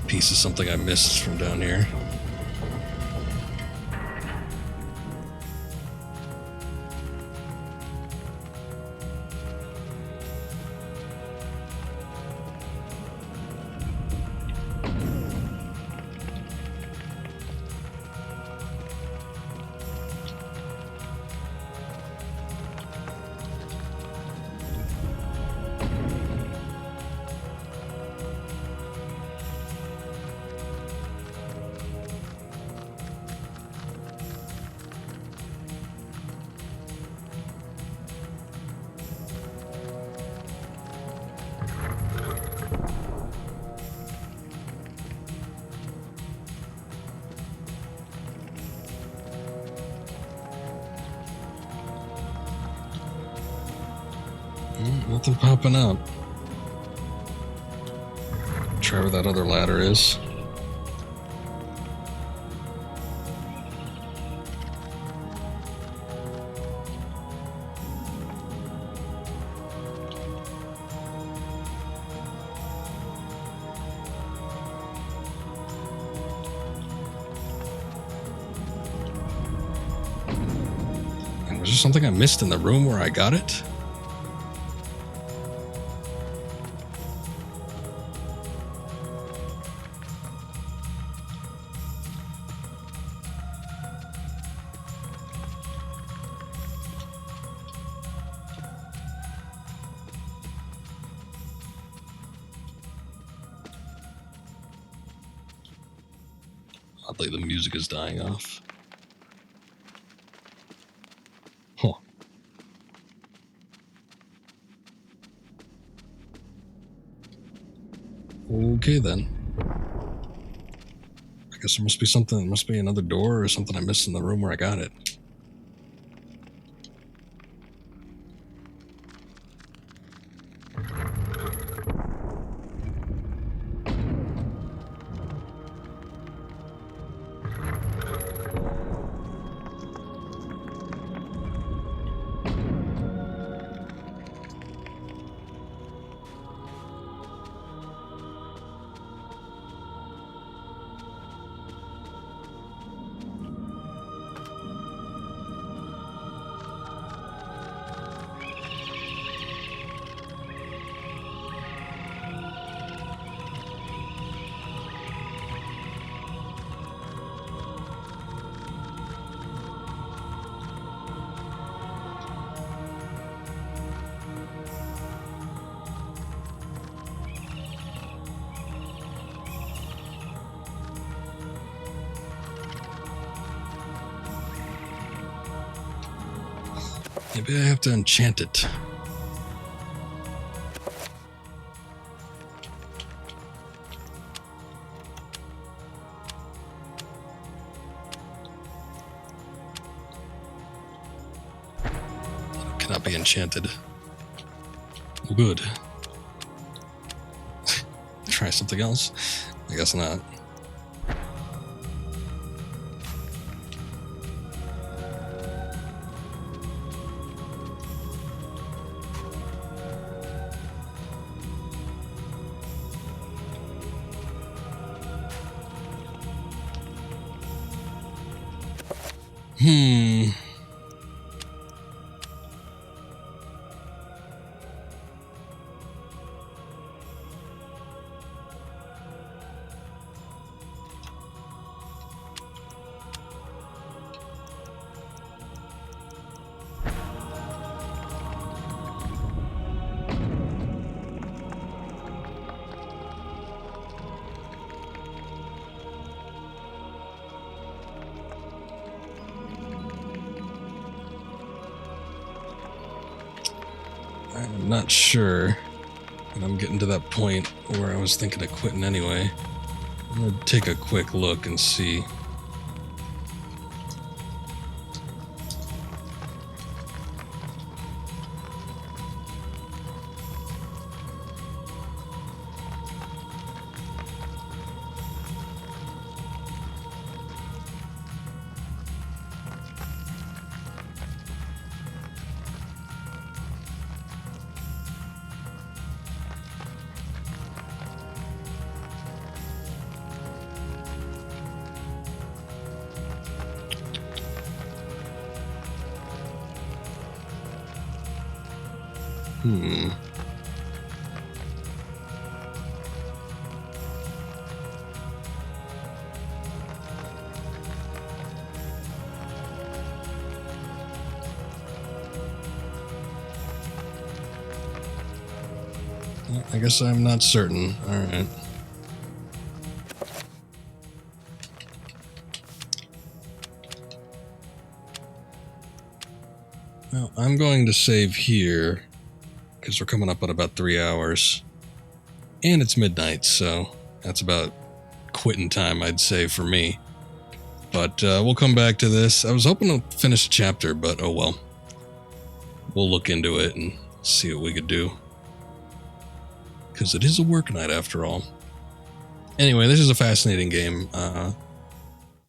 piece of something I missed from down here. Nothing popping up. Try where that other ladder is. And was there something I missed in the room where I got it? Oddly, the music is dying off. Huh. Okay then. I guess there must be something, there must be another door or something I missed in the room where I got it. Maybe I have to enchant it. It cannot be enchanted. Good. Try something else? I guess not. I'm not sure. And I'm getting to that point where I was thinking of quitting anyway. I'm going to take a quick look and see. I guess I'm not certain. Alright. Well, I'm going to save here, because we're coming up on about 3 hours. And it's midnight, so that's about quitting time, I'd say, for me. But we'll come back to this. I was hoping to finish a chapter, but oh well. We'll look into it and see what we could do. Because it is a work night after all. Anyway, this is a fascinating game.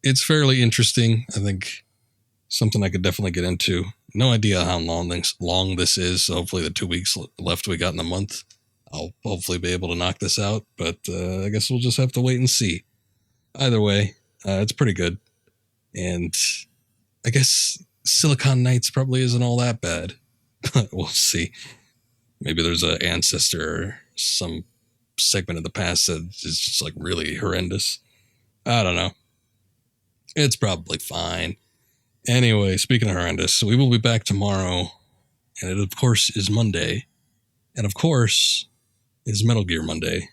It's fairly interesting. I think something I could definitely get into. No idea how long this is. So hopefully the 2 weeks left we got in the month, I'll hopefully be able to knock this out. But I guess we'll just have to wait and see. Either way, it's pretty good. And I guess Silicon Knights probably isn't all that bad. But we'll see. Maybe there's an ancestor or some segment of the past that is just like really horrendous. I don't know. It's probably fine. Anyway, speaking of horrendous, we will be back tomorrow. And it, of course, is Monday. And, of course, is Metal Gear Monday.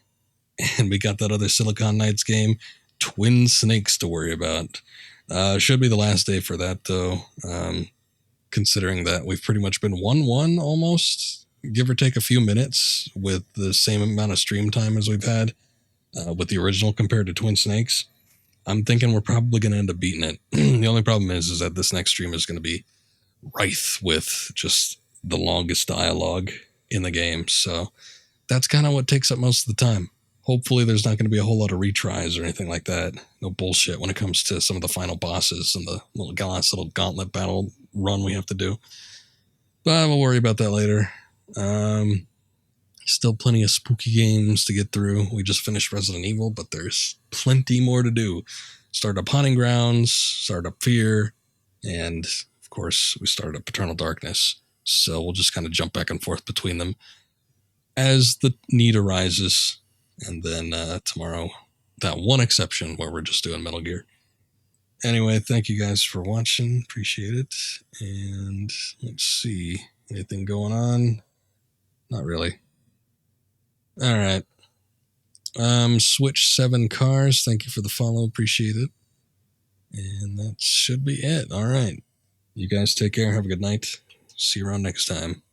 And we got that other Silicon Knights game, Twin Snakes, to worry about. Should be the last day for that, though. Considering that we've pretty much been 1-1 almost, give or take a few minutes, with the same amount of stream time as we've had with the original compared to Twin Snakes. I'm thinking we're probably going to end up beating it. The only problem is that this next stream is going to be rife with just the longest dialogue in the game. So that's kind of what takes up most of the time. Hopefully there's not going to be a whole lot of retries or anything like that. No bullshit when it comes to some of the final bosses and the last little gauntlet battle run we have to do. But we'll worry about that later. Still plenty of spooky games to get through. We just finished Resident Evil, but there's plenty more to do. Start up Haunting Grounds, start up Fear, and of course we started up Eternal Darkness. So we'll just kind of jump back and forth between them as the need arises. And then tomorrow, that one exception where we're just doing Metal Gear. Anyway, thank you guys for watching. Appreciate it. And let's see. Anything going on? Not really. All right. Switch 7 Cars. Thank you for the follow. Appreciate it. And that should be it. All right. You guys take care. Have a good night. See you around next time.